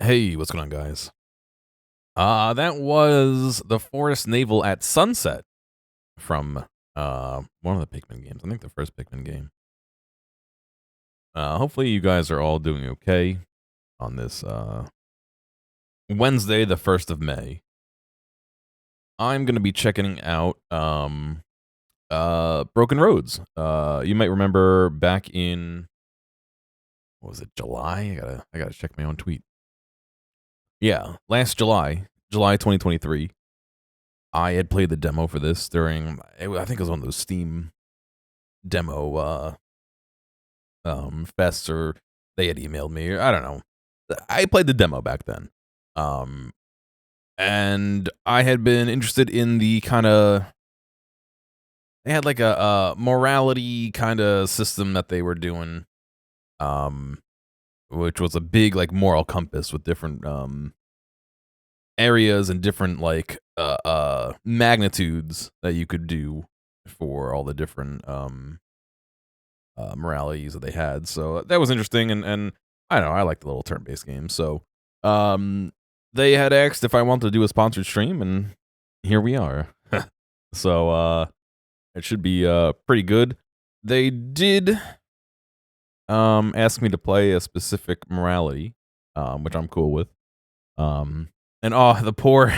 Hey, what's going on, guys? That was the Forest Naval at Sunset from one of the Pikmin games. I think the first Pikmin game. Hopefully you guys are all doing okay on this Wednesday, the 1st of May. I'm gonna be checking out Broken Roads. You might remember back in what was it, July? I gotta check my own tweet. Yeah, last July 2023. I had played the demo for this during I think it was one of those Steam demo fests, or they had emailed me, or I don't know. I played the demo back then. Um and I had been interested in the kind of they had like a morality kind of system that they were doing, um which was a big like moral compass with different areas and different like magnitudes that you could do for all the different moralities that they had. So that was interesting, and I don't know, I like the little turn-based games. So um, they had asked if I wanted to do a sponsored stream, and here we are. So it should be pretty good. They did ask me to play a specific morality, which I'm cool with. And oh, the poor.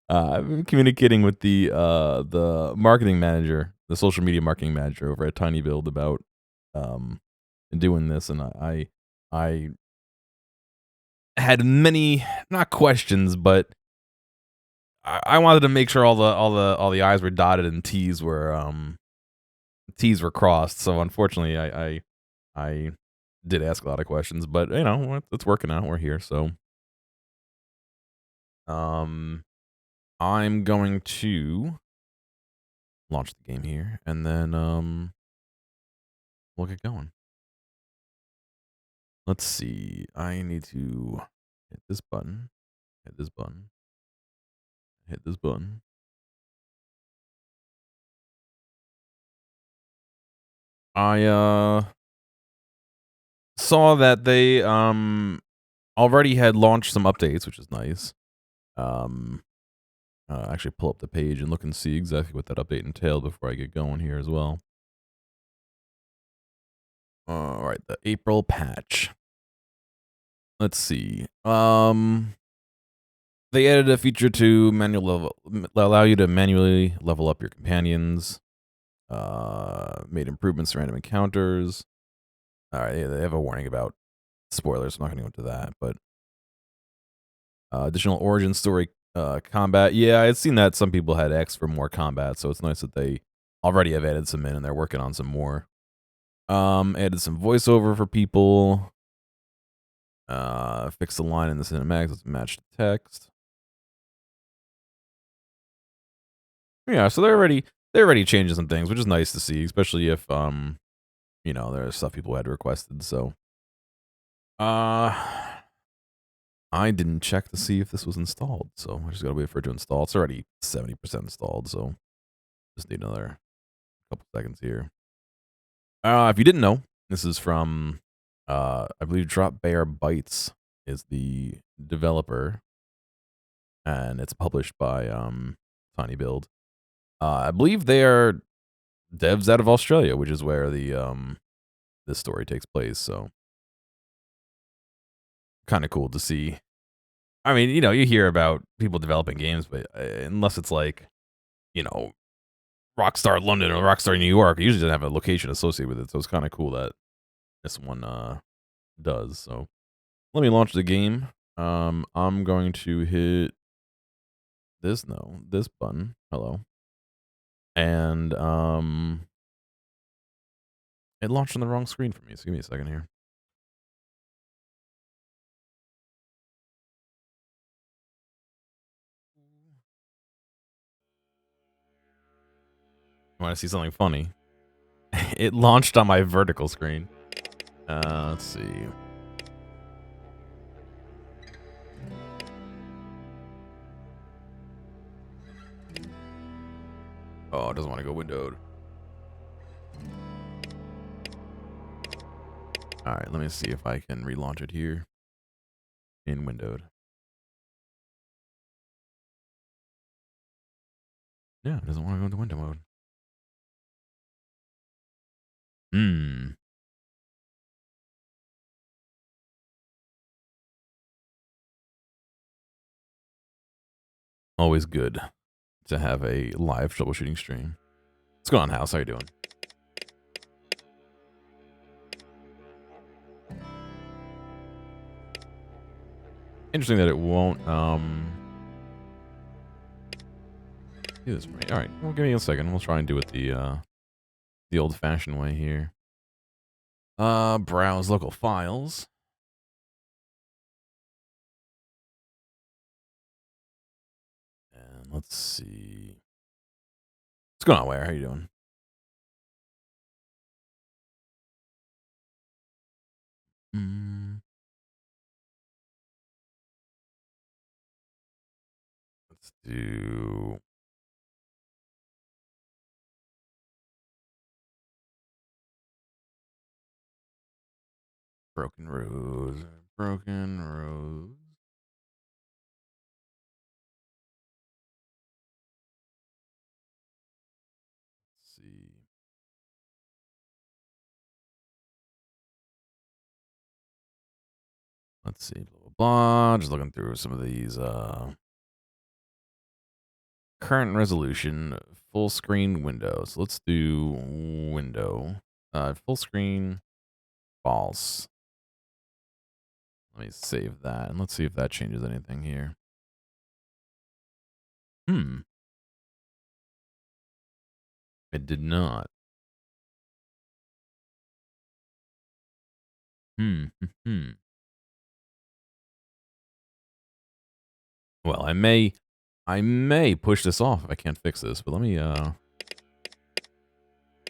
I've been communicating with the marketing manager, the social media marketing manager over at Tiny Build about um doing this, and I had many, not questions, but I wanted to make sure all the I's were dotted and T's were crossed. So unfortunately, I did ask a lot of questions, but you know it's working out. We're here, so um I'm going to launch the game here, and then we'll get going. Let's see. I need to hit this button, hit this button, hit this button. I saw that they already had launched some updates, which is nice. Um actually pull up the page and look and see exactly what that update entailed before I get going here as well. All right, the April patch. Let's see. They added a feature to manual level, allow you to manually level up your companions. Made improvements to random encounters. All right, they have a warning about spoilers. I'm not going to go into that, but additional origin story combat. Yeah, I had seen that some people had asked for more combat, so it's nice that they already have added some in, and they're working on some more. Added some voiceover for people. Fix the line in the cinematics. Let's match the text. Yeah, so they're already changing some things, which is nice to see, especially if you know, there's stuff people had requested. So uh I didn't check to see if this was installed, so I just gotta wait for it to install. It's already 70% installed, so just need another couple seconds here. If you didn't know, this is from I believe Drop Bear Bytes is the developer, and it's published by Tiny Build. I believe they are devs out of Australia, which is where the this story takes place. So kind of cool to see. I mean, you know, you hear about people developing games, but unless it's like, you know, Rockstar London or Rockstar New York, it usually doesn't have a location associated with it. So it's kind of cool that this one does. So let me launch the game. I'm going to hit this button. Hello. And it launched on the wrong screen for me. So give me a second here. Want to see something funny? It launched on my vertical screen. Let's see. Oh, it doesn't want to go windowed. All right, let me see if I can relaunch it here. in windowed. Yeah, it doesn't want to go into window mode. Hmm. Always good to have a live troubleshooting stream. What's going on, House? How you doing? Interesting that it won't do this for me. All right, well, give me a second. We'll try and do it the old-fashioned way here. Browse local files. And let's see. What's going on, Where? How you doing? Let's do... Broken roads. Broken roads. Let's see. Let's see. Blah, blah, blah. Just looking through some of these. Current resolution. Full screen windows. Let's do window. Full screen. False. Let me save that. And let's see if that changes anything here. It did not. Well, I may push this off if I can't fix this, but let me at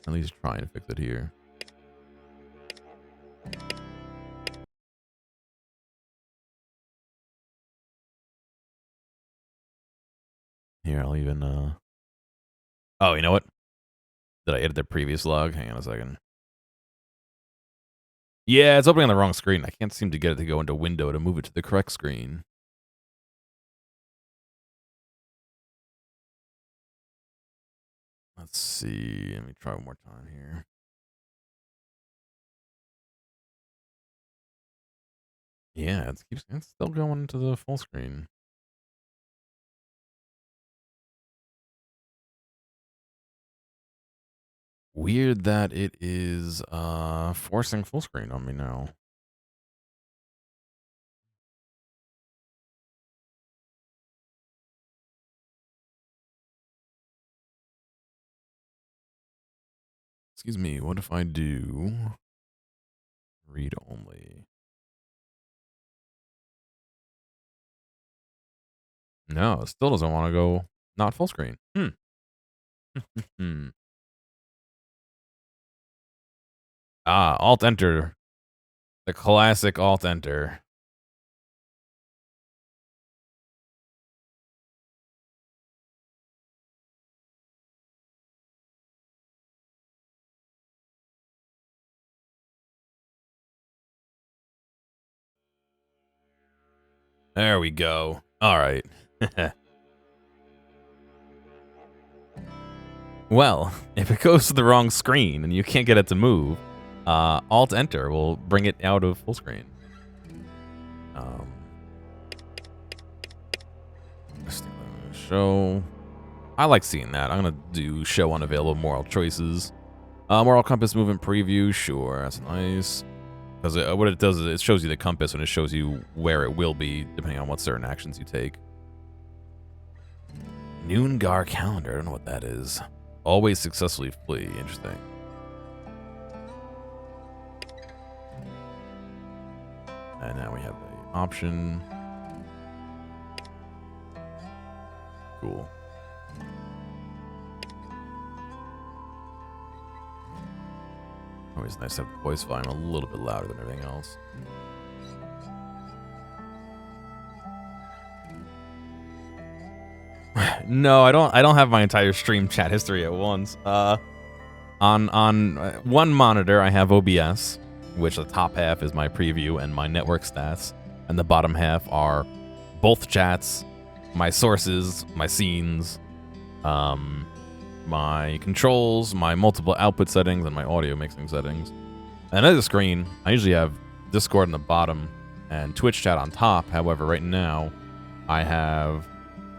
least try and fix it here. Here, I'll even oh, you know what? Did I edit the previous log? Hang on a second. Yeah, it's opening on the wrong screen. I can't seem to get it to go into window to move it to the correct screen. Let's see. Let me try one more time here. Yeah, it's still going into the full screen. Weird that it is forcing full screen on me now. Excuse me, what if I do read only? No, it still doesn't want to go not full screen. Alt enter. The classic alt enter. There we go. All right. Well, if it goes to the wrong screen and you can't get it to move, alt enter will bring it out of full screen. Show. I like seeing that. I'm gonna do show unavailable moral choices. Moral compass movement preview. Sure, that's nice. Because what it does is it shows you the compass and it shows you where it will be depending on what certain actions you take. Noongar calendar. I don't know what that is. Always successfully flee. Interesting. And now we have the option. Cool. Always nice to have the voice volume a little bit louder than everything else. No, I don't have my entire stream chat history at once. On one monitor I have OBS, which the top half is my preview and my network stats. and the bottom half are both chats, my sources, my scenes, my controls, my multiple output settings, and my audio mixing settings. And at the screen, I usually have Discord on the bottom and Twitch chat on top. However, right now, I have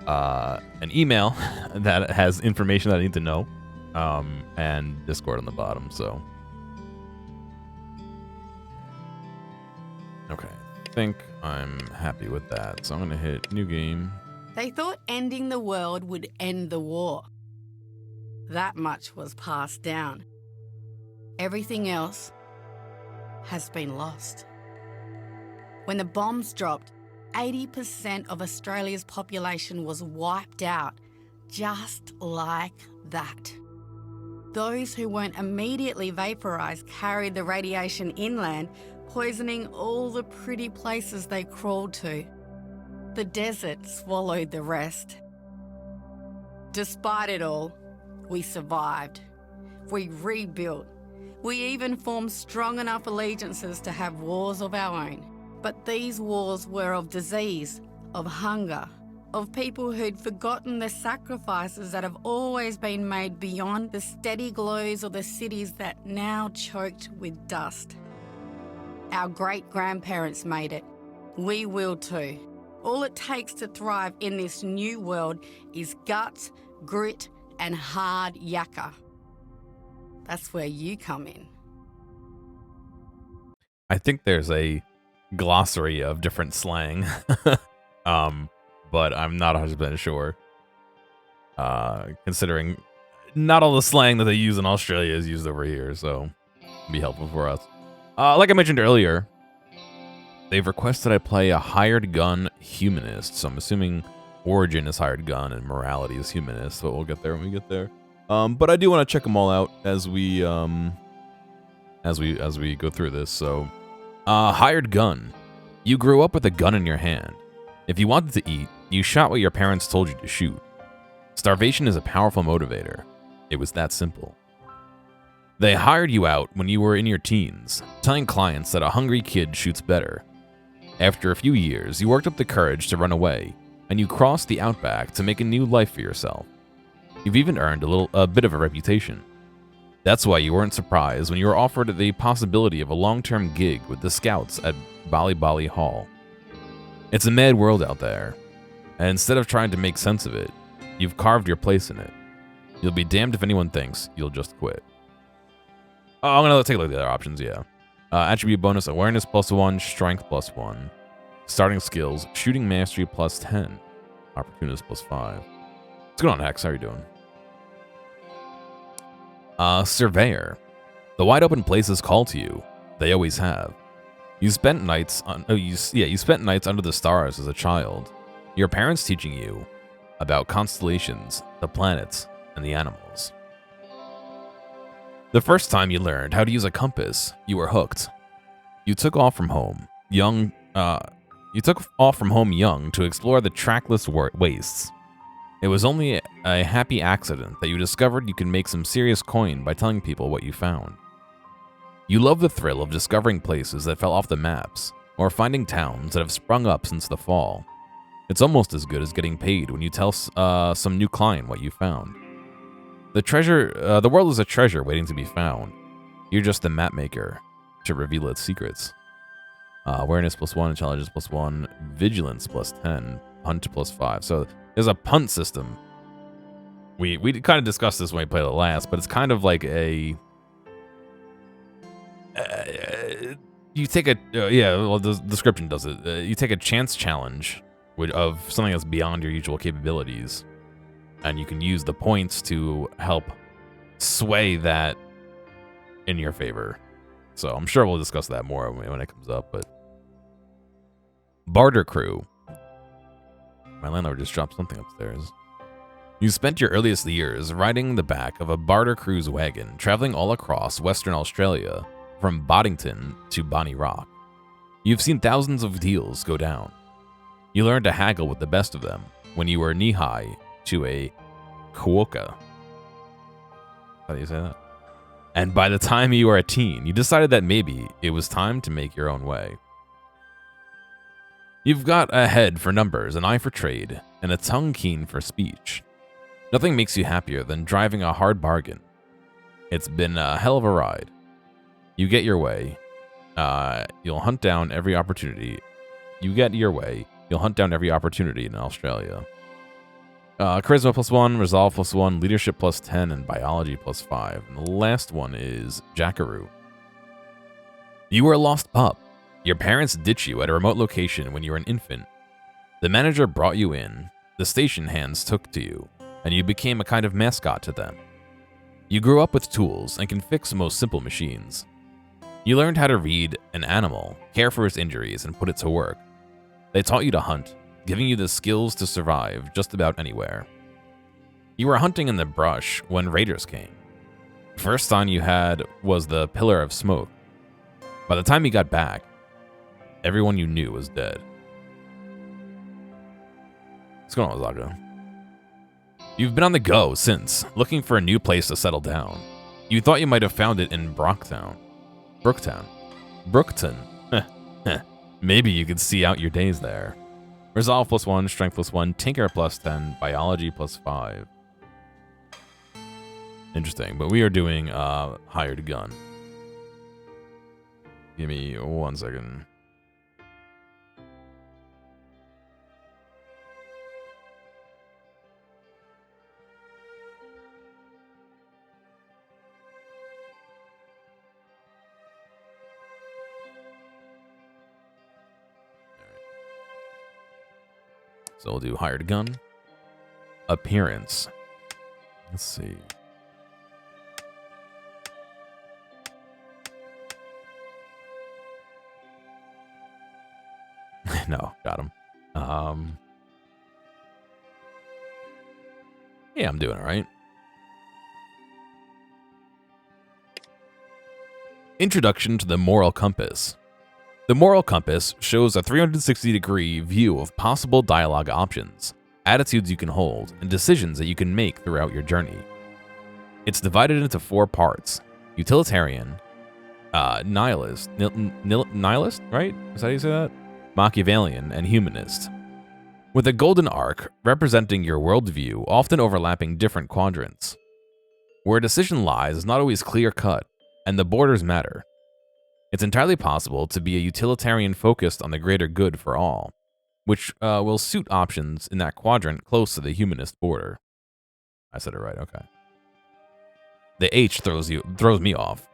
an email that has information that I need to know, and Discord on the bottom. So, okay, I think I'm happy with that. So I'm gonna hit new game. They thought ending the world would end the war. That much was passed down. Everything else has been lost. When the bombs dropped, 80% of Australia's population was wiped out, just like that. Those who weren't immediately vaporised carried the radiation inland, poisoning all the pretty places they crawled to. The desert swallowed the rest. Despite it all, we survived. We rebuilt. We even formed strong enough allegiances to have wars of our own. But these wars were of disease, of hunger, of people who'd forgotten the sacrifices that have always been made beyond the steady glows of the cities that now choked with dust. Our great-grandparents made it. We will too. All it takes to thrive in this new world is guts, grit, and hard yakka. That's where you come in. I think there's a glossary of different slang, but I'm not 100% sure. Considering not all the slang that they use in Australia is used over here, so it'd be helpful for us. Like I mentioned earlier, they've requested I play a hired gun humanist, so I'm assuming origin is hired gun and morality is humanist, but we'll get there when we get there. But I do want to check them all out as we go through this. So, hired gun. You grew up with a gun in your hand. If you wanted to eat, you shot what your parents told you to shoot. Starvation is a powerful motivator. It was that simple. They hired you out when you were in your teens, telling clients that a hungry kid shoots better. After a few years, you worked up the courage to run away, and you crossed the outback to make a new life for yourself. You've even earned a bit of a reputation. That's why you weren't surprised when you were offered the possibility of a long-term gig with the Scouts at Bali Bali Hall. It's a mad world out there, and instead of trying to make sense of it, you've carved your place in it. You'll be damned if anyone thinks you'll just quit. Oh, I'm gonna take a look at the other options, yeah. Attribute bonus, awareness +1, strength +1. Starting skills, shooting mastery +10. Opportunist +5. What's going on, Hex? How are you doing? Surveyor. The wide open places call to you. They always have. You spent nights under the stars as a child. Your parents teaching you about constellations, the planets, and the animals. The first time you learned how to use a compass, you were hooked. You took off from home young to explore the trackless wastes. It was only a happy accident that you discovered you could make some serious coin by telling people what you found. You love the thrill of discovering places that fell off the maps, or finding towns that have sprung up since the fall. It's almost as good as getting paid when you tell some new client what you found. The world is a treasure waiting to be found. You're just the map maker to reveal its secrets. Awareness +1, intelligence +1, vigilance +10, hunt +5. So there's a punt system. We kind of discussed this when we played it last, but it's kind of like a you take a the description does it. You take a chance challenge of something that's beyond your usual capabilities, and you can use the points to help sway that in your favor. So I'm sure we'll discuss that more when it comes up. But Barter Crew. My landlord just dropped something upstairs. You spent your earliest years riding the back of a barter cruise wagon, traveling all across Western Australia, from Boddington to Bonnie Rock. You've seen thousands of deals go down. You learned to haggle with the best of them when you were knee-high to a quokka. How do you say that? And by the time you were a teen, you decided that maybe it was time to make your own way. You've got a head for numbers, an eye for trade, and a tongue keen for speech. Nothing makes you happier than driving a hard bargain. It's been a hell of a ride. You get your way. You'll hunt down every opportunity. You get your way. You'll hunt down every opportunity in Australia. Charisma +1, Resolve +1, Leadership +10, and Biology +5. And the last one is Jackaroo. You were a lost pup. Your parents ditched you at a remote location when you were an infant. The manager brought you in, the station hands took to you, and you became a kind of mascot to them. You grew up with tools and can fix most simple machines. You learned how to read an animal, care for its injuries, and put it to work. They taught you to hunt, giving you the skills to survive just about anywhere. You were hunting in the brush when raiders came. The first sign you had was the pillar of smoke. By the time you got back, everyone you knew was dead. What's going on, Zaga? You've been on the go since, looking for a new place to settle down. You thought you might have found it in Brooktown. Maybe you could see out your days there. Resolve +1, Strength +1, Tinker +10, Biology +5. Interesting, but we are doing Hired Gun. Give me 1 second. So we'll do Hired Gun. Appearance. Let's see. No, got him. Yeah, I'm doing all right. Introduction to the Moral Compass. The Moral Compass shows a 360-degree view of possible dialogue options, attitudes you can hold, and decisions that you can make throughout your journey. It's divided into 4 parts: utilitarian, nihilist, nihilist, right? Is that how you say that? Machiavellian, and humanist. With a golden arc representing your worldview, often overlapping different quadrants. Where a decision lies is not always clear-cut, and the borders matter. It's entirely possible to be a utilitarian focused on the greater good for all, which will suit options in that quadrant close to the humanist border. I said it right, okay. The H throws me off.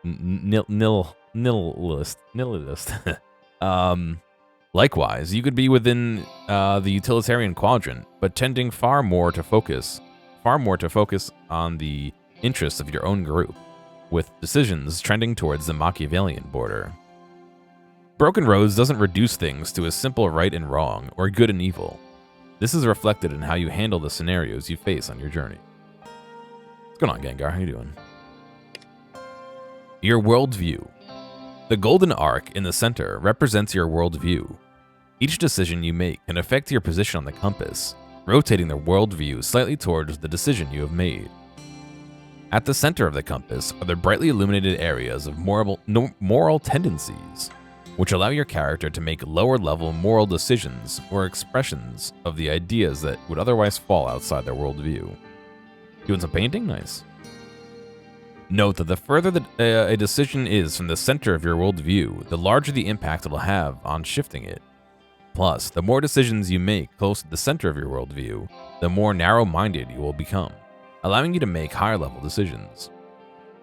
Nihilist. Likewise, you could be within the utilitarian quadrant, but tending far more to focus on the interests of your own group, with decisions trending towards the Machiavellian border. Broken Roads doesn't reduce things to a simple right and wrong, or good and evil. This is reflected in how you handle the scenarios you face on your journey. What's going on, Gengar? How you doing? Your worldview. The golden arc in the center represents your worldview. Each decision you make can affect your position on the compass, rotating the worldview slightly towards the decision you have made. At the center of the compass are the brightly illuminated areas of moral tendencies, which allow your character to make lower-level moral decisions or expressions of the ideas that would otherwise fall outside their worldview. Doing some painting? Nice. Note that the further a decision is from the center of your worldview, the larger the impact it'll have on shifting it. Plus, the more decisions you make close to the center of your worldview, the more narrow-minded you will become, allowing you to make higher-level decisions.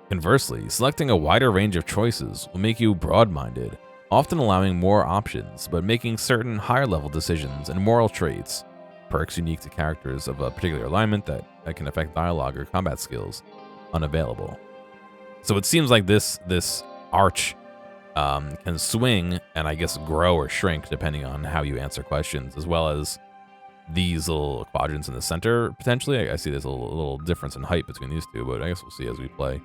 Conversely, selecting a wider range of choices will make you broad-minded, often allowing more options, but making certain higher-level decisions and moral traits, perks unique to characters of a particular alignment that can affect dialogue or combat skills, unavailable. So it seems like this arch can swing and I guess grow or shrink depending on how you answer questions, as well as these little quadrants in the center, potentially. I see there's a little difference in height between these two, but I guess we'll see as we play.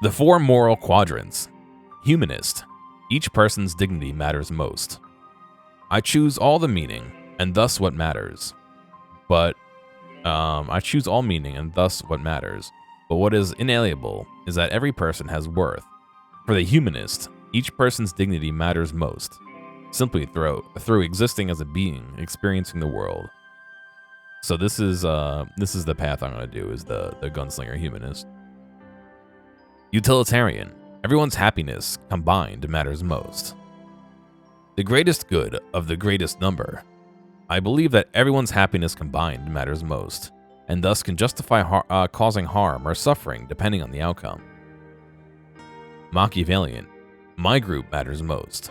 The 4 moral quadrants. Humanist. Each person's dignity matters most. I choose all the meaning, and thus what matters. But, I choose all meaning, and thus what matters. But what is inalienable is that every person has worth. For the humanist, each person's dignity matters most, simply through existing as a being, experiencing the world. So this is the path I'm gonna do, is the gunslinger humanist. Utilitarian. Everyone's happiness combined matters most. The greatest good of the greatest number. I believe that everyone's happiness combined matters most, and thus can justify causing harm or suffering depending on the outcome. Machiavellian. My group matters most.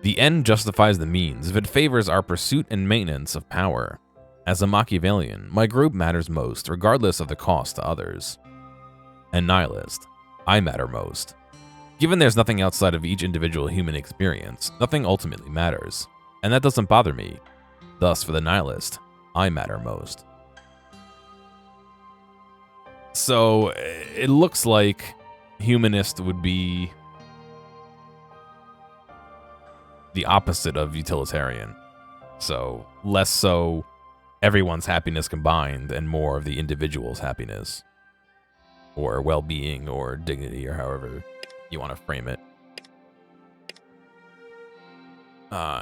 The end justifies the means if it favors our pursuit and maintenance of power. As a Machiavellian, my group matters most regardless of the cost to others. And Nihilist. I matter most. Given there's nothing outside of each individual human experience, nothing ultimately matters, and that doesn't bother me. Thus, for the Nihilist, I matter most. So, it looks like humanist would be the opposite of utilitarian. So, less so everyone's happiness combined and more of the individual's happiness, or well-being, or dignity, or however you want to frame it.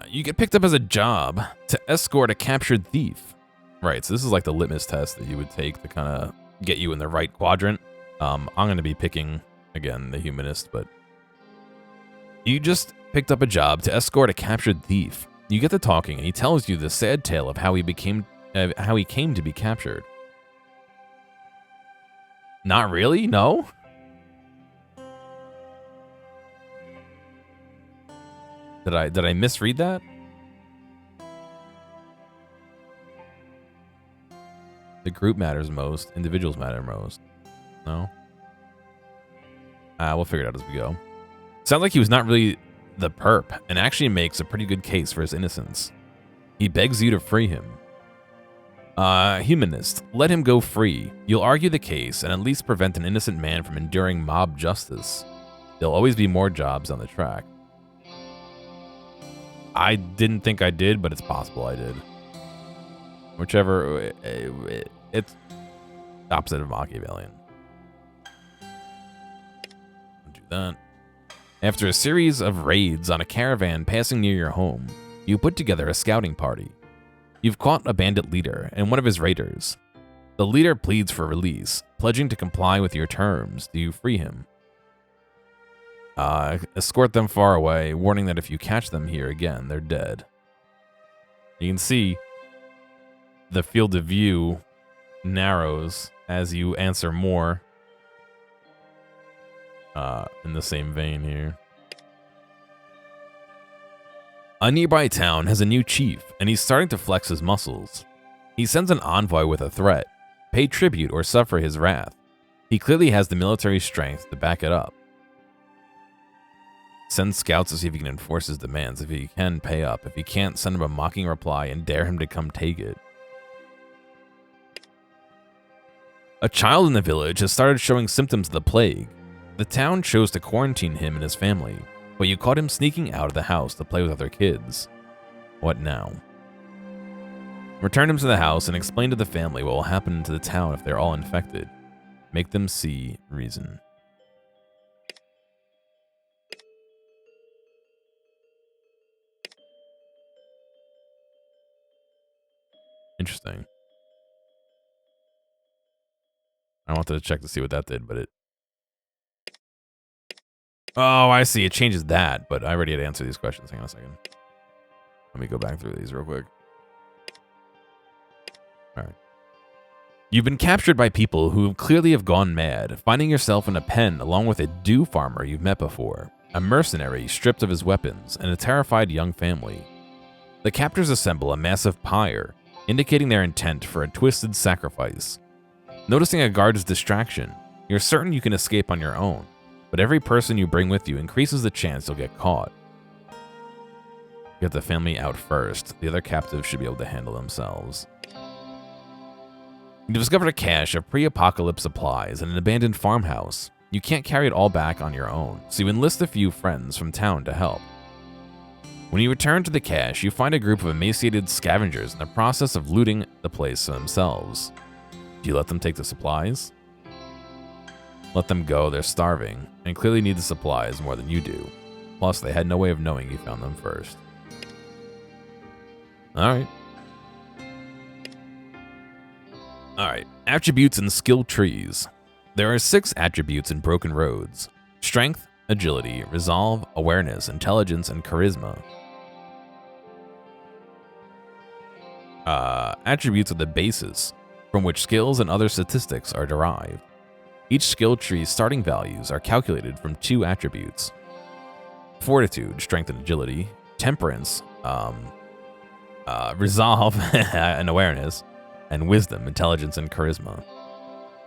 You get picked up as a job to escort a captured thief. Right, so this is like the litmus test that you would take to kind of get you in the right quadrant. I'm going to be picking, again, the humanist, but you just picked up a job to escort a captured thief. You get to talking, and he tells you the sad tale of how he came to be captured. Not really? No? Did I misread that? The group matters most. Individuals matter most. No? We'll figure it out as we go. Sounds like he was not really the perp, and actually makes a pretty good case for his innocence. He begs you to free him. Humanist, let him go free. You'll argue the case and at least prevent an innocent man from enduring mob justice. There'll always be more jobs on the track. I didn't think I did, but it's possible I did. Whichever, it's opposite of Machiavellian. I'll do that. After a series of raids on a caravan passing near your home, you put together a scouting party. You've caught a bandit leader and one of his raiders. The leader pleads for release, pledging to comply with your terms. Do you free him? Escort them far away, warning that if you catch them here again, they're dead. You can see the field of view narrows as you answer more in the same vein here. A nearby town has a new chief, and he's starting to flex his muscles. He sends an envoy with a threat: pay tribute or suffer his wrath. He clearly has the military strength to back it up. Send scouts to see if he can enforce his demands. If he can, pay up. If he can't, send him a mocking reply and dare him to come take it. A child in the village has started showing symptoms of the plague. The town chose to quarantine him and his family, but you caught him sneaking out of the house to play with other kids. What now? Return him to the house and explain to the family what will happen to the town if they're all infected. Make them see reason. Interesting. I wanted to check to see what that did, but it... Oh, I see. It changes that, but I already had answered these questions. Hang on a second. Let me go back through these real quick. All right. You've been captured by people who clearly have gone mad, finding yourself in a pen along with a dew farmer you've met before, a mercenary stripped of his weapons, and a terrified young family. The captors assemble a massive pyre, indicating their intent for a twisted sacrifice. Noticing a guard's distraction, you're certain you can escape on your own, but every person you bring with you increases the chance you'll get caught. Get the family out first. The other captives should be able to handle themselves. You discovered a cache of pre-apocalypse supplies in an abandoned farmhouse. You can't carry it all back on your own, so you enlist a few friends from town to help. When you return to the cache, you find a group of emaciated scavengers in the process of looting the place themselves. Do you let them take the supplies? Let them go, they're starving, and clearly need the supplies more than you do. Plus, they had no way of knowing you found them first. Alright. Alright. Attributes and skill trees. There are 6 attributes in Broken Roads. Strength, agility, resolve, awareness, intelligence, and charisma. Attributes are the basis from which skills and other statistics are derived. Each skill tree's starting values are calculated from 2 attributes. Fortitude, strength and agility, temperance, resolve and awareness, and wisdom, intelligence, and charisma.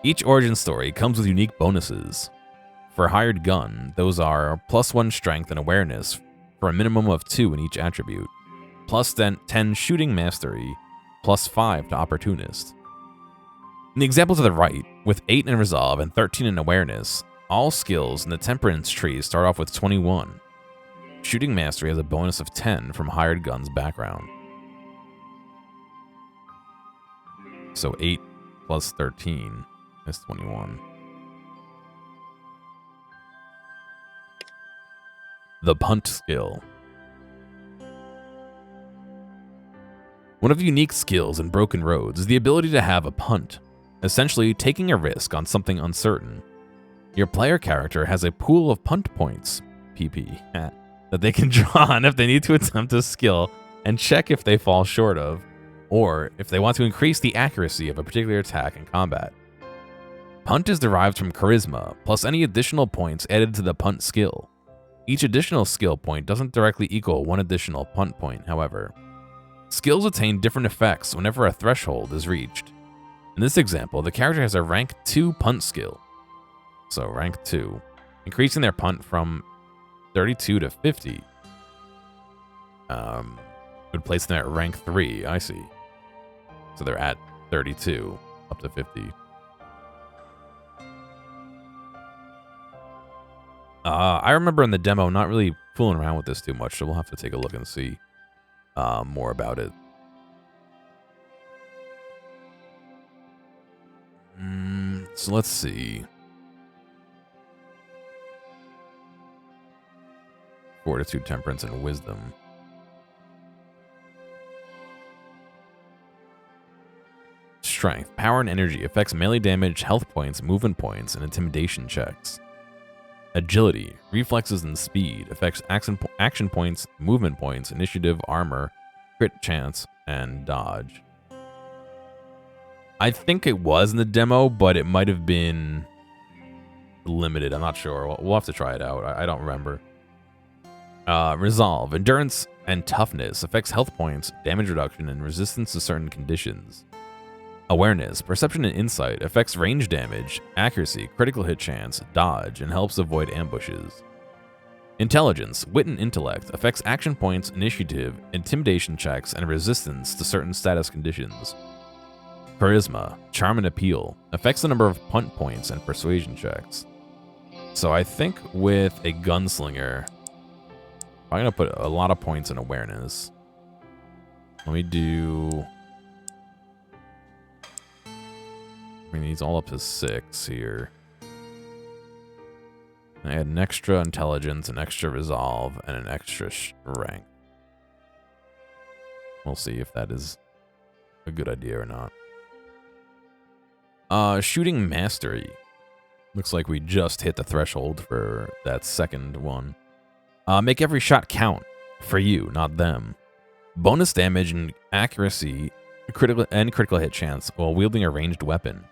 Each origin story comes with unique bonuses. For Hired Gun, those are +1 strength and awareness for a minimum of 2 in each attribute, +10 shooting mastery, +5 to opportunist. In the example to the right, with 8 in resolve and 13 in awareness, all skills in the temperance tree start off with 21. Shooting mastery has a bonus of 10 from Hired Gun's background. So 8 plus 13 is 21. The punt skill. One of the unique skills in Broken Roads is the ability to have a punt, essentially taking a risk on something uncertain. Your player character has a pool of punt points, PP, that they can draw on if they need to attempt a skill and check if they fall short of, or if they want to increase the accuracy of a particular attack in combat. Punt is derived from charisma, plus any additional points added to the punt skill. Each additional skill point doesn't directly equal 1 additional punt point, however. Skills attain different effects whenever a threshold is reached. In this example, the character has a rank 2 punt skill. So rank 2, increasing their punt from 32 to 50. Would place them at rank 3, I see. So they're at 32, up to 50. I remember in the demo not really fooling around with this too much, so we'll have to take a look and see more about it. So let's see. Fortitude, temperance, and wisdom. Strength, power, and energy affects melee damage, health points, movement points, and intimidation checks. Agility, reflexes, and speed affects action points, movement points, initiative, armor, crit chance, and dodge. I think it was in the demo, but it might have been limited. I'm not sure. We'll have to try it out. I don't remember. Resolve, endurance, and toughness affects health points, damage reduction, and resistance to certain conditions. Awareness, perception, and insight affects range damage, accuracy, critical hit chance, dodge, and helps avoid ambushes. Intelligence, wit, and intellect affects action points, initiative, intimidation checks, and resistance to certain status conditions. Charisma, charm, and appeal affects the number of punt points and persuasion checks. So I think with a gunslinger, I'm going to put a lot of points in awareness. Let me do... I mean, he's all up to 6 here. I had an extra intelligence, an extra resolve, and an extra strength. We'll see if that is a good idea or not. Shooting mastery. Looks like we just hit the threshold for that second one. Make every shot count for you, not them. Bonus damage and accuracy, critical hit chance while wielding a ranged weapon.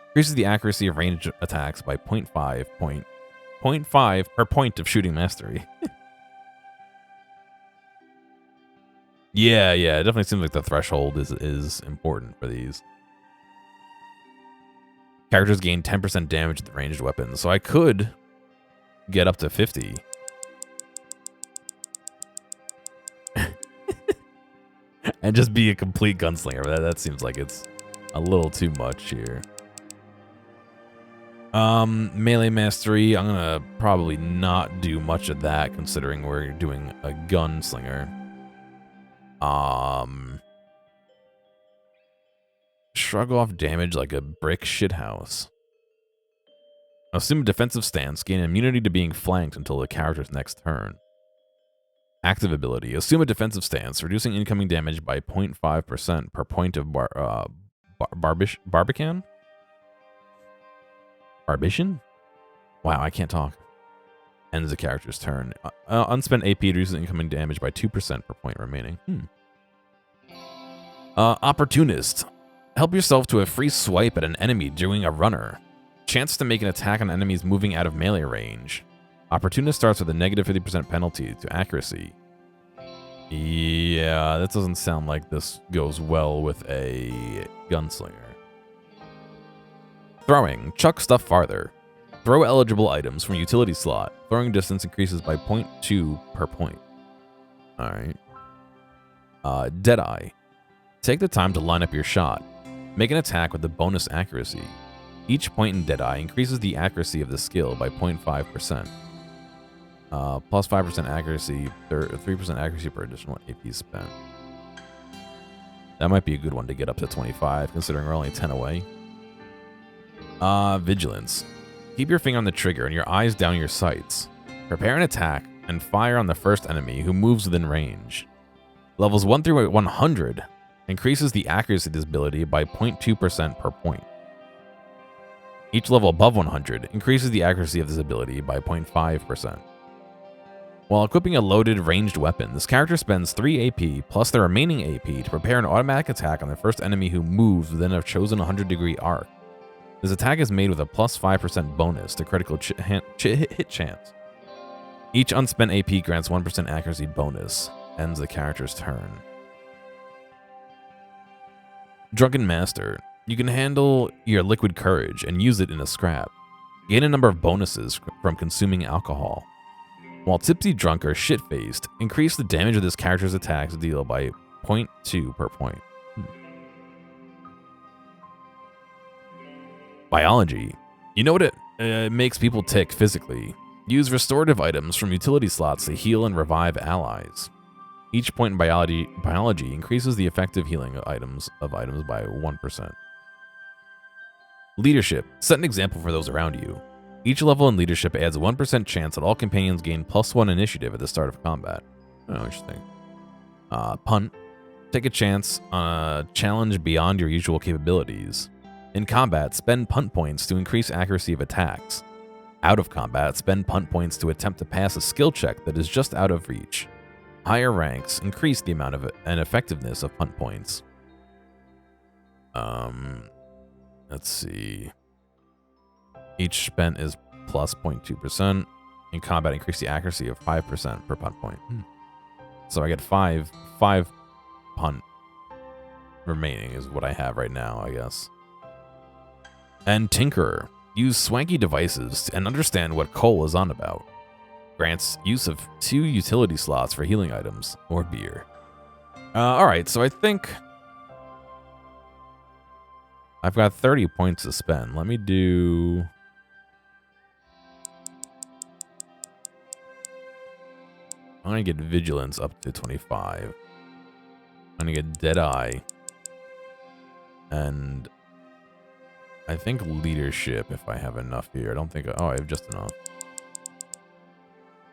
Increases the accuracy of ranged attacks by 0.5 per point of shooting mastery. Yeah, it definitely seems like the threshold is important for these. Characters gain 10% damage with ranged weapons, so I could get up to 50. And just be a complete gunslinger. That seems like it's a little too much here. Melee mastery, I'm gonna probably not do much of that considering we're doing a gunslinger. Shrug off damage like a brick shithouse. Assume a defensive stance, gain immunity to being flanked until the character's next turn. Active ability. Assume a defensive stance, reducing incoming damage by 0.5% per point of Barbican? Barbition? Wow, I can't talk. Ends the character's turn. Unspent AP reduces incoming damage by 2% per point remaining. Opportunist. Help yourself to a free swipe at an enemy during a runner. Chance to make an attack on enemies moving out of melee range. Opportunist starts with a negative 50% penalty to accuracy. Yeah, that doesn't sound like this goes well with a gunslinger. Throwing. Chuck stuff farther. Throw eligible items from utility slot. Throwing distance increases by 0.2 per point. Alright. Deadeye. Take the time to line up your shot. Make an attack with the bonus accuracy. Each point in Deadeye increases the accuracy of the skill by 0.5%. Plus 5% accuracy, 3% accuracy per additional AP spent. That might be a good one to get up to 25, considering we're only 10 away. Vigilance. Keep your finger on the trigger and your eyes down your sights. Prepare an attack and fire on the first enemy who moves within range. Levels 1 through 100 increases the accuracy of this ability by 0.2% per point. Each level above 100 increases the accuracy of this ability by 0.5%. While equipping a loaded ranged weapon, this character spends 3 AP plus the remaining AP to prepare an automatic attack on the first enemy who moves within a chosen 100-degree arc. This attack is made with a plus 5% bonus to critical hit chance. Each unspent AP grants 1% accuracy bonus. Ends the character's turn. Drunken Master. You can handle your liquid courage and use it in a scrap. Gain a number of bonuses from consuming alcohol. While tipsy, drunk, or shit-faced, increase the damage of this character's attacks deal by 0.2 per point. Biology. You know what it makes people tick physically. Use restorative items from utility slots to heal and revive allies. Each point in biology increases the effective healing of items by 1%. Leadership. Set an example for those around you. Each level in leadership adds a 1% chance that all companions gain +1 initiative at the start of combat. Oh, interesting. Punt. Take a chance on a challenge beyond your usual capabilities. In combat, spend punt points to increase accuracy of attacks. Out of combat, spend punt points to attempt to pass a skill check that is just out of reach. Higher ranks increase the amount of and effectiveness of punt points. Let's see. Each spent is plus 0.2%. In combat, increase the accuracy of 5% per punt point. So I get 5 punt remaining is what I have right now, I guess. And Tinkerer. Use swanky devices and understand what Cole is on about. Grants use of 2 utility slots for healing items or beer. Alright, so I think I've got 30 points to spend. Let me do... I'm going to get Vigilance up to 25. I'm going to get Deadeye. And I think Leadership, if I have enough here. I don't think... Oh, I have just enough.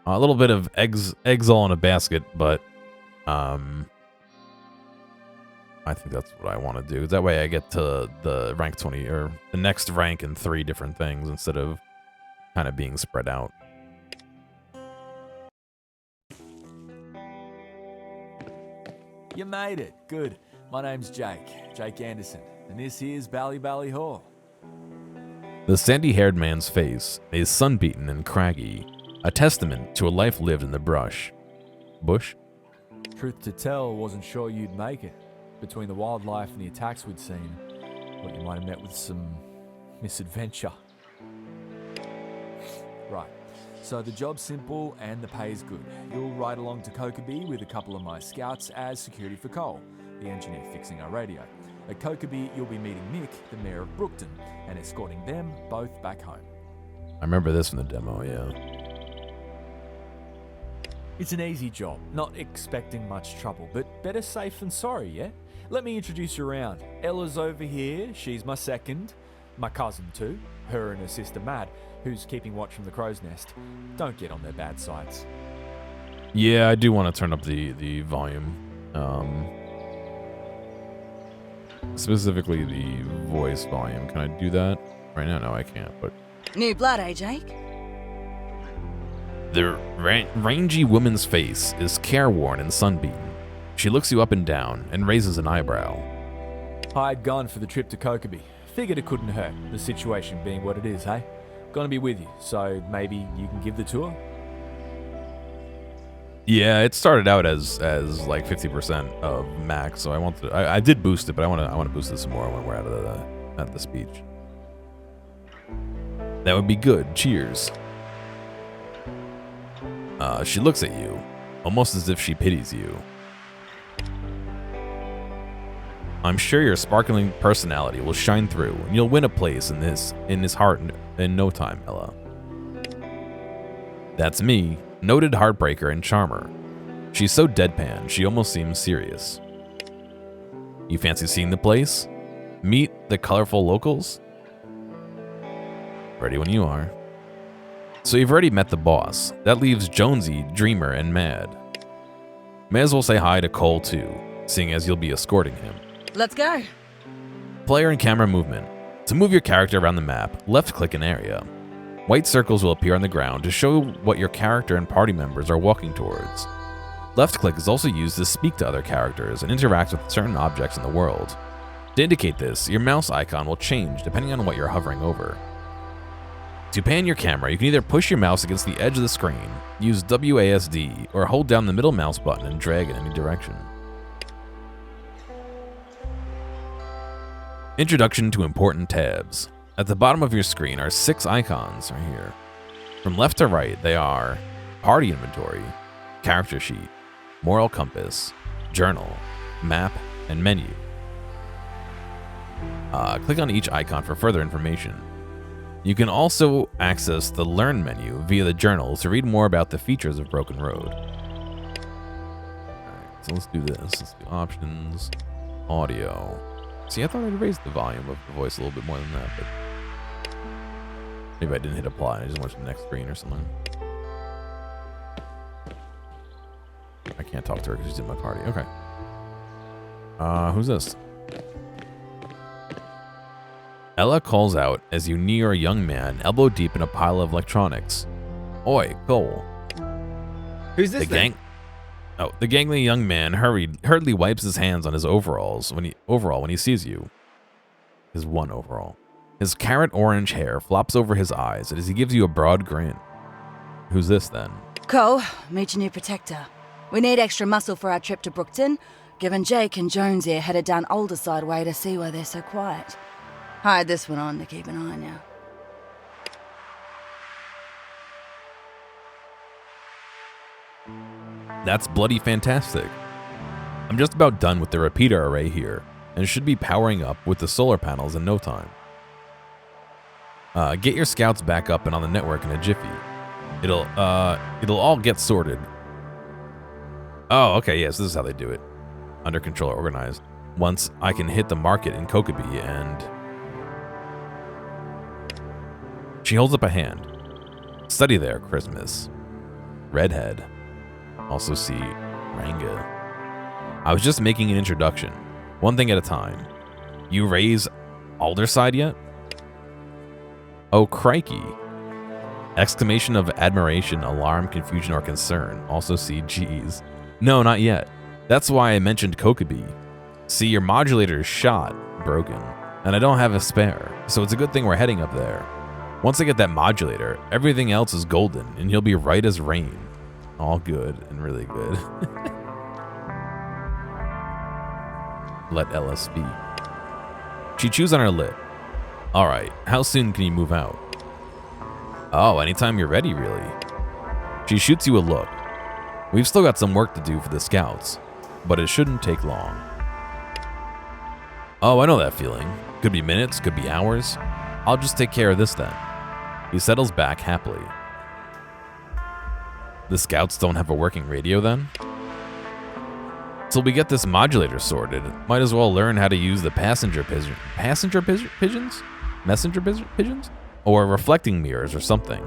A little bit of eggs all in a basket, but I think that's what I want to do. That way I get to the rank 20, or the next rank in 3 different things instead of kind of being spread out. You made it. Good. My name's Jake Anderson, and this here's Bally Hall. The sandy-haired man's face is sun-beaten and craggy, a testament to a life lived in the brush. Bush? Truth to tell, wasn't sure you'd make it. Between the wildlife and the attacks we'd seen, thought you might have met with some misadventure. Right, so the job's simple and the pay's good. You'll ride along to Kokeby with a couple of my scouts as security for Cole, the engineer fixing our radio. At Kokeby, you'll be meeting Nick, the mayor of Brookton, and escorting them both back home. I remember this from the demo, yeah. It's an easy job, not expecting much trouble, but better safe than sorry, yeah? Let me introduce you around. Ella's over here, she's my second. My cousin too, her and her sister Mad, who's keeping watch from the crow's nest. Don't get on their bad sides. Yeah, I do want to turn up the volume. Specifically the voice volume. Can I do that right now? No, I can't, but... New blood, eh, Jake? The rangy woman's face is careworn and sunbeaten. She looks you up and down and raises an eyebrow. Hired gun for the trip to Kokeby. Figured it couldn't hurt, the situation being what it is, hey? Gonna be with you, so maybe you can give the tour? Yeah, it started out as like 50% of max, so I did boost it, but I want to boost it some more when we're out of the speech. That would be good. Cheers. She looks at you, almost as if she pities you. I'm sure your sparkling personality will shine through, and you'll win a place in his heart in no time, Ella. That's me, noted heartbreaker and charmer. She's so deadpan, she almost seems serious. You fancy seeing the place? Meet the colorful locals? Ready when you are. So you've already met the boss. That leaves Jonesy, Dreamer, and Mad. May as well say hi to Cole too, seeing as you'll be escorting him. Let's go. Player and camera movement. To move your character around the map, left-click an area. White circles will appear on the ground to show what your character and party members are walking towards. Left-click is also used to speak to other characters and interact with certain objects in the world. To indicate this, your mouse icon will change depending on what you're hovering over. To pan your camera, you can either push your mouse against the edge of the screen, use WASD, or hold down the middle mouse button and drag in any direction. Introduction to important tabs. At the bottom of your screen are 6 icons right here. From left to right, they are Party Inventory, Character Sheet, Moral Compass, Journal, Map, and Menu. Click on each icon for further information. You can also access the Learn menu via the journal to read more about the features of Broken Road. Alright, so let's do this. Let's do options, audio. See, I thought I'd raise the volume of the voice a little bit more than that, but maybe I didn't hit apply. I just went to the next screen or something. I can't talk to her because she's in my party. Okay. Who's this? Ella calls out as you near a young man elbow deep in a pile of electronics. Oi, Cole. Who's this thing? The gangly young man hurriedly wipes his hands on his overalls when he sees you. His one overall. His carrot orange hair flops over his eyes as he gives you a broad grin. Who's this then? Cole, meet your new protector. We need extra muscle for our trip to Brookton, given Jake and Jones here headed down Alderside way to see why they're so quiet. Hired this one on to keep an eye on you. That's bloody fantastic. I'm just about done with the repeater array here, and should be powering up with the solar panels in no time. Get your scouts back up and on the network in a jiffy. It'll all get sorted. Oh, okay, yes, this is how they do it. Under control or organized. Once I can hit the market in Kokeby and... She holds up a hand. Study there, Christmas. Redhead. Also see Ranga. I was just making an introduction. One thing at a time. You raise Alderside yet? Oh, crikey. Exclamation of admiration, alarm, confusion, or concern. Also see geez. No, not yet. That's why I mentioned Kokeby. See, your modulator is shot, broken, and I don't have a spare, so it's a good thing we're heading up there. Once I get that modulator, everything else is golden, and he'll be right as rain. All good and really good. Let Ella speak. She chews on her lip. Alright, how soon can you move out? Oh, anytime you're ready, really. She shoots you a look. We've still got some work to do for the scouts, but it shouldn't take long. Oh, I know that feeling. Could be minutes, could be hours. I'll just take care of this then. He settles back happily. The scouts don't have a working radio then? Till we get this modulator sorted, might as well learn how to use the messenger pigeons? Or reflecting mirrors or something.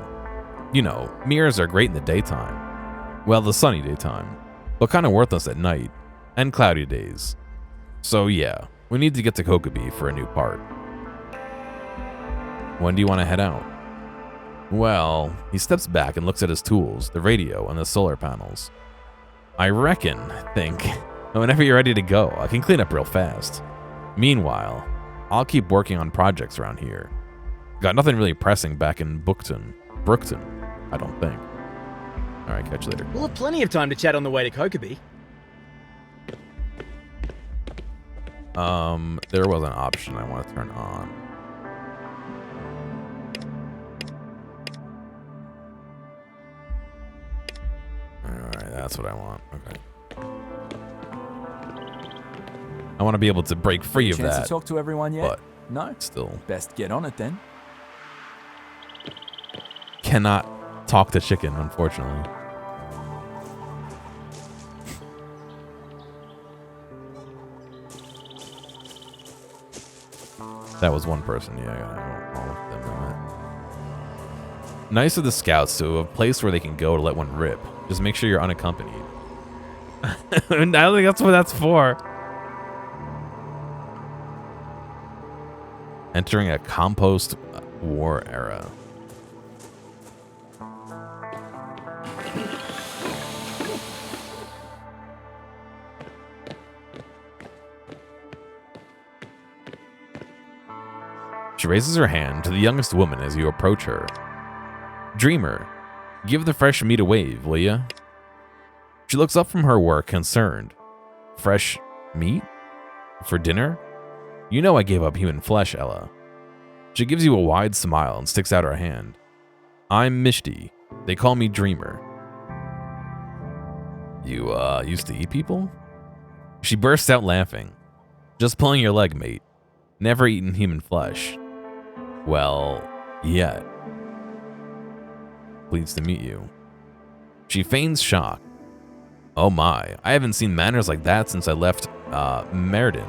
You know, mirrors are great in the daytime. Well, the sunny daytime, but kind of worthless at night, and cloudy days. So yeah, we need to get to Kokobi for a new part. When do you want to head out? Well, he steps back and looks at his tools, the radio, and the solar panels. I think, whenever you're ready to go, I can clean up real fast. Meanwhile, I'll keep working on projects around here. Got nothing really pressing back in Brookton, I don't think. Alright, catch you later. We'll have plenty of time to chat on the way to Kokobi. There was an option I want to turn on. Alright, that's what I want. Okay. I want to be able to break free of Chance that. to talk to everyone yet? But no? still. Best get on it then. Cannot talk to chicken, unfortunately. That was one person. Yeah, I got all of them in that. Nice of the scouts to have a place where they can go to let one rip. Just make sure you're unaccompanied. I don't think that's what that's for. Entering a compost war era. She raises her hand to the youngest woman as you approach her. Dreamer, give the fresh meat a wave, will ya? She looks up from her work, concerned. Fresh meat? For dinner? You know I gave up human flesh, Ella. She gives you a wide smile and sticks out her hand. I'm Mishti. They call me Dreamer. You, used to eat people? She bursts out laughing. Just pulling your leg, mate. Never eaten human flesh. Well, yet. Pleased to meet you. She feigns shock. Oh my, I haven't seen manners like that since I left, Meriden.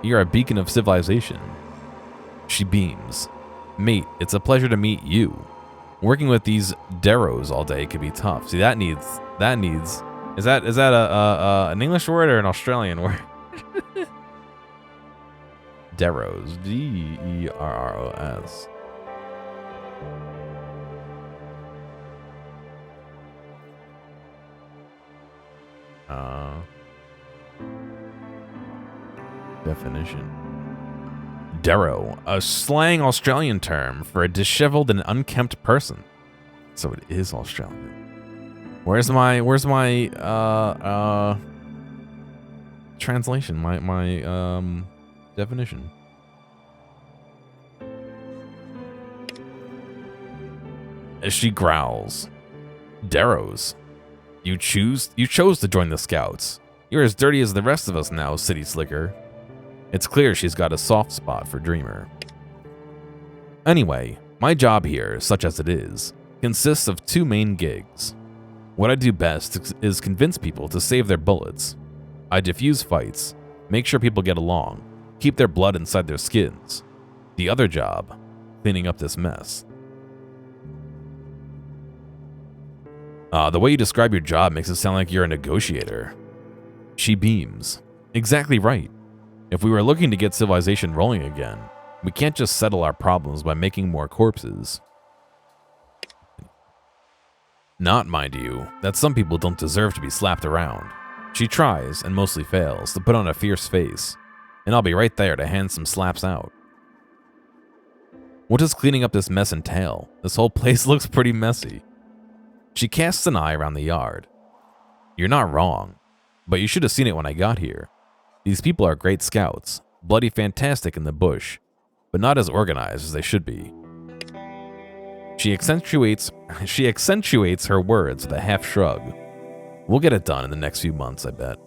You're a beacon of civilization. She beams. Mate, it's a pleasure to meet you. Working with these Deros all day could be tough. See, that needs, is that an English word or an Australian word? Deros, Derros. Definition. Dero, a slang Australian term for a disheveled and unkempt person. So it is Australian. Where's my translation? My definition. As she growls, Deros, you chose to join the Scouts. You're as dirty as the rest of us now, City Slicker. It's clear she's got a soft spot for Dreamer. Anyway, my job here, such as it is, consists of two main gigs. What I do best is convince people to save their bullets. I defuse fights, make sure people get along, keep their blood inside their skins. The other job, cleaning up this mess. The way you describe your job makes it sound like you're a negotiator. She beams. Exactly right. If we were looking to get civilization rolling again, we can't just settle our problems by making more corpses. Not, mind you, that some people don't deserve to be slapped around. She tries, and mostly fails, to put on a fierce face, and I'll be right there to hand some slaps out. What does cleaning up this mess entail? This whole place looks pretty messy. She casts an eye around the yard. You're not wrong, but you should have seen it when I got here. These people are great scouts, bloody fantastic in the bush, but not as organized as they should be. She accentuates her words with a half shrug. We'll get it done in the next few months, I bet.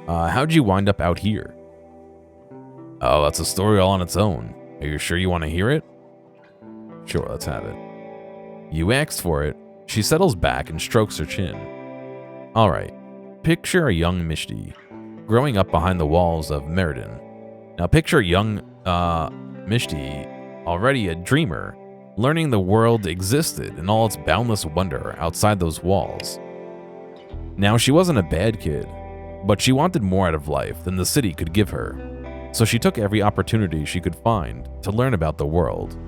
How'd you wind up out here? Oh, that's a story all on its own. Are you sure you want to hear it? Sure, let's have it. You asked for it. She settles back and strokes her chin. All right, picture a young Mishti growing up behind the walls of Meriden. Now picture a young Mishti, already a dreamer, learning the world existed in all its boundless wonder outside those walls. Now, she wasn't a bad kid, but she wanted more out of life than the city could give her, so she took every opportunity she could find to learn about the world.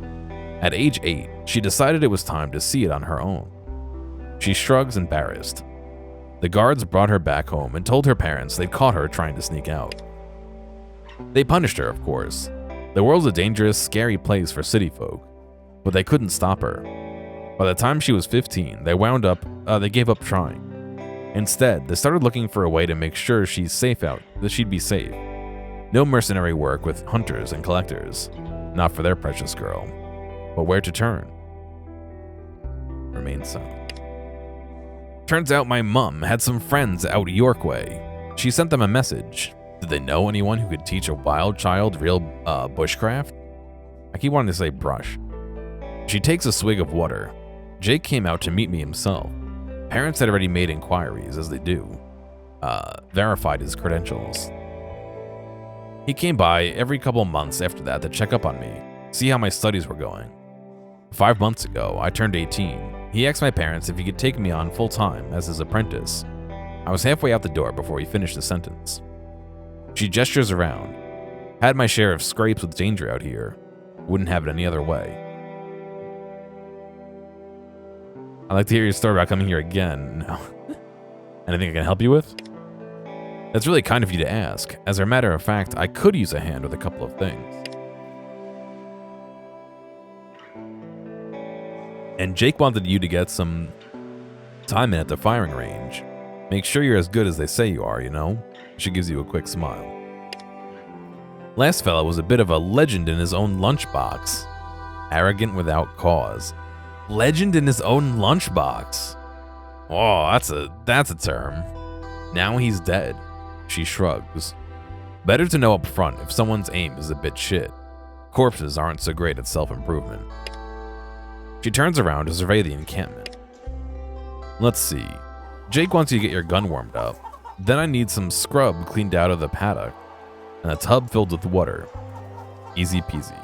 At age 8, she decided it was time to see it on her own. She shrugs embarrassed. The guards brought her back home and told her parents they'd caught her trying to sneak out. They punished her, of course. The world's a dangerous, scary place for city folk, but they couldn't stop her. By the time she was 15, they gave up trying. Instead, they started looking for a way to make sure that she'd be safe. No mercenary work with hunters and collectors. Not for their precious girl. But where to turn? Remain silent. Turns out my mum had some friends out York way. She sent them a message. Did they know anyone who could teach a wild child real bushcraft? I keep wanting to say brush. She takes a swig of water. Jake came out to meet me himself. Parents had already made inquiries, as they do. Verified his credentials. He came by every couple months after that to check up on me, see how my studies were going. 5 months ago, I turned 18. He asked my parents if he could take me on full-time as his apprentice. I was halfway out the door before he finished the sentence. She gestures around. Had my share of scrapes with danger out here. Wouldn't have it any other way. I'd like to hear your story about coming here again. No. Anything I can help you with? That's really kind of you to ask. As a matter of fact, I could use a hand with a couple of things. And Jake wanted you to get some time in at the firing range. Make sure you're as good as they say you are, you know? She gives you a quick smile. Last fella was a bit of a legend in his own lunchbox. Arrogant without cause. Legend in his own lunchbox. Oh, that's a term. Now he's dead. She shrugs. Better to know up front if someone's aim is a bit shit. Corpses aren't so great at self-improvement. She turns around to survey the encampment. Let's see. Jake wants you to get your gun warmed up. Then I need some scrub cleaned out of the paddock and a tub filled with water. Easy peasy.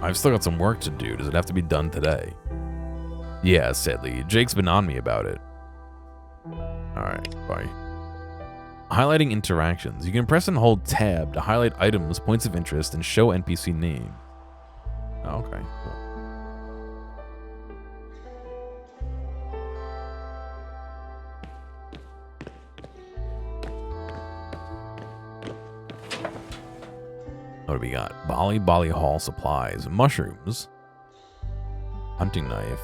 I've still got some work to do. Does it have to be done today? Yeah, sadly. Jake's been on me about it. Alright, bye. Highlighting interactions. You can press and hold tab to highlight items, points of interest, and show NPC names. Oh, okay, cool. What do we got? Bali Hall supplies. Mushrooms. Hunting knife.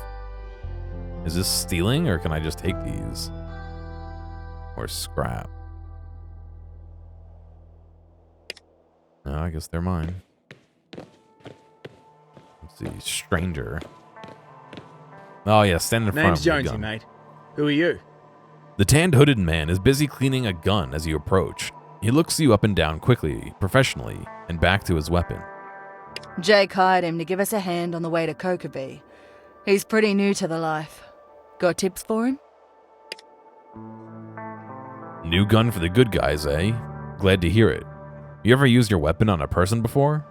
Is this stealing, or can I just take these? Or scrap? No, I guess they're mine. Let's see. Stranger. Oh, yeah, stand in front Name's of the Jonesy, gun. mate. Who are you? The tanned hooded man is busy cleaning a gun as you approach. He looks you up and down quickly, professionally, and back to his weapon. Jake hired him to give us a hand on the way to Kokobee. He's pretty new to the life. Got tips for him? New gun for the good guys, eh? Glad to hear it. You ever used your weapon on a person before?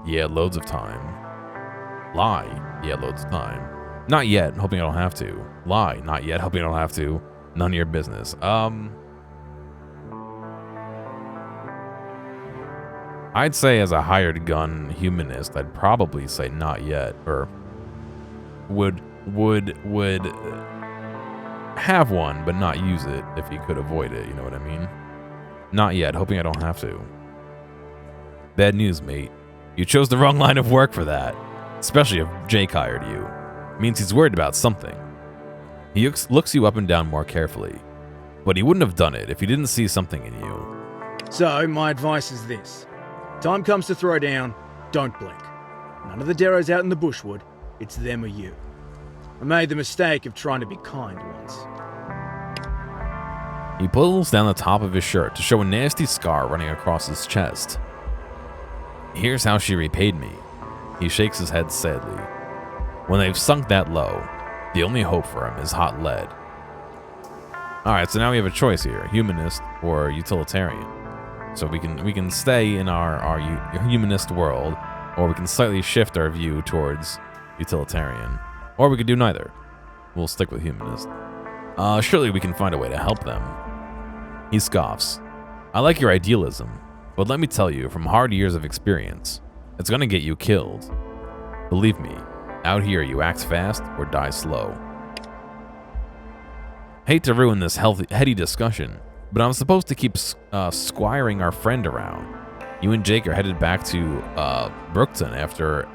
Yeah, loads of time. Lie. Yeah, loads of time. Not yet, hoping I don't have to. Lie. Not yet, hoping I don't have to. None of your business. I'd say as a hired gun humanist, I'd probably say not yet, or would have one, but not use it if he could avoid it, you know what I mean? Not yet, hoping I don't have to. Bad news, mate. You chose the wrong line of work for that, especially if Jake hired you. Means he's worried about something. He looks you up and down more carefully, but he wouldn't have done it if he didn't see something in you. So, my advice is this. Time comes to throw down, don't blink. None of the Deros out in the bushwood, it's them or you. I made the mistake of trying to be kind once. He pulls down the top of his shirt to show a nasty scar running across his chest. Here's how she repaid me. He shakes his head sadly. When they've sunk that low, the only hope for him is hot lead. All right, so now we have a choice here: humanist or utilitarian. So we can stay in our humanist world, or we can slightly shift our view towards utilitarian, or we could do neither. We'll stick with humanist. Surely we can find a way to help them. He scoffs. I like your idealism, but let me tell you from hard years of experience, it's gonna get you killed. Believe me, out here you act fast or die slow. Hate to ruin this heady discussion, but I'm supposed to keep squiring our friend around. You and Jake are headed back to Brookton after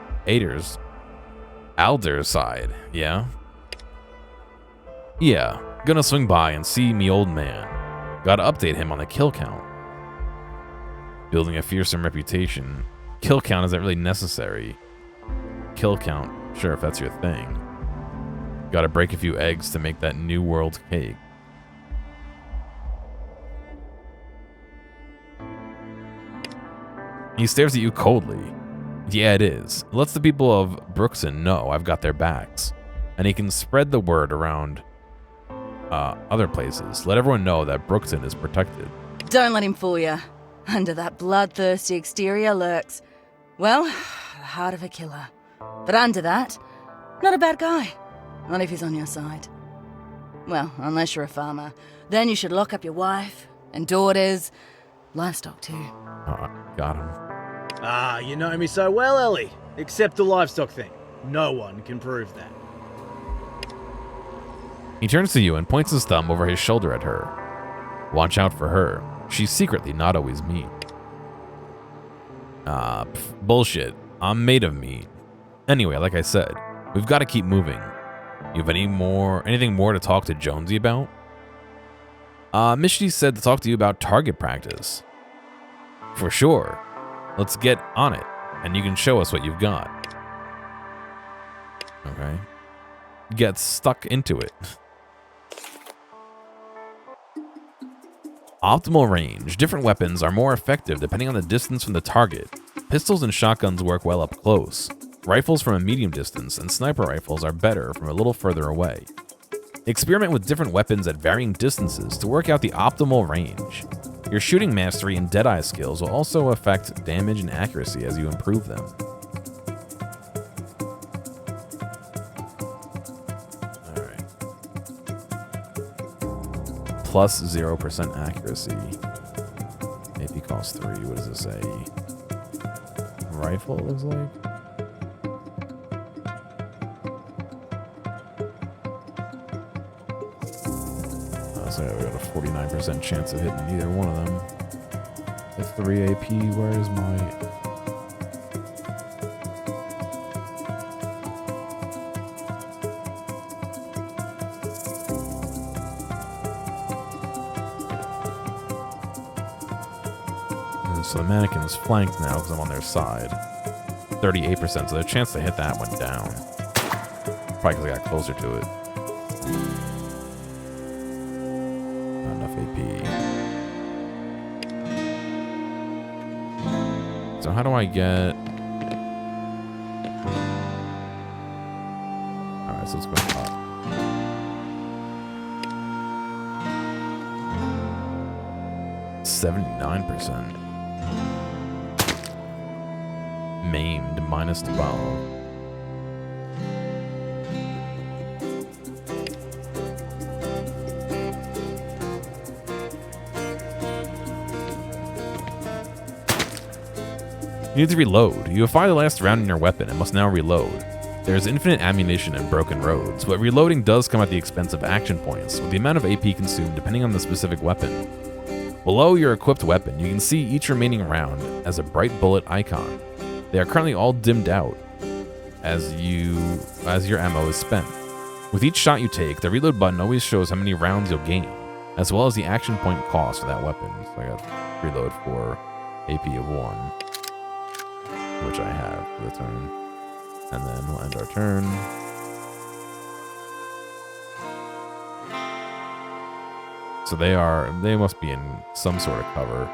Alder's side, yeah? Yeah, gonna swing by and see me old man. Gotta update him on the kill count. Building a fearsome reputation. Kill count isn't really necessary. Kill count, sure, if that's your thing. Gotta break a few eggs to make that new world cake. He stares at you coldly. Yeah, it is. It lets the people of Brookton know I've got their backs. And he can spread the word around other places. Let everyone know that Brookton is protected. Don't let him fool you. Under that bloodthirsty exterior lurks, well, the heart of a killer. But under that, not a bad guy. Not if he's on your side. Well, unless you're a farmer. Then you should lock up your wife and daughters. Livestock too. Oh, got him. Ah, you know me so well, Ellie. Except the livestock thing. No one can prove that. He turns to you and points his thumb over his shoulder at her. Watch out for her. She's secretly not always mean. Bullshit. I'm made of mean. Anyway, like I said, we've got to keep moving. You have anything more to talk to Jonesy about? Misty said to talk to you about target practice. For sure. Let's get on it, and you can show us what you've got. Okay. Get stuck into it. Optimal range. Different weapons are more effective depending on the distance from the target. Pistols and shotguns work well up close. Rifles from a medium distance and sniper rifles are better from a little further away. Experiment with different weapons at varying distances to work out the optimal range. Your shooting mastery and Deadeye skills will also affect damage and accuracy as you improve them. Alright. Plus 0% accuracy. AP costs 3. What does it say? Rifle, it looks like. So we got a 49% chance of hitting either one of them. At 3 AP, where is my... And so the mannequin's flanked now because I'm on their side. 38%, so the chance to hit that went down. Probably because I got closer to it. So how do I get... Alright, so let's go up. %79%. Maimed, minus 12. You need to reload. You have fired the last round in your weapon and must now reload. There is infinite ammunition and broken roads, but reloading does come at the expense of action points, with the amount of AP consumed depending on the specific weapon. Below your equipped weapon, you can see each remaining round as a bright bullet icon. They are currently all dimmed out as your ammo is spent. With each shot you take, the reload button always shows how many rounds you'll gain, as well as the action point cost for that weapon. So I got reload for AP of 1. Which I have for the turn. And then we'll end our turn. So they must be in some sort of cover.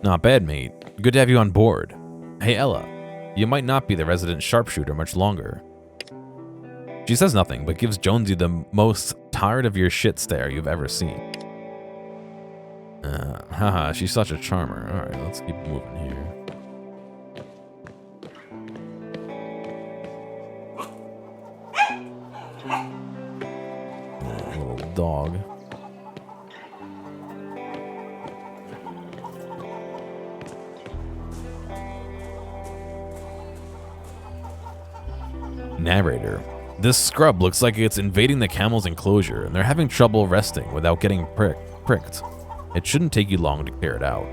Not bad, mate. Good to have you on board. Hey, Ella, you might not be the resident sharpshooter much longer. She says nothing, but gives Jonesy the most tired of your shit stare you've ever seen. Haha, she's such a charmer. Alright, let's keep moving here. Little dog. Narrator. This scrub looks like it's invading the camel's enclosure, and they're having trouble resting without getting pricked. It shouldn't take you long to clear it out.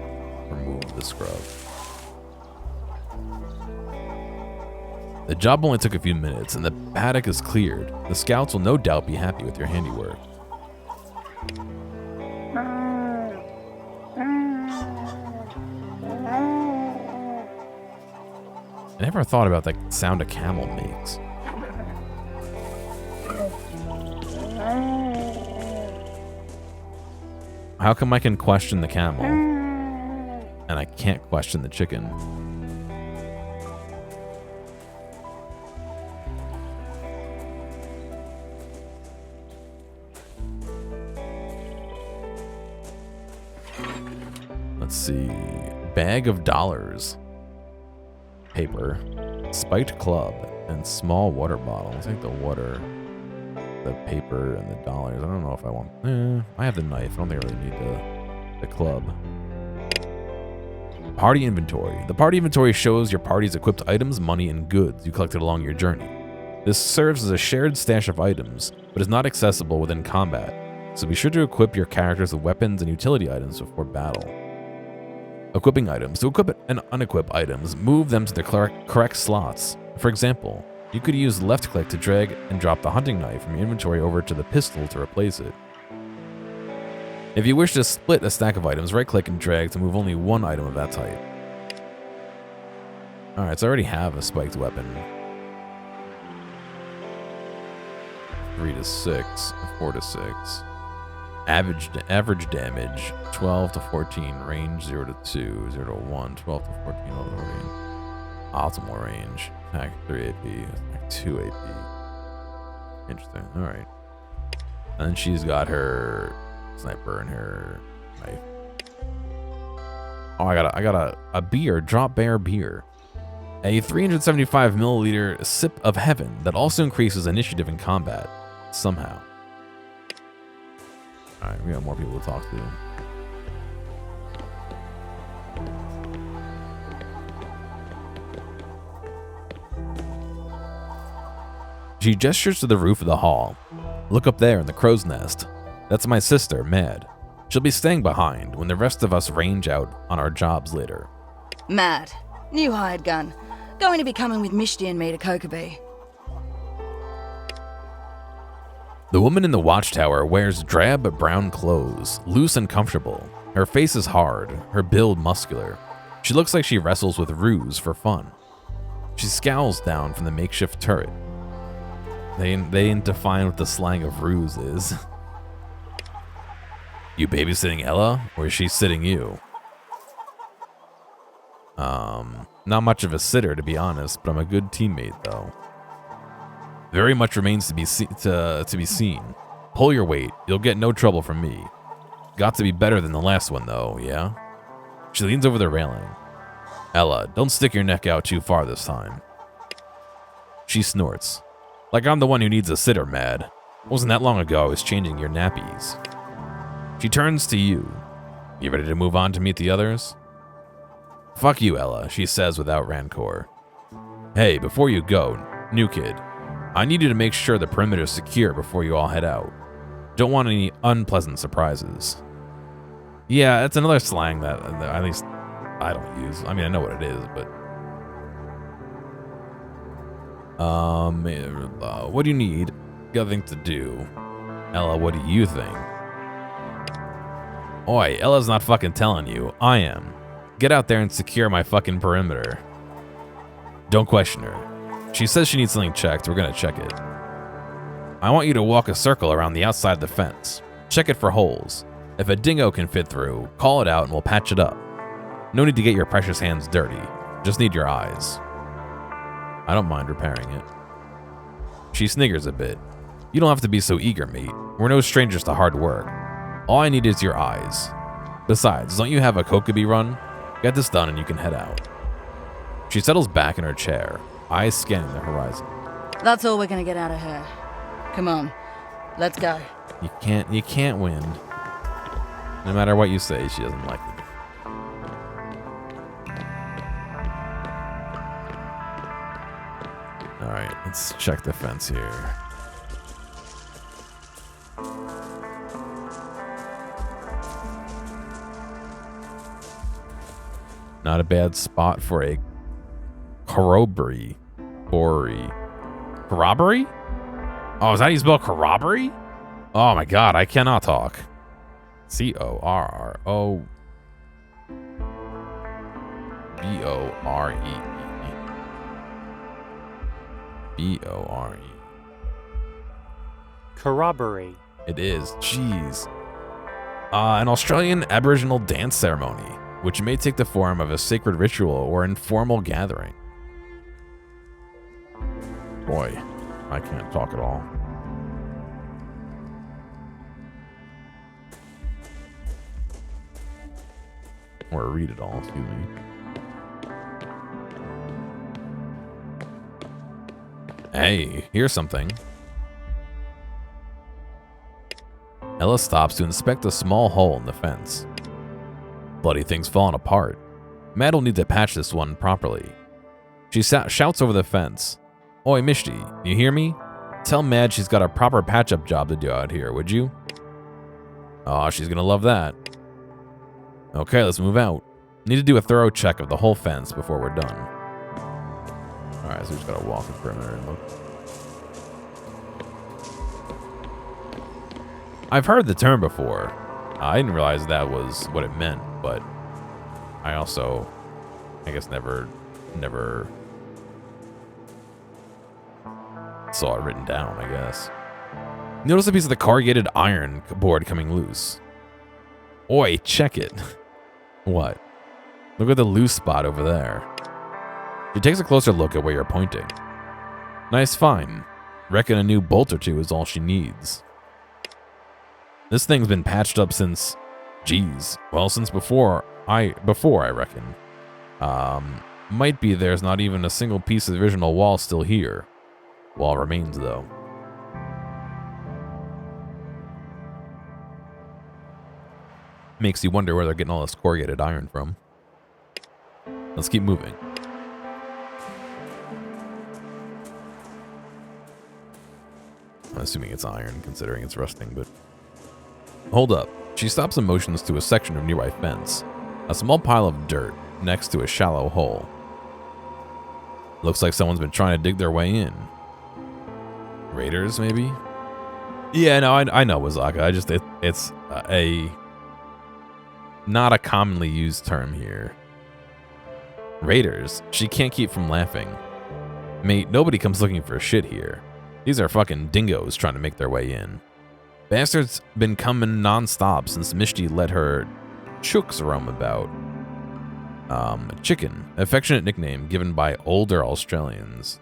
Remove the scrub. The job only took a few minutes, and the paddock is cleared. The scouts will no doubt be happy with your handiwork. I never thought about that sound a camel makes. How come I can question the camel and I can't question the chicken? Let's see. Bag of dollars. Paper. Spiked club and small water bottle. I'll take the water, the paper, and the dollars. I don't know if I want... I have the knife. I don't think I really need the club. Party inventory. The party inventory shows your party's equipped items, money, and goods you collected along your journey. This serves as a shared stash of items, but is not accessible within combat, so be sure to equip your characters with weapons and utility items before battle. Equipping items. To equip and unequip items, move them to the correct slots. For example, you could use left click to drag and drop the hunting knife from your inventory over to the pistol to replace it. If you wish to split a stack of items, right click and drag to move only one item of that type. Alright, so I already have a spiked weapon. 3 to 6, 4 to 6. Average damage, 12 to 14. Range, 0 to 2, 0 to 1, 12 to 14, 0 to 14. Optimal range. Attack 3 AP, attack 2 AP. Interesting. Alright. And then she's got her sniper and her knife. Oh, I got a beer, Drop Bear beer. A 375 milliliter sip of heaven that also increases initiative in combat. Somehow. Alright, we got more people to talk to. She gestures to the roof of the hall. Look up there in the crow's nest. That's my sister, Mad. She'll be staying behind when the rest of us range out on our jobs later. Mad. New hired gun. Going to be coming with Mishti and me to Kokobee. The woman in the watchtower wears drab brown clothes, loose and comfortable. Her face is hard, her build muscular. She looks like she wrestles with ruse for fun. She scowls down from the makeshift turret. They ain't defined what the slang of ruse is. You babysitting Ella, or is she sitting you? Not much of a sitter, to be honest, but I'm a good teammate, though. Very much remains to be seen. Pull your weight. You'll get no trouble from me. Got to be better than the last one, though, yeah? She leans over the railing. Ella, don't stick your neck out too far this time. She snorts. Like I'm the one who needs a sitter, Mad. Wasn't that long ago I was changing your nappies. She turns to you. You ready to move on to meet the others? Fuck you, Ella, she says without rancor. Hey, before you go, new kid, I need you to make sure the perimeter is secure before you all head out. Don't want any unpleasant surprises. Yeah, it's another slang that at least I don't use. I mean, I know what it is, but... what do you need? Got things to do. Ella, what do you think? Oi, Ella's not fucking telling you. I am. Get out there and secure my fucking perimeter. Don't question her. She says she needs something checked. We're gonna check it. I want you to walk a circle around the outside of the fence. Check it for holes. If a dingo can fit through, call it out and we'll patch it up. No need to get your precious hands dirty. Just need your eyes. I don't mind repairing it. She sniggers a bit. You don't have to be so eager, mate. We're no strangers to hard work. All I need is your eyes. Besides, don't you have a Kokobi run? Get this done and you can head out. She settles back in her chair, eyes scanning the horizon. That's all we're gonna get out of her. Come on, let's go. You can't win. No matter what you say, she doesn't like it. Alright, let's check the fence here. Not a bad spot for a corroboree. Corroboree? Oh, is that how you spell corroboree? Oh my god, I cannot talk. Corroboree. Bore. Corroboree. It is. Jeez. An Australian Aboriginal dance ceremony, which may take the form of a sacred ritual or informal gathering. Boy, I can't talk at all. Or read it all, excuse me. Hey, here's something. Ella stops to inspect a small hole in the fence. Bloody thing's fallen apart. Mad will need to patch this one properly. She shouts over the fence. Oi, Mishti, you hear me? Tell Mad she's got a proper patch-up job to do out here, would you? Aw, she's gonna love that. Okay, let's move out. Need to do a thorough check of the whole fence before we're done. Alright, so we just gotta walk the perimeter and look. I've heard the term before. I didn't realize that was what it meant, but I also, I guess, never saw it written down, I guess. Notice a piece of the corrugated iron board coming loose. Oi, check it. What? Look at the loose spot over there. She takes a closer look at where you're pointing. Nice find. Reckon a new bolt or two is all she needs. This thing's been patched up since, geez, well, since before I reckon. Might be there's not even a single piece of the original wall still here. Wall remains, though. Makes you wonder where they're getting all this corrugated iron from. Let's keep moving. I'm assuming it's iron, considering it's rusting, but... Hold up. She stops and motions to a section of nearby fence. A small pile of dirt next to a shallow hole. Looks like someone's been trying to dig their way in. Raiders, maybe? Yeah, no, I know, Wazaka. It's a... not a commonly used term here. Raiders? She can't keep from laughing. Mate, nobody comes looking for shit here. These are fucking dingoes trying to make their way in. Bastards been coming non-stop since Mishti let her chooks roam about. Chicken, affectionate nickname given by older Australians.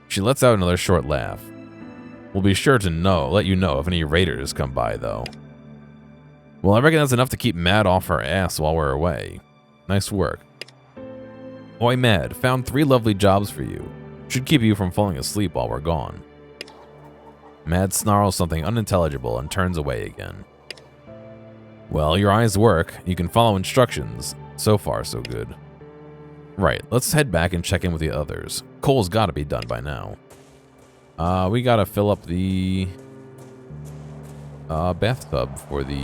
She lets out another short laugh. We'll be sure to let you know if any raiders come by, though. Well, I reckon that's enough to keep Mad off her ass while we're away. Nice work. Oi, Mad, found 3 lovely jobs for you. Should keep you from falling asleep while we're gone. Mad snarls something unintelligible and turns away again. Well, your eyes work. You can follow instructions. So far, so good. Right, let's head back and check in with the others. Coal's gotta be done by now. We gotta fill up the bathtub for the...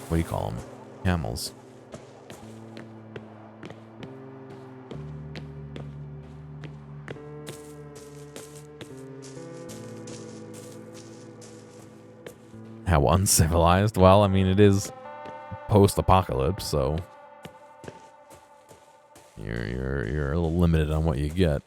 what do you call them? Camels. How uncivilized? Well, I mean, it is post-apocalypse, so you're a little limited on what you get.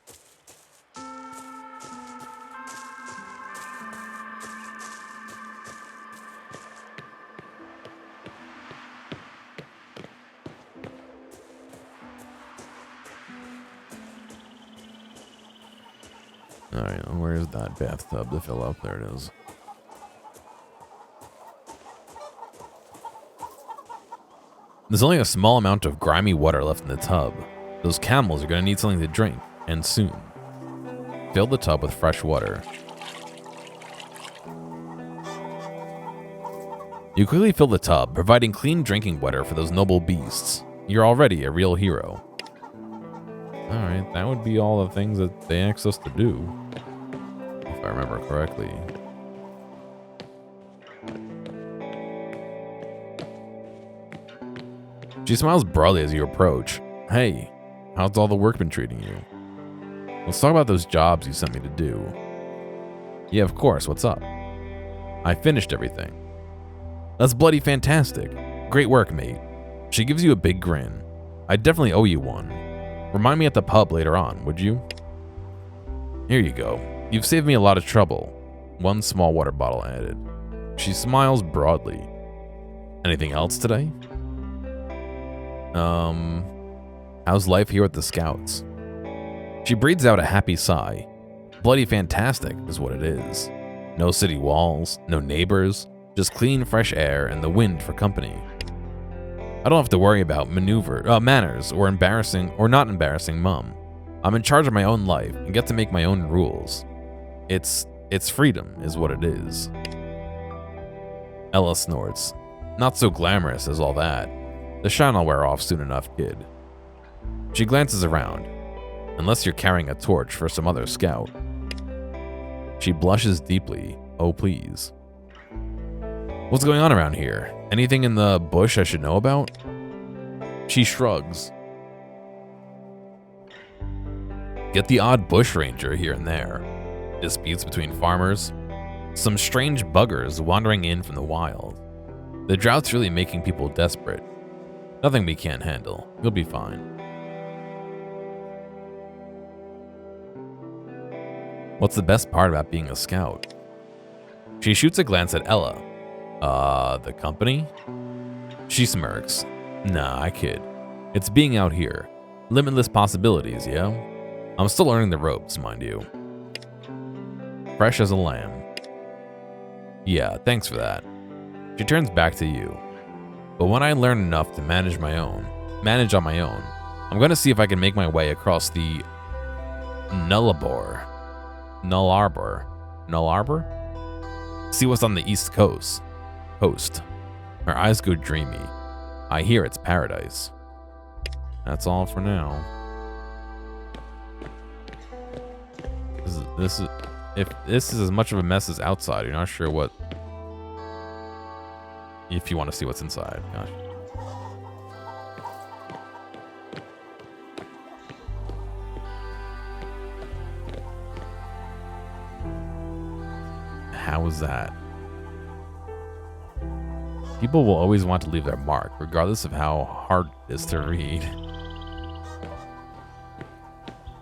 Alright, where's that bathtub to fill up? There it is. There's only a small amount of grimy water left in the tub. Those camels are going to need something to drink, and soon. Fill the tub with fresh water. You quickly fill the tub, providing clean drinking water for those noble beasts. You're already a real hero. Alright, that would be all the things that they asked us to do. If I remember correctly. She smiles broadly as you approach. Hey, how's all the work been treating you? Let's talk about those jobs you sent me to do. Yeah, of course, what's up? I finished everything. That's bloody fantastic. Great work, mate. She gives you a big grin. I definitely owe you one. Remind me at the pub later on, would you? Here you go. You've saved me a lot of trouble. One small water bottle added. She smiles broadly. Anything else today? How's life here at the Scouts? She breathes out a happy sigh. Bloody fantastic is what it is. No city walls, no neighbors, just clean fresh air and the wind for company. I don't have to worry about manners or embarrassing or not embarrassing Mum. I'm in charge of my own life and get to make my own rules. It's freedom is what it is. Ella snorts. Not so glamorous as all that. The shine will wear off soon enough, kid. She glances around. Unless you're carrying a torch for some other scout. She blushes deeply. Oh, please. What's going on around here? Anything in the bush I should know about? She shrugs. Get the odd bush ranger here and there. Disputes between farmers. Some strange buggers wandering in from the wild. The drought's really making people desperate. Nothing we can't handle. You'll be fine. What's the best part about being a scout? She shoots a glance at Ella. The company? She smirks. Nah, I kid. It's being out here. Limitless possibilities, yeah? I'm still learning the ropes, mind you. Fresh as a lamb. Yeah, thanks for that. She turns back to you. But when I learn enough to manage on my own, I'm going to see if I can make my way across the Null Arbor? See what's on the East Coast. Her eyes go dreamy. I hear it's paradise. That's all for now. If this is as much of a mess as outside, you're not sure what. If you want to see what's inside, gosh. How was that? People will always want to leave their mark, regardless of how hard it is to read.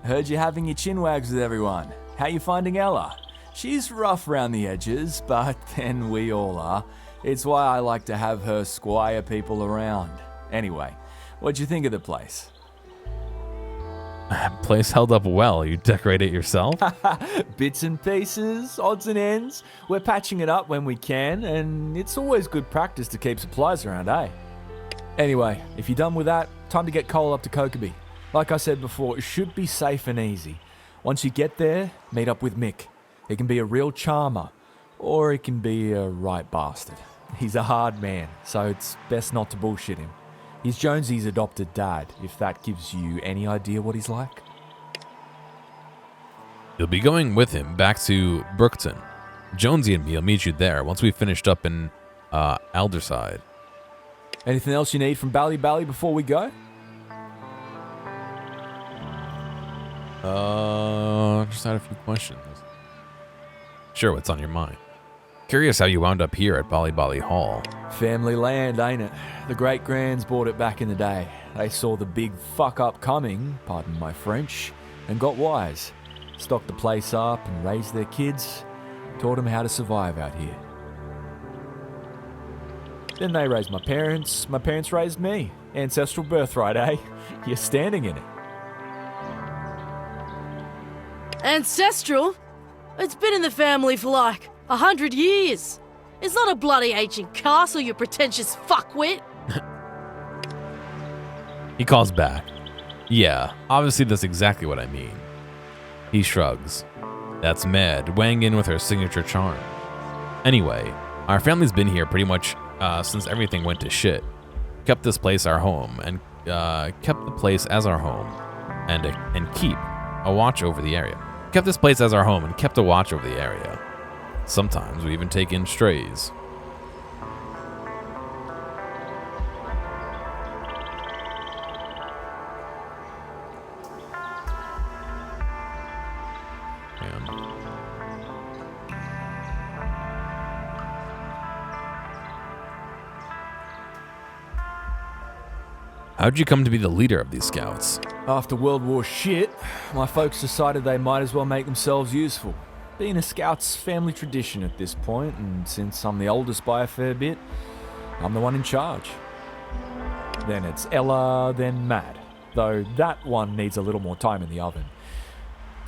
Heard you having your chin wags with everyone. How you finding Ella? She's rough round the edges, but then we all are. It's why I like to have her squire people around. Anyway, what'd you think of the place? Place held up well. You decorate it yourself? Bits and pieces, odds and ends. We're patching it up when we can, and it's always good practice to keep supplies around, eh? Anyway, if you're done with that, time to get Cole up to Kokeby. Like I said before, it should be safe and easy. Once you get there, meet up with Mick. He can be a real charmer, or he can be a right bastard. He's a hard man, so it's best not to bullshit him. He's Jonesy's adopted dad, if that gives you any idea what he's like. You'll be going with him back to Brookton. Jonesy and me will meet you there once we've finished up in Alderside. Anything else you need from Bally before we go? Just had a few questions. Sure, what's on your mind? Curious how you wound up here at Bally Hall. Family land, ain't it? The great-grands bought it back in the day. They saw the big fuck-up coming, pardon my French, and got wise. Stocked the place up and raised their kids. Taught them how to survive out here. Then they raised my parents raised me. Ancestral birthright, eh? You're standing in it. Ancestral? It's been in the family for like 100 years. It's not a bloody ancient castle, you pretentious fuckwit. He calls back. Yeah, obviously that's exactly what I mean. He shrugs. That's Mad, weighing in with her signature charm. Anyway, our family's been here pretty much since everything went to shit. Kept this place our home, and kept the place as our home, and keep a watch over the area. Kept this place as our home and kept a watch over the area. Sometimes we even take in strays. How'd you come to be the leader of these scouts? After World War shit, my folks decided they might as well make themselves useful. Being a scout's family tradition at this point, and since I'm the oldest by a fair bit, I'm the one in charge. Then it's Ella, then Mad, though that one needs a little more time in the oven.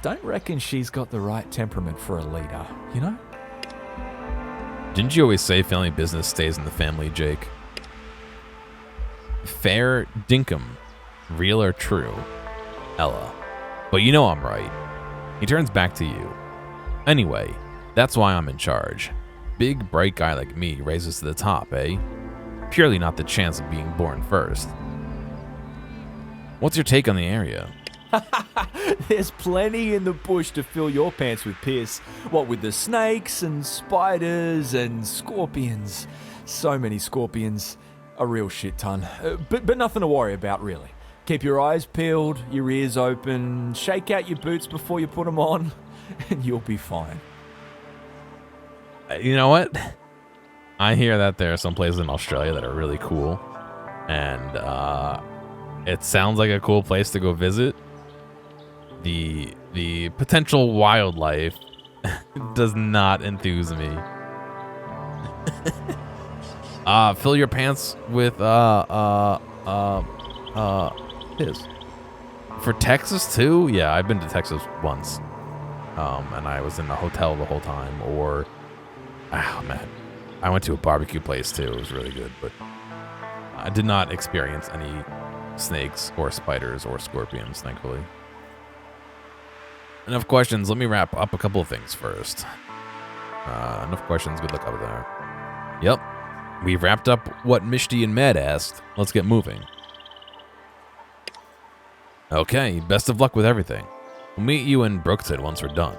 Don't reckon she's got the right temperament for a leader, you know? Didn't you always say family business stays in the family, Jake? Fair dinkum. Real or true? Ella. But you know I'm right. He turns back to you. Anyway, that's why I'm in charge. Big, bright guy like me raises to the top, eh? Purely not the chance of being born first. What's your take on the area? There's plenty in the bush to fill your pants with piss. What with the snakes and spiders and scorpions. So many scorpions. A real shit ton. But nothing to worry about, really. Keep your eyes peeled, your ears open, shake out your boots before you put them on, and you'll be fine. You know what? I hear that there are some places in Australia that are really cool. And it sounds like a cool place to go visit. The potential wildlife does not enthuse me. Fill your pants with piss. For Texas too? Yeah, I've been to Texas once. And I was in a hotel the whole time. Or, oh man, I went to a barbecue place too. It was really good, but I did not experience any snakes or spiders or scorpions, thankfully. Enough questions. Let me wrap up a couple of things first. Enough questions. Good luck over there. Yep. We've wrapped up what Mishti and Med asked. Let's get moving. Okay, best of luck with everything. We'll meet you in Brookside once we're done.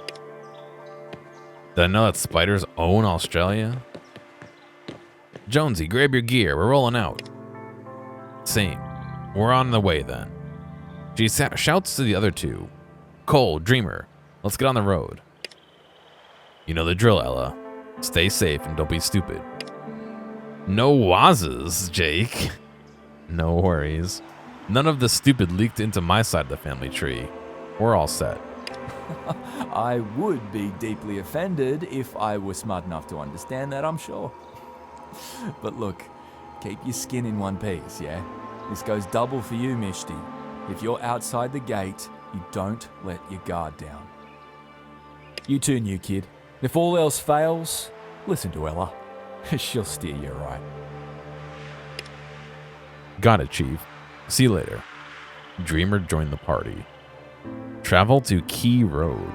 Did I know that spiders own Australia? Jonesy, grab your gear. We're rolling out. Same. We're on the way then. She shouts to the other two. Cole, Dreamer, let's get on the road. You know the drill, Ella. Stay safe and don't be stupid. No wazes, Jake. No worries. None of the stupid leaked into my side of the family tree. We're all set. I would be deeply offended if I were smart enough to understand that, I'm sure. But look, keep your skin in one piece, yeah? This goes double for you, Mishti. If you're outside the gate, you don't let your guard down. You too, new kid. If all else fails, listen to Ella. She'll steer you right. Got it, Chief. See you later. Dreamer joined the party. Travel to Key Road.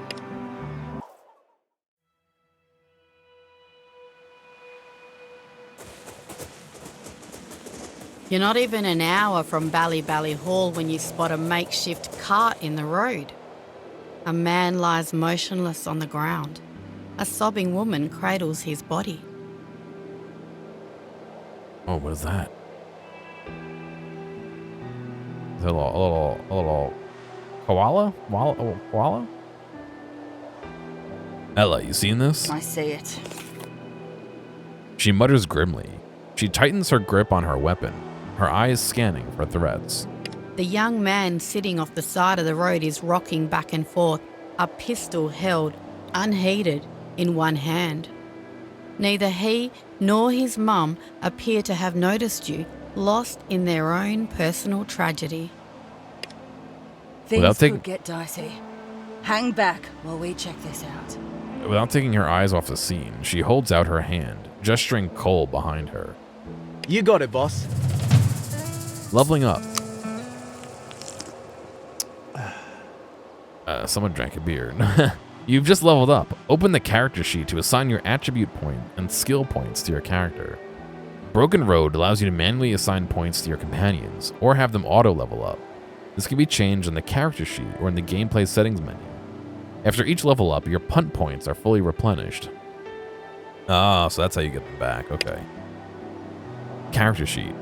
You're not even an hour from Bally Hall when you spot a makeshift cart in the road. A man lies motionless on the ground. A sobbing woman cradles his body. Oh, what is that? Is it a little koala? Koala? Ella, you seen this? I see it. She mutters grimly. She tightens her grip on her weapon, her eyes scanning for threats. The young man sitting off the side of the road is rocking back and forth, a pistol held, unheeded, in one hand. Neither he nor his mum appear to have noticed you, lost in their own personal tragedy. Things could get dicey. Hang back while we check this out. Without taking her eyes off the scene, she holds out her hand, gesturing Cole behind her. You got it, boss. Leveling up. Someone drank a beer. You've just leveled up. Open the character sheet to assign your attribute point and skill points to your character. Broken Road allows you to manually assign points to your companions, or have them auto-level up. This can be changed on the character sheet or in the gameplay settings menu. After each level up, your punt points are fully replenished. Ah, so that's how you get them back. Okay. Character sheet.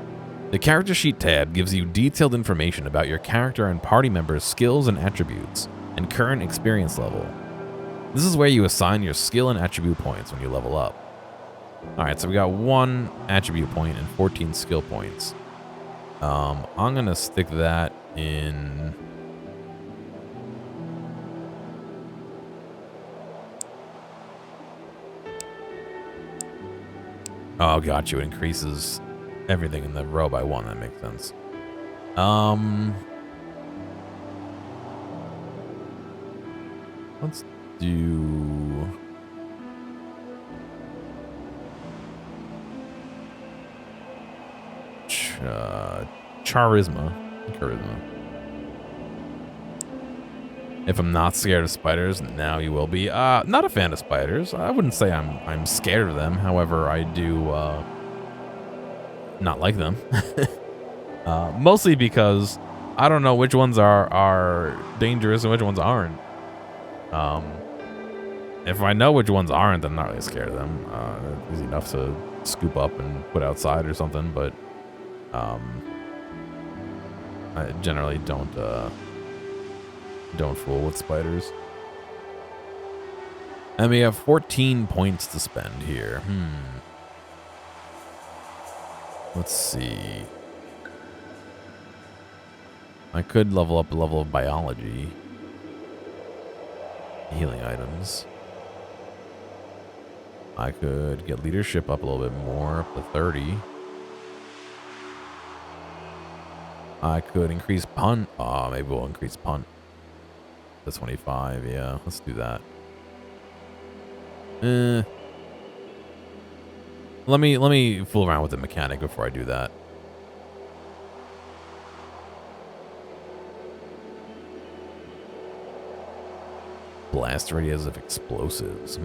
The character sheet tab gives you detailed information about your character and party members' skills and attributes, and current experience level. This is where you assign your skill and attribute points when you level up. Alright, so we got 1 attribute point and 14 skill points. I'm gonna stick that in... Oh, got you. It increases everything in the row by 1. That makes sense. Let's do... Charisma. If I'm not scared of spiders, now you will be. Not a fan of spiders. I wouldn't say I'm scared of them. However, I do not like them. Mostly because I don't know which ones are dangerous and which ones aren't. If I know which ones aren't, then I'm not really scared of them. It's easy enough to scoop up and put outside or something, but I generally don't fool with spiders. And we have 14 points to spend here. Let's see. I could level up a level of biology. Healing items. I could get leadership up a little bit more, up to 30. I could increase punt. Oh, maybe we'll increase punt to 25. Yeah, let's do that. Let me fool around with the mechanic before I do that. Blast radius of explosives.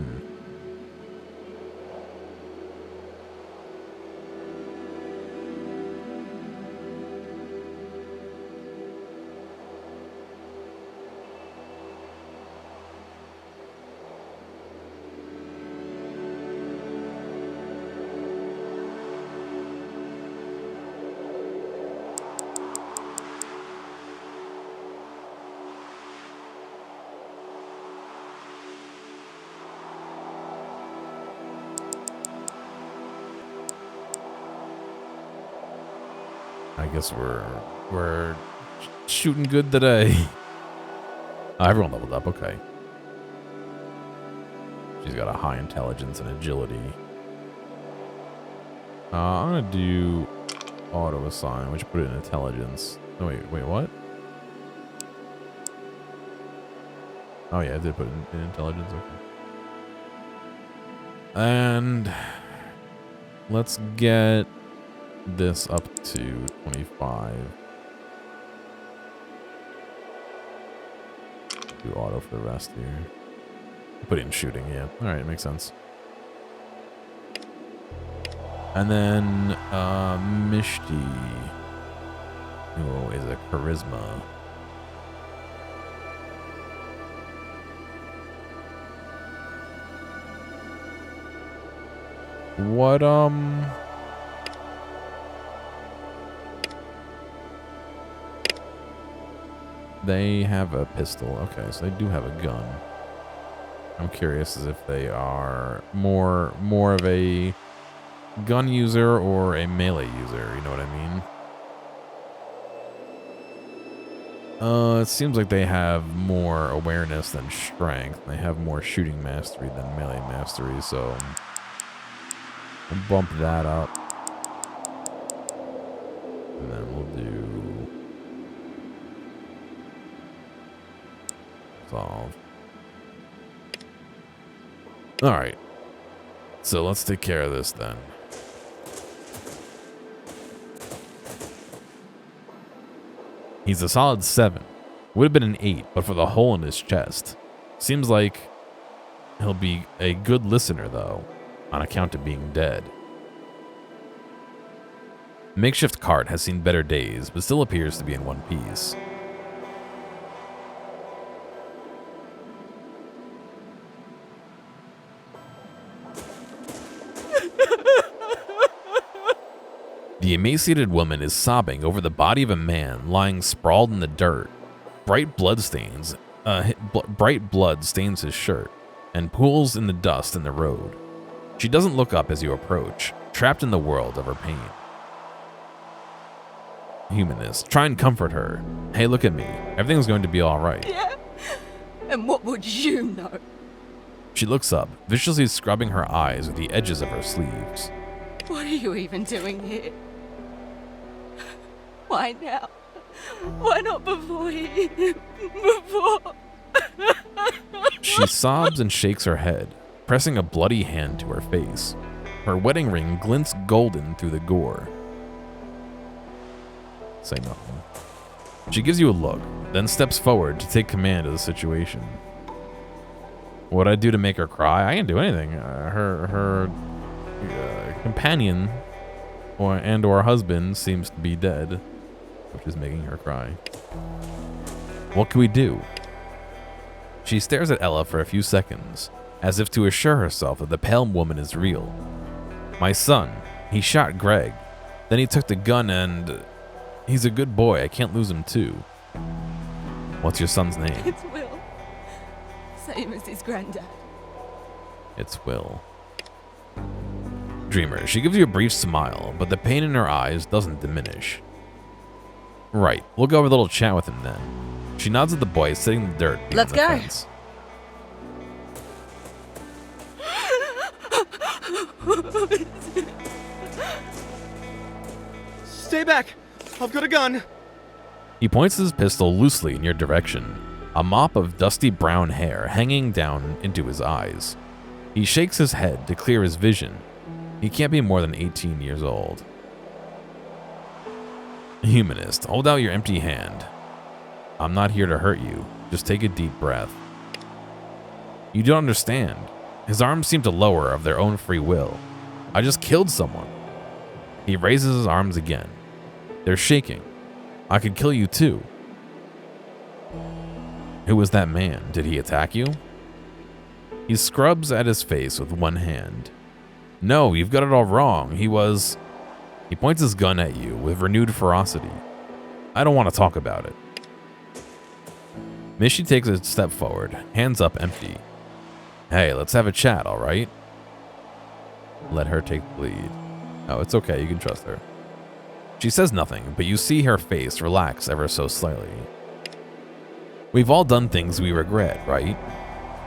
I guess we're shooting good today. Everyone leveled up. Okay. She's got a high intelligence and agility. I'm gonna do auto assign, which put it in intelligence. Oh, wait, what? Oh yeah, I did put it in intelligence. Okay. And let's get this up to 25. Do auto for the rest here. Put it in shooting, yeah. Alright, makes sense. And then Mishti, who is a charisma. What they have a pistol. Okay, so they do have a gun. I'm curious as if they are more of a gun user or a melee user, you know what I mean? It seems like they have more awareness than strength. They have more shooting mastery than melee mastery, so we'll bump that up. And then we'll do solve. Alright. So let's take care of this then. He's a solid 7. Would have been an 8, but for the hole in his chest. Seems like he'll be a good listener, though, on account of being dead. Makeshift cart has seen better days, but still appears to be in one piece. The emaciated woman is sobbing over the body of a man lying sprawled in the dirt. Bright blood stains his shirt and pools in the dust in the road. She doesn't look up as you approach, trapped in the world of her pain. Humanist, try and comfort her. Hey, look at me. Everything's going to be all right. Yeah? And what would you know? She looks up, viciously scrubbing her eyes with the edges of her sleeves. What are you even doing here? Why now? Why not before before? She sobs and shakes her head, pressing a bloody hand to her face. Her wedding ring glints golden through the gore. Say nothing. She gives you a look, then steps forward to take command of the situation. What'd I do to make her cry? I didn't do anything. Her companion or husband seems to be dead, which is making her cry. What can we do? She stares at Ella for a few seconds, as if to assure herself that the pale woman is real. My son, he shot Greg. Then he took the gun and... He's a good boy. I can't lose him too. What's your son's name? It's Will. Same as his granddad. It's Will. Dreamer, she gives you a brief smile, but the pain in her eyes doesn't diminish. Right, we'll go have a little chat with him then. She nods at the boy sitting in the dirt behind Let's the go. fence. Stay back! I've got a gun! He points his pistol loosely in your direction, a mop of dusty brown hair hanging down into his eyes. He shakes his head to clear his vision. He can't be more than 18 years old. Humanist, hold out your empty hand. I'm not here to hurt you. Just take a deep breath. You don't understand. His arms seem to lower of their own free will. I just killed someone. He raises his arms again. They're shaking. I could kill you too. Who was that man? Did he attack you? He scrubs at his face with one hand. No, you've got it all wrong. He points his gun at you with renewed ferocity. I don't want to talk about it. Mishy takes a step forward, hands up empty. Hey, let's have a chat, all right? Let her take the lead. Oh, it's okay. You can trust her. She says nothing, but you see her face relax ever so slightly. We've all done things we regret, right?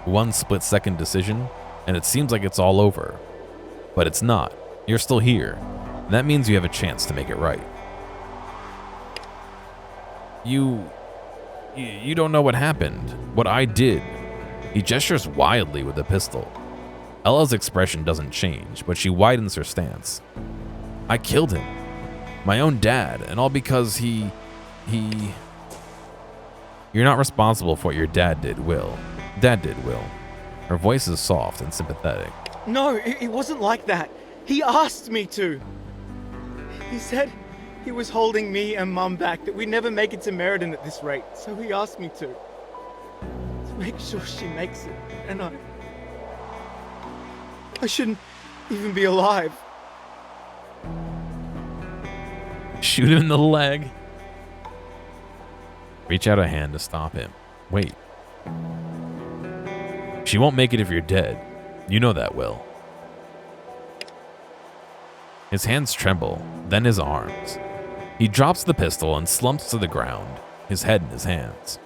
One split-second decision, and it seems like it's all over. But it's not. You're still here. And that means you have a chance to make it right. You don't know what happened. What I did. He gestures wildly with the pistol. Ella's expression doesn't change, but she widens her stance. I killed him. My own dad, and all because he... You're not responsible for what your dad did, Will. Dad did, Will. Her voice is soft and sympathetic. No, it wasn't like that. He asked me to. He said he was holding me and Mum back, that we'd never make it to Meriden at this rate, so he asked me to make sure she makes it, and I shouldn't even be alive. Shoot him in the leg. Reach out a hand to stop him. Wait. She won't make it if you're dead. You know that, Will. His hands tremble, then his arms. He drops the pistol and slumps to the ground, his head in his hands.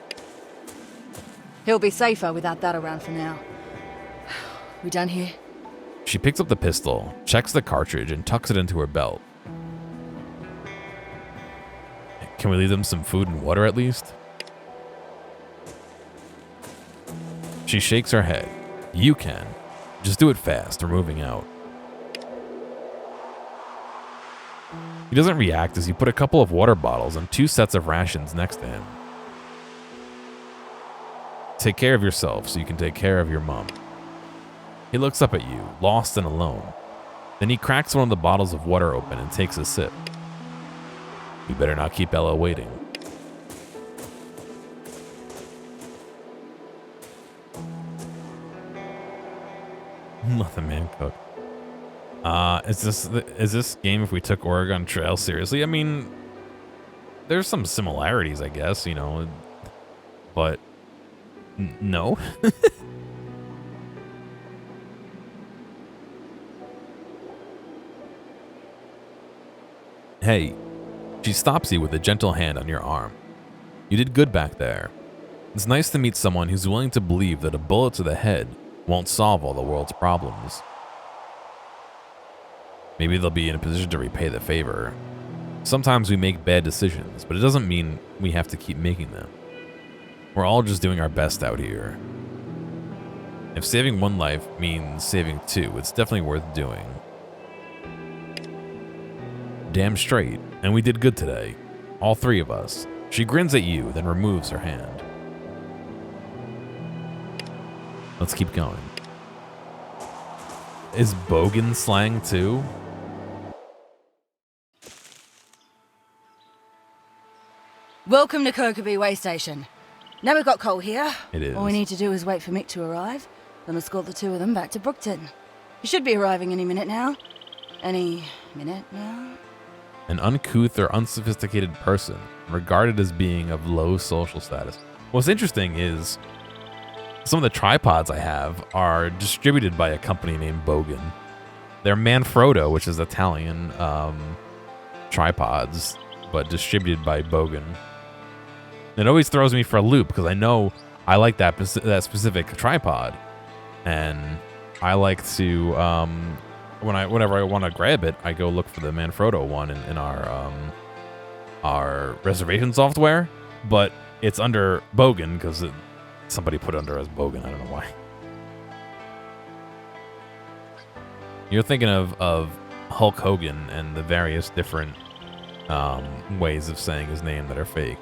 He'll be safer without that around for now. We done here? She picks up the pistol, checks the cartridge, and tucks it into her belt. Can we leave them some food and water at least? She shakes her head. You can. Just do it fast. We're moving out. He doesn't react as you put a couple of water bottles and 2 sets of rations next to him. Take care of yourself so you can take care of your mom. He looks up at you, lost and alone. Then he cracks one of the bottles of water open and takes a sip. You better not keep Ella waiting. Let the man cook. Is this game if we took Oregon Trail seriously? I mean, there's some similarities, I guess, you know, but no. Hey, she stops you with a gentle hand on your arm. You did good back there. It's nice to meet someone who's willing to believe that a bullet to the head won't solve all the world's problems. Maybe they'll be in a position to repay the favor. Sometimes we make bad decisions, but it doesn't mean we have to keep making them. We're all just doing our best out here. If saving 1 life means saving 2, it's definitely worth doing. Damn straight, and we did good today. All 3 of us. She grins at you, then removes her hand. Let's keep going. Is bogan slang too? Welcome to Kokobee Way Station. Now we've got Cole here. It is. All we need to do is wait for Mick to arrive, then escort the 2 of them back to Brookton. He should be arriving any minute now. Any minute now? An uncouth or unsophisticated person, regarded as being of low social status. What's interesting is some of the tripods I have are distributed by a company named Bogan. They're Manfrotto, which is Italian tripods, but distributed by Bogan. It always throws me for a loop because I know I like that specific tripod, and I like to whenever I want to grab it, I go look for the Manfrotto one in our reservation software, but it's under Bogan because somebody put it under as Bogan. I don't know why. You're thinking of Hulk Hogan and the various different ways of saying his name that are fake.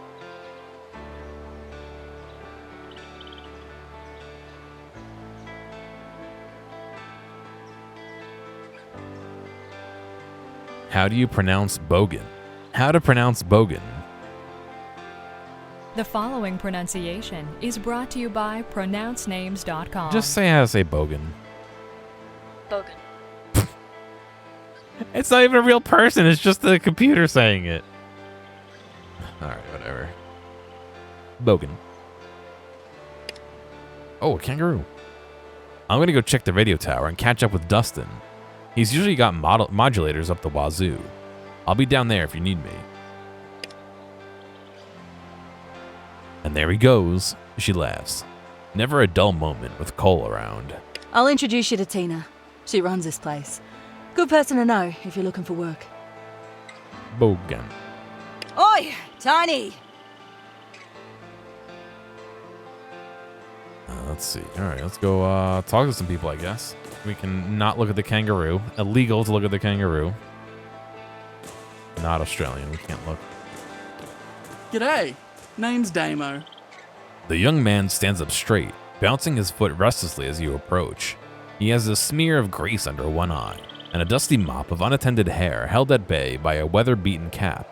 How do you pronounce Bogan? How to pronounce Bogan? The following pronunciation is brought to you by pronouncenames.com. Just say how to say Bogan. Bogan. It's not even a real person. It's just the computer saying it. All right, whatever. Bogan. Oh, a kangaroo. I'm going to go check the radio tower and catch up with Dustin. He's usually got modulators up the wazoo. I'll be down there if you need me. And there he goes. She laughs. Never a dull moment with Cole around. I'll introduce you to Tina. She runs this place. Good person to know if you're looking for work. Bogan. Oi, Tiny! Let's see. All right, let's go talk to some people, I guess. We can not look at the kangaroo. Illegal to look at the kangaroo. Not Australian. We can't look. G'day. Name's Damo. The young man stands up straight, bouncing his foot restlessly as you approach. He has a smear of grease under one eye and a dusty mop of unattended hair held at bay by a weather-beaten cap.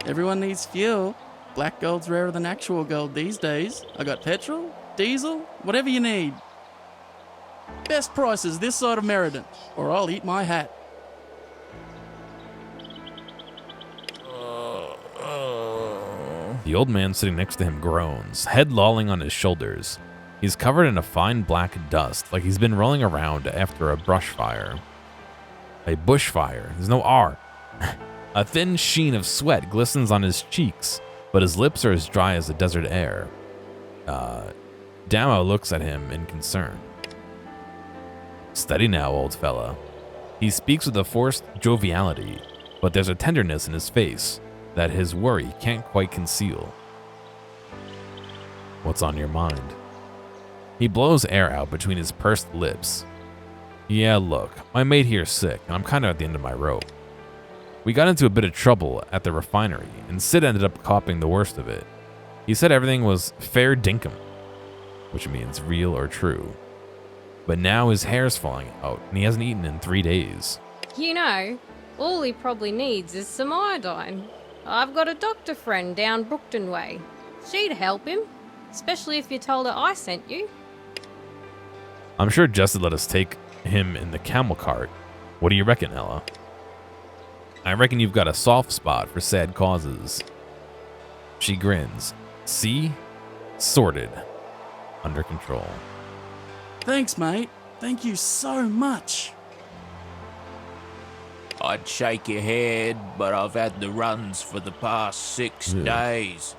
Everyone needs fuel. Black gold's rarer than actual gold these days. I got petrol, diesel, whatever you need. Best prices this side of Meriden, or I'll eat my hat. The old man sitting next to him groans, head lolling on his shoulders. He's covered in a fine black dust, like he's been rolling around after a brush fire. A bushfire. There's no R. A thin sheen of sweat glistens on his cheeks, but his lips are as dry as the desert air. Damo looks at him in concern. Steady now, old fella. He speaks with a forced joviality, but there's a tenderness in his face that his worry can't quite conceal. What's on your mind? He blows air out between his pursed lips. Yeah, look, my mate here's sick, and I'm kinda at the end of my rope. We got into a bit of trouble at the refinery, and Sid ended up copping the worst of it. He said everything was fair dinkum, which means real or true. But now his hair's falling out, and he hasn't eaten in 3 days. You know, all he probably needs is some iodine. I've got a doctor friend down Brookton Way. She'd help him, especially if you told her I sent you. I'm sure Jess would let us take him in the camel cart. What do you reckon, Ella? I reckon you've got a soft spot for sad causes. She grins. See? Sorted. Under control. Thanks, mate. Thank you so much. I'd shake your head, but I've had the runs for the past 6 days.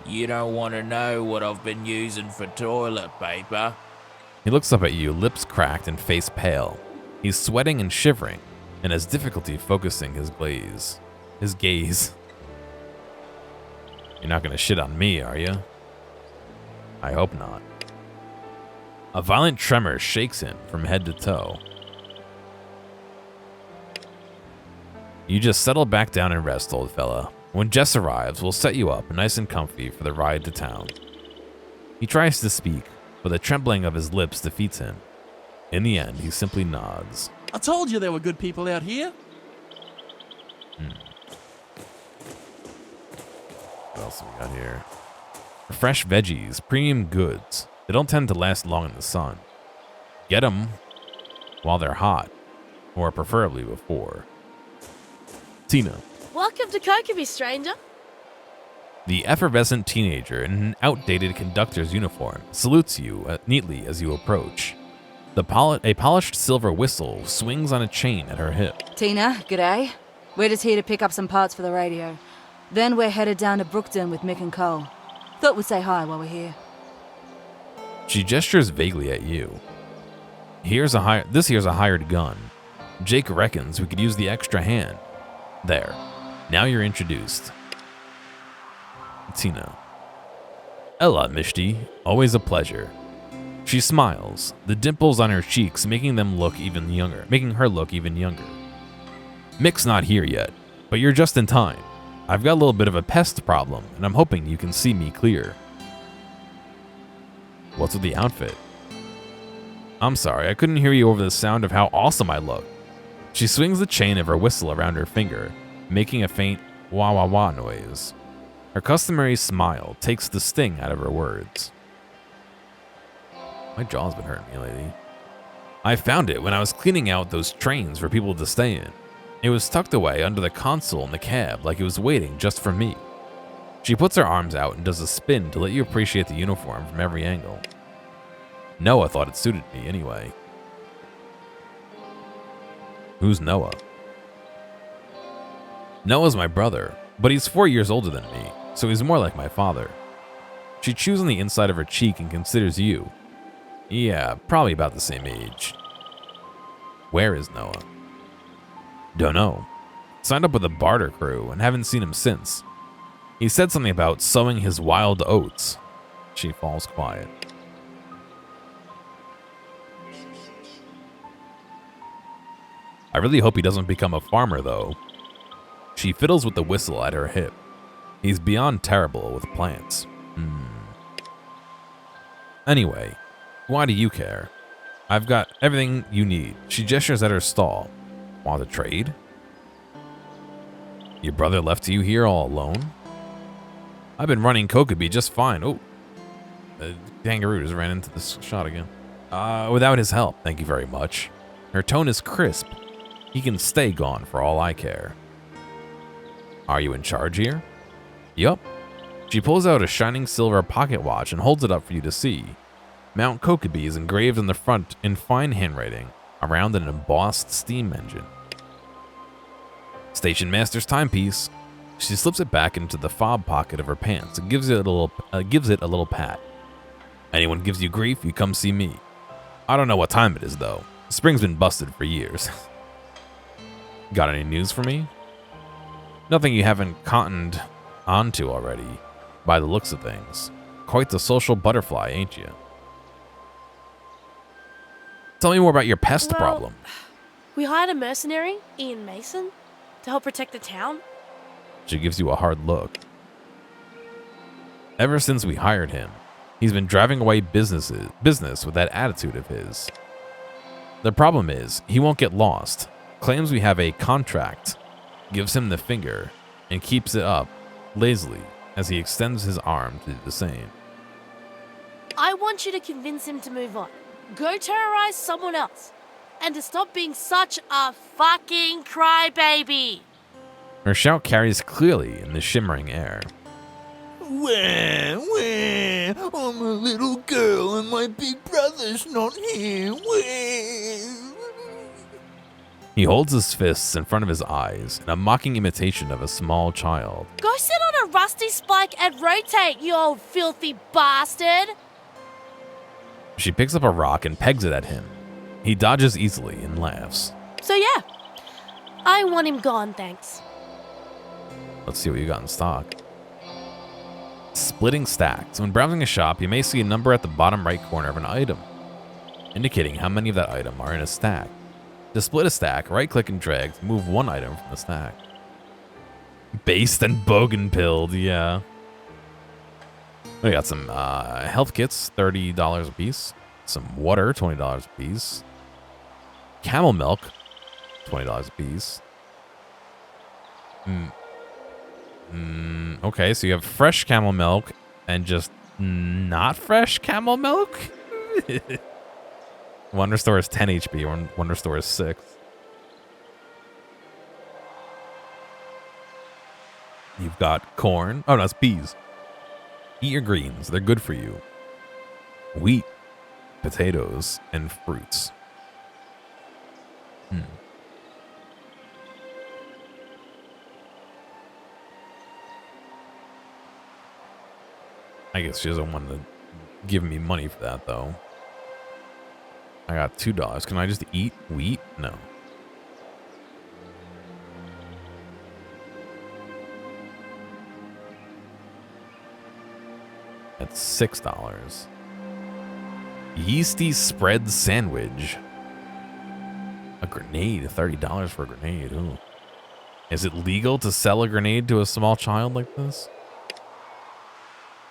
You don't want to know what I've been using for toilet paper. He looks up at you, lips cracked and face pale. He's sweating and shivering, and has difficulty focusing his gaze. You're not gonna shit on me, are you? I hope not. A violent tremor shakes him from head to toe. You just settle back down and rest, old fella. When Jess arrives, we'll set you up nice and comfy for the ride to town. He tries to speak, but the trembling of his lips defeats him. In the end, he simply nods. I told you there were good people out here. What else have we got here? Fresh veggies, premium goods. They don't tend to last long in the sun. Get them while they're hot, or preferably before. Tina. Welcome to Kokobi, stranger. The effervescent teenager in an outdated conductor's uniform salutes you neatly as you approach. A polished silver whistle swings on a chain at her hip. Tina, g'day. We're just here to pick up some parts for the radio. Then we're headed down to Brookton with Mick and Cole. Thought we'd say hi while we're here. She gestures vaguely at you. This here's a hired gun. Jake reckons we could use the extra hand. There. Now you're introduced. Tina. Ella, Mishti. Always a pleasure. She smiles, the dimples on her cheeks making her look even younger. Mick's not here yet, but you're just in time. I've got a little bit of a pest problem, and I'm hoping you can see me clear. What's with the outfit? I'm sorry, I couldn't hear you over the sound of how awesome I look. She swings the chain of her whistle around her finger, making a faint wah-wah-wah noise. Her customary smile takes the sting out of her words. My jaw's been hurting me lately. I found it when I was cleaning out those trains for people to stay in. It was tucked away under the console in the cab like it was waiting just for me. She puts her arms out and does a spin to let you appreciate the uniform from every angle. Noah thought it suited me anyway. Who's Noah? Noah's my brother, but he's 4 years older than me, so he's more like my father. She chews on the inside of her cheek and considers you. Yeah, probably about the same age. Where is Noah? Don't know. Signed up with a barter crew and haven't seen him since. He said something about sowing his wild oats. She falls quiet. I really hope he doesn't become a farmer, though. She fiddles with the whistle at her hip. He's beyond terrible with plants. Anyway, why do you care? I've got everything you need. She gestures at her stall. Want to trade? Your brother left you here all alone? I've been running Kokobi just fine. Oh, the kangaroo just ran into this shot again. Without his help, thank you very much. Her tone is crisp. He can stay gone for all I care. Are you in charge here? Yup. She pulls out a shining silver pocket watch and holds it up for you to see. Mount Kokobi is engraved on the front in fine handwriting around an embossed steam engine. Station Master's timepiece. She slips it back into the fob pocket of her pants and gives it a little pat. Anyone gives you grief, you come see me. I don't know what time it is though. Spring's been busted for years. Got any news for me? Nothing you haven't cottoned onto already, by the looks of things. Quite the social butterfly, ain't you? Tell me more about your pest Well, problem. We hired a mercenary, Ian Mason, to help protect the town. She gives you a hard look. Ever since we hired him, he's been driving away business with that attitude of his. The problem is, he won't get lost, claims we have a contract, gives him the finger, and keeps it up lazily as he extends his arm to do the same. I want you to convince him to move on. Go terrorize someone else. And to stop being such a fucking crybaby. Her shout carries clearly in the shimmering air. Where? I'm a little girl and my big brother's not here. Where? He holds his fists in front of his eyes in a mocking imitation of a small child. Go sit on a rusty spike and rotate, you old filthy bastard. She picks up a rock and pegs it at him. He dodges easily and laughs. So yeah, I want him gone, thanks. Let's see what you got in stock. Splitting stacks. When browsing a shop, you may see a number at the bottom right corner of an item, indicating how many of that item are in a stack. To split a stack, right-click and drag to move one item from the stack. Based and bogan-pilled, yeah. We got some health kits, $30 a piece. Some water, $20 a piece. Camel milk, $20 a piece. Okay, so you have fresh camel milk and just not fresh camel milk? Wonder Store is 10 HP, Wonder Store is 6. You've got corn. Oh, no, it's peas. Eat your greens. They're good for you. Wheat, potatoes, and fruits. I guess she doesn't want to give me money for that, though. I got $2. Can I just eat wheat? No. That's $6. Yeasty spread sandwich. A grenade. $30 for a grenade. Ooh. Is it legal to sell a grenade to a small child like this?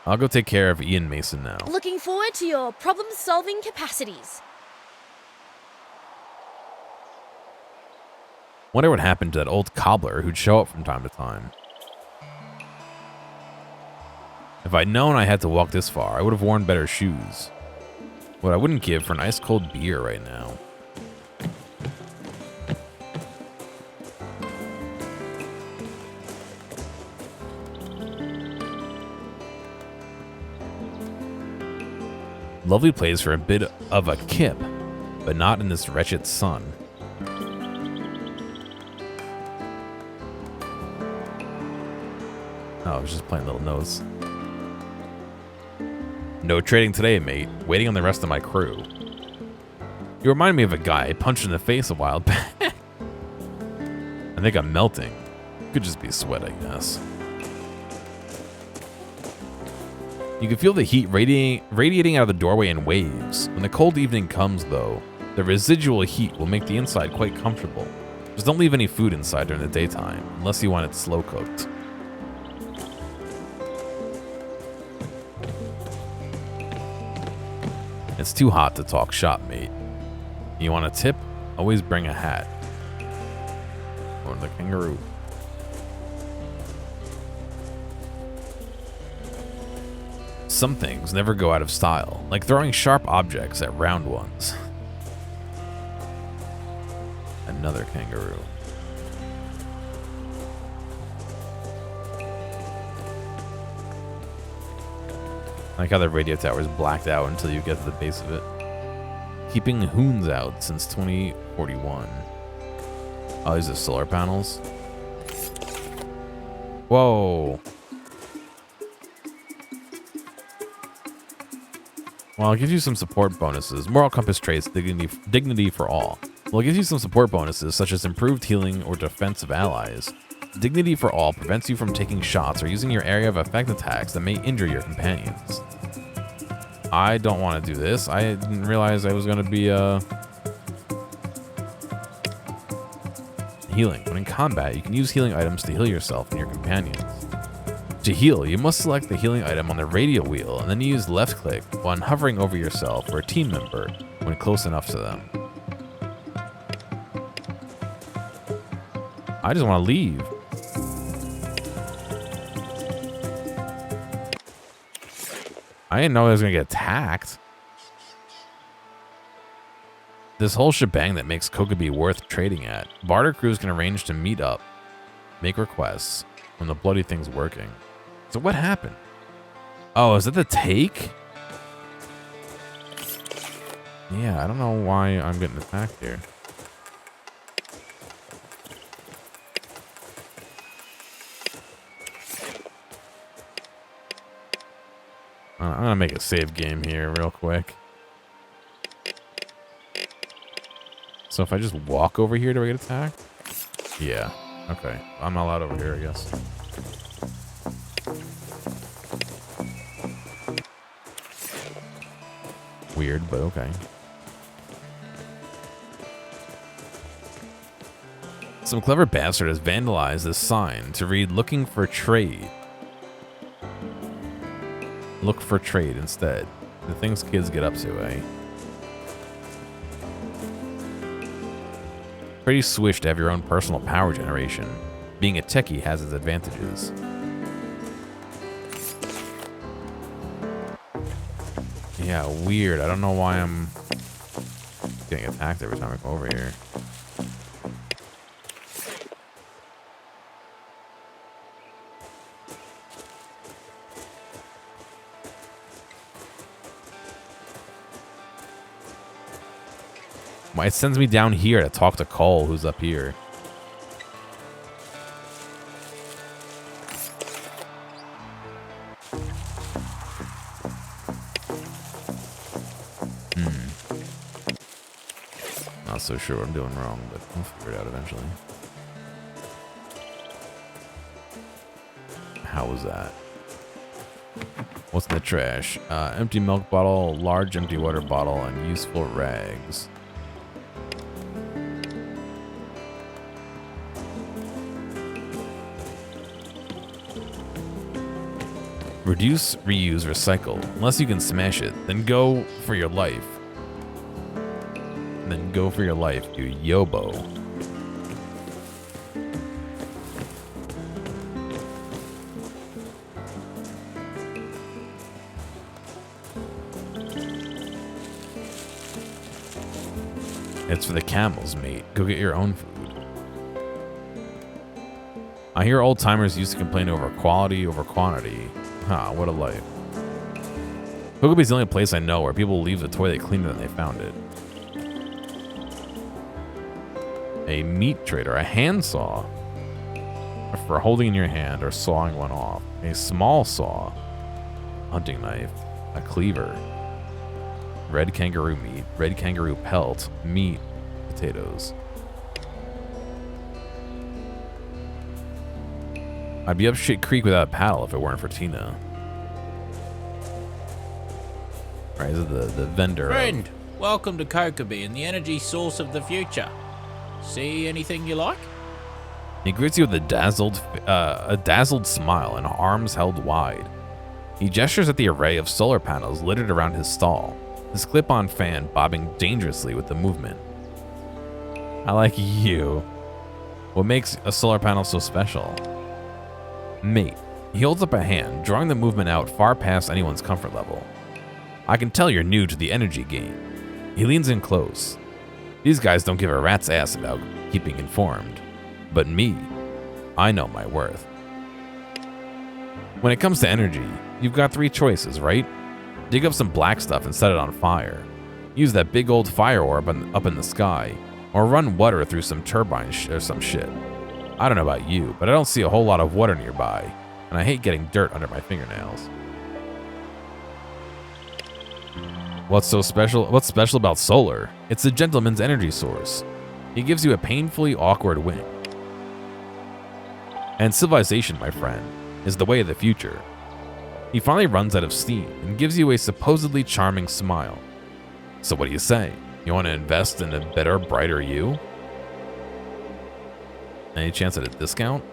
I'll go take care of Ian Mason now. Looking forward to your problem-solving capacities. Wonder what happened to that old cobbler who'd show up from time to time. If I'd known I had to walk this far, I would have worn better shoes. What I wouldn't give for an ice-cold beer right now. Lovely place for a bit of a kip, but not in this wretched sun. Oh, I was just playing little notes. No trading today, mate. Waiting on the rest of my crew. You remind me of a guy I punched in the face a while back. I think I'm melting. Could just be sweat, I guess. You can feel the heat radiating out of the doorway in waves. When the cold evening comes, though, the residual heat will make the inside quite comfortable. Just don't leave any food inside during the daytime, unless you want it slow cooked. It's too hot to talk shop, mate. You want a tip? Always bring a hat. Or the kangaroo. Some things never go out of style, like throwing sharp objects at round ones. Another kangaroo. I like how the radio tower is blacked out until you get to the base of it. Keeping hoons out since 2041. Oh, these are solar panels. Whoa. Well, it gives you some support bonuses. Moral compass traits, dignity for all. Well, it gives you some support bonuses, such as improved healing or defense of allies. Dignity for all prevents you from taking shots or using your area of effect attacks that may injure your companions. I don't want to do this. I didn't realize I was going to be healing. When in combat, you can use healing items to heal yourself and your companions. To heal, you must select the healing item on the radio wheel and then use left click when hovering over yourself or a team member when close enough to them. I just want to leave. I didn't know I was going to get attacked. This whole shebang that makes Kokobi worth trading at. Barter crews can arrange to meet up, make requests when the bloody thing's working. So what happened? Oh, is that the take? Yeah, I don't know why I'm getting attacked here. I'm gonna make a save game here real quick. So if I just walk over here, do I get attacked? Yeah. Okay. I'm not allowed over here, I guess. Weird, but okay. Some clever bastard has vandalized this sign to read "Looking for trade." Look for trade instead. The things kids get up to, eh? Pretty swish to have your own personal power generation. Being a techie has its advantages. Yeah, weird. I don't know why I'm getting attacked every time I come over here. Why it sends me down here to talk to Cole, who's up here. Not so sure what I'm doing wrong, but we'll figure it out eventually. How was that? What's in the trash? Empty milk bottle, large empty water bottle, and useful rags. Reduce, reuse, recycle. Unless you can smash it, then go for your life. Then go for your life, you yobo. It's for the camels, mate. Go get your own food. I hear old timers used to complain over quality over quantity. Huh, what a life. Kokobi's the only place I know where people leave the toilet cleaner than they found it. A meat trader, a handsaw. For holding in your hand or sawing one off. A small saw. Hunting knife. A cleaver. Red kangaroo meat. Red kangaroo pelt. Meat. Potatoes. I'd be up shit creek without a paddle if it weren't for Tina. Right, this is the vendor. Friend, welcome to Kokobi and the energy source of the future. See anything you like? He greets you with a dazzled smile and arms held wide. He gestures at the array of solar panels littered around his stall, his clip-on fan bobbing dangerously with the movement. I like you. What makes a solar panel so special? Mate. He holds up a hand, drawing the movement out far past anyone's comfort level. I can tell you're new to the energy game. He leans in close. These guys don't give a rat's ass about keeping informed. But me, I know my worth. When it comes to energy, you've got 3 choices, right? Dig up some black stuff and set it on fire. Use that big old fire orb up in the sky. Or run water through some turbine or some shit. I don't know about you, but I don't see a whole lot of water nearby. And I hate getting dirt under my fingernails. What's so special? What's special about solar? It's a gentleman's energy source. He gives you a painfully awkward wink. And civilization, my friend, is the way of the future. He finally runs out of steam and gives you a supposedly charming smile. So what do you say? You want to invest in a better, brighter you? Any chance at a discount?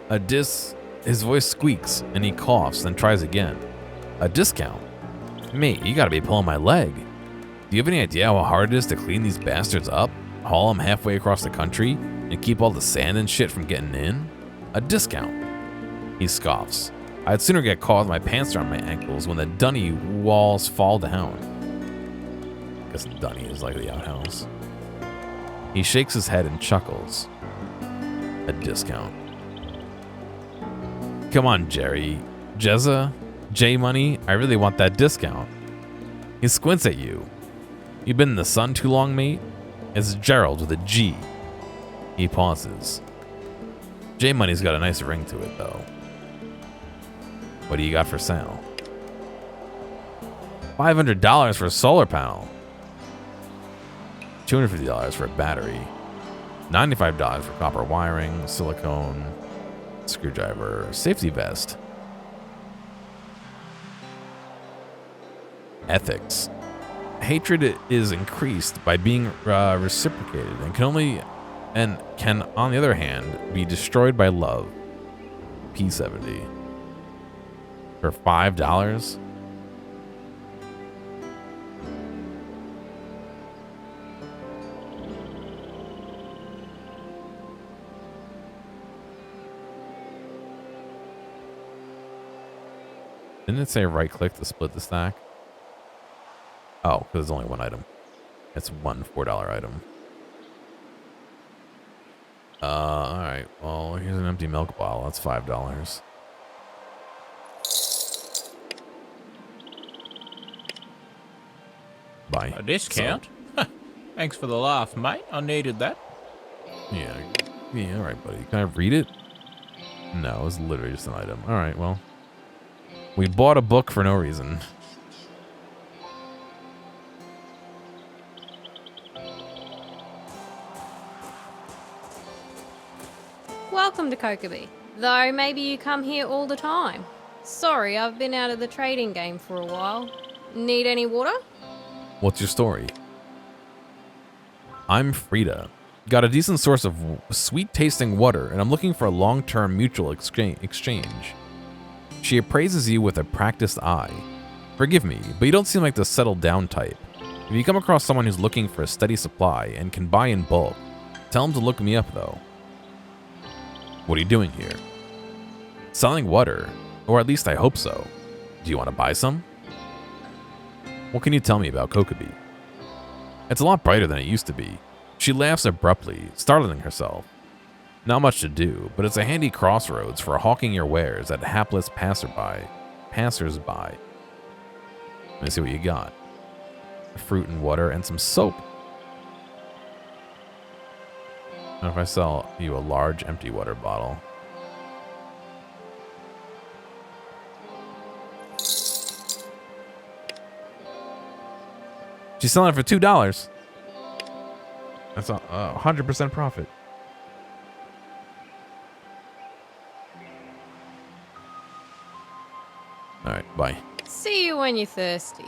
His voice squeaks and he coughs, then tries again. A discount? Mate, you gotta be pulling my leg. Do you have any idea how hard it is to clean these bastards up? Haul them halfway across the country and keep all the sand and shit from getting in? A discount? He scoffs. I'd sooner get caught with my pants around my ankles when the dunny walls fall down. I guess the dunny is like the outhouse. He shakes his head and chuckles. A discount. Come on, Jerry. Jezza? J-Money? I really want that discount. He squints at you. You been in the sun too long, mate? It's Gerald with a G. He pauses. J-Money's got a nice ring to it, though. What do you got for sale? $500 for a solar panel. $250 for a battery. $95 for copper wiring, silicone, screwdriver, safety vest. Ethics. Hatred is increased by being reciprocated and can on the other hand be destroyed by love. P70. For $5? Didn't it say right click to split the stack? Oh, because there's only one item. It's one $4 item. Alright. Well, here's an empty milk bottle. That's $5. Bye. A discount? Thanks for the laugh, mate. I needed that. Yeah, alright, buddy. Can I read it? No, it was literally just an item. Alright, well. We bought a book for no reason. Welcome to Kokeby. Though maybe you come here all the time. Sorry, I've been out of the trading game for a while. Need any water? What's your story? I'm Frida. Got a decent source of sweet-tasting water, and I'm looking for a long-term mutual exchange. She appraises you with a practiced eye. Forgive me, but you don't seem like the settled-down type. If you come across someone who's looking for a steady supply and can buy in bulk, tell him to look me up, though. What are you doing here? Selling water, or at least I hope so. Do you want to buy some? What can you tell me about Kokeby? It's a lot brighter than it used to be. She laughs abruptly, startling herself. Not much to do, but it's a handy crossroads for hawking your wares at hapless passers-by. Let me see what you got. Fruit and water and some soap. What if I sell you a large empty water bottle? She's selling it for $2. That's a 100% profit. All right, bye. See you when you're thirsty.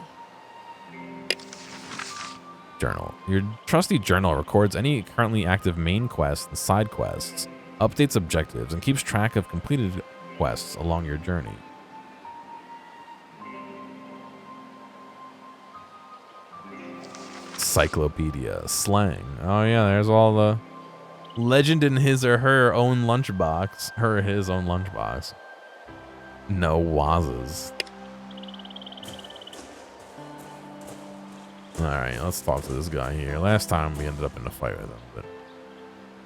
Journal. Your trusty journal records any currently active main quests and side quests, updates objectives, and keeps track of completed quests along your journey. Cyclopedia. Slang. Oh yeah, there's all the legend in his or her own lunchbox. Her or his own lunchbox. No wazas. Alright, let's talk to this guy here. Last time we ended up in a fight with him, but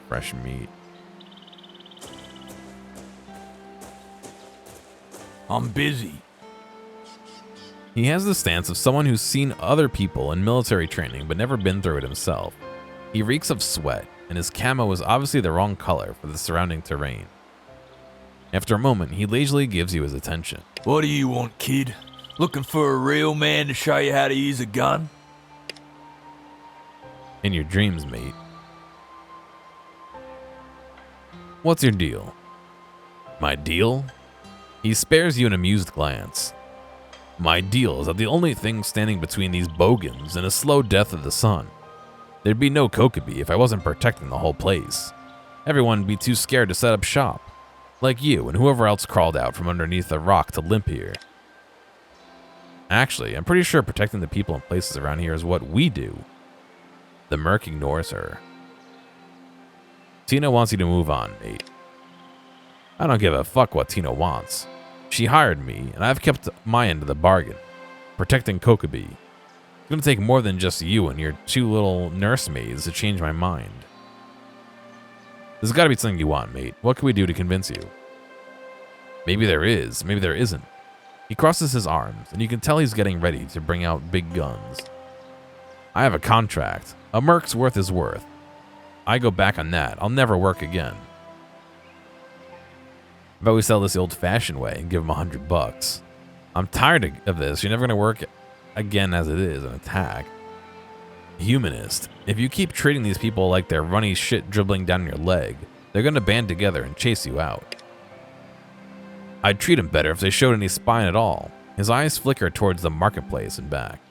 fresh meat. I'm busy. He has the stance of someone who's seen other people in military training but never been through it himself. He reeks of sweat, and his camo is obviously the wrong color for the surrounding terrain. After a moment, he leisurely gives you his attention. What do you want, kid? Looking for a real man to show you how to use a gun? In your dreams, mate. What's your deal? My deal? He spares you an amused glance. My deal is that the only thing standing between these bogans and a slow death of the sun. There'd be no Kokeby if I wasn't protecting the whole place. Everyone would be too scared to set up shop. Like you and whoever else crawled out from underneath a rock to limp here. Actually, I'm pretty sure protecting the people and places around here is what we do. The Merc ignores her. Tina wants you to move on, mate. I don't give a fuck what Tina wants. She hired me, and I've kept my end of the bargain. Protecting Kokobi. It's gonna take more than just you and your 2 little nursemaids to change my mind. There's gotta be something you want, mate. What can we do to convince you? Maybe there is, maybe there isn't. He crosses his arms, and you can tell he's getting ready to bring out big guns. I have a contract. A merc's worth his worth. I go back on that. I'll never work again. But we sell this the old-fashioned way and give him $100. I'm tired of this. You're never going to work again as it is, an attack. Humanist. If you keep treating these people like they're runny shit dribbling down your leg, they're going to band together and chase you out. I'd treat him better if they showed any spine at all. His eyes flicker towards the marketplace and back.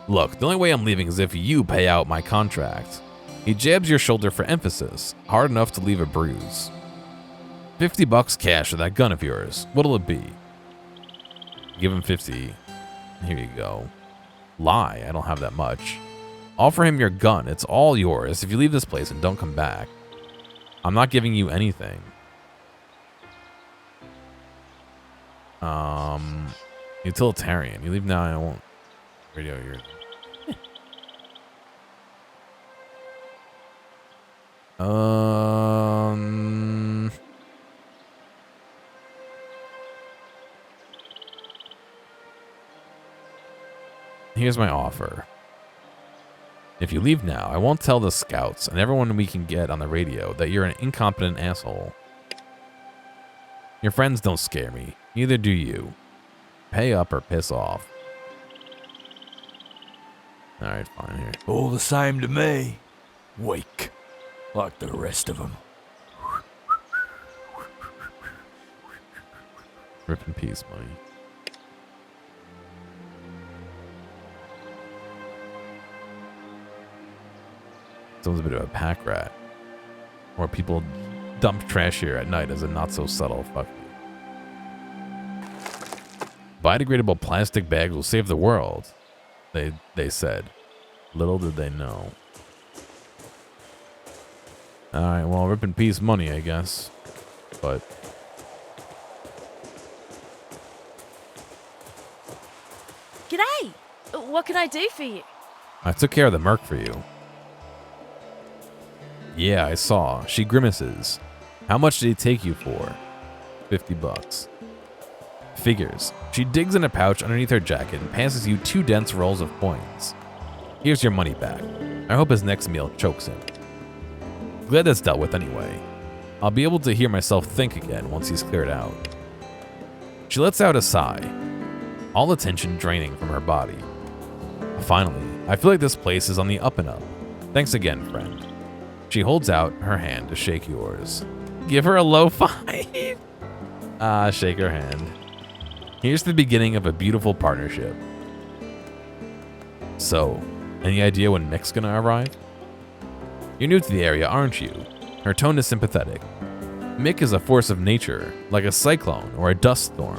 Look, the only way I'm leaving is if you pay out my contract. He jabs your shoulder for emphasis, hard enough to leave a bruise. $50 cash for that gun of yours. What'll it be? Give him 50. Here you go. Lie, I don't have that much. Offer him your gun. It's all yours if you leave this place and don't come back. I'm not giving you anything. Utilitarian. You leave now, I won't radio your... Here's my offer. If you leave now, I won't tell the scouts and everyone we can get on the radio that you're an incompetent asshole. Your friends don't scare me. Neither do you. Pay up or piss off. Alright, fine here. All the same to me. Weak. Like the rest of them. Rip in peace, money. Someone's a bit of a pack rat. Or people dump trash here at night as a not-so-subtle fuck you. Biodegradable plastic bags will save the world, they said. Little did they know. Alright, well, rip in peace money, I guess. But... G'day! What can I do for you? I took care of the merc for you. Yeah, I saw. She grimaces. How much did he take you for? $50. Figures. She digs in a pouch underneath her jacket and passes you 2 dense rolls of coins. Here's your money back. I hope his next meal chokes him. Glad that's dealt with anyway. I'll be able to hear myself think again once he's cleared out. She lets out a sigh, all the tension draining from her body. Finally, I feel like this place is on the up and up. Thanks again, friend. She holds out her hand to shake yours. Give her a low 5. Shake her hand. Here's the beginning of a beautiful partnership. So, any idea when Mick's gonna arrive? You're new to the area, aren't you? Her tone is sympathetic. Mick is a force of nature, like a cyclone or a dust storm.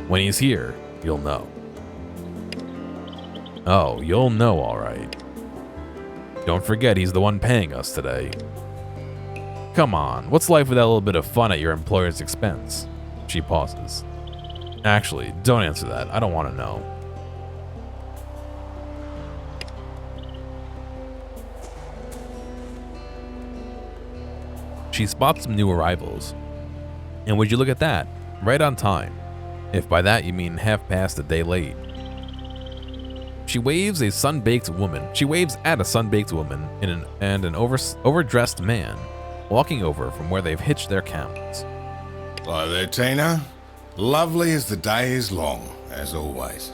When he's here, you'll know. Oh, you'll know, all right. Don't forget he's the one paying us today. Come on, what's life without a little bit of fun at your employer's expense? She pauses. Actually, don't answer that. I don't want to know. She spots some new arrivals. And would you look at that? Right on time. If by that you mean half past a day late. She waves at a sun-baked woman and an overdressed man walking over from where they've hitched their camels. Hello there, Tina. Lovely as the day is long, as always.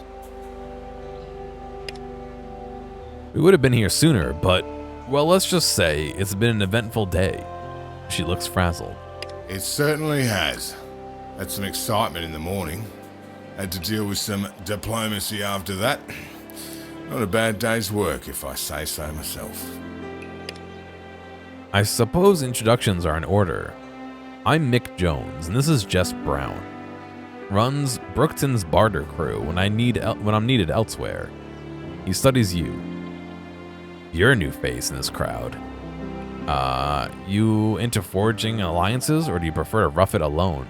We would have been here sooner, but, well, let's just say it's been an eventful day. She looks frazzled. It certainly has. Had some excitement in the morning. Had to deal with some diplomacy after that. Not a bad day's work, if I say so myself. I suppose introductions are in order. I'm Mick Jones, and this is Jess Brown. Runs Brookton's barter crew when I'm needed elsewhere. He studies you. You're a new face in this crowd. You into forging alliances, or do you prefer to rough it alone?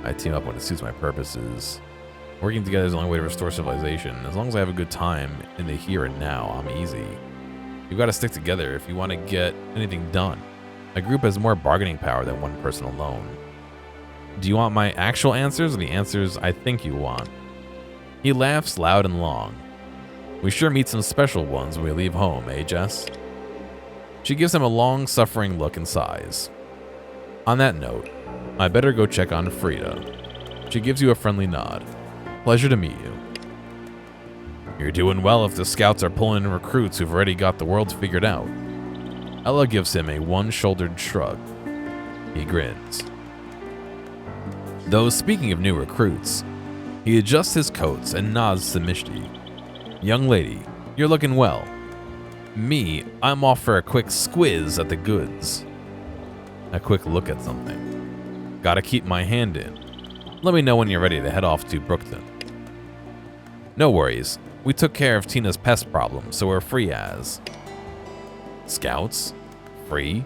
I team up when it suits my purposes. Working together is the only way to restore civilization. As long as I have a good time in the here and now, I'm easy. You've got to stick together if you want to get anything done. A group has more bargaining power than one person alone. Do you want my actual answers or the answers I think you want? He laughs loud and long. We sure meet some special ones when we leave home, eh, Jess? She gives him a long-suffering look and sighs. On that note, I better go check on Frida. She gives you a friendly nod. Pleasure to meet you. You're doing well if the scouts are pulling in recruits who've already got the world figured out. Ella gives him a one-shouldered shrug. He grins. Though speaking of new recruits, he adjusts his coats and nods to Mishti. Young lady, you're looking well. Me, I'm off for a quick squiz at the goods. A quick look at something. Gotta keep my hand in. Let me know when you're ready to head off to Brookton. No worries. We took care of Tina's pest problem, so we're free as. Scouts? Free?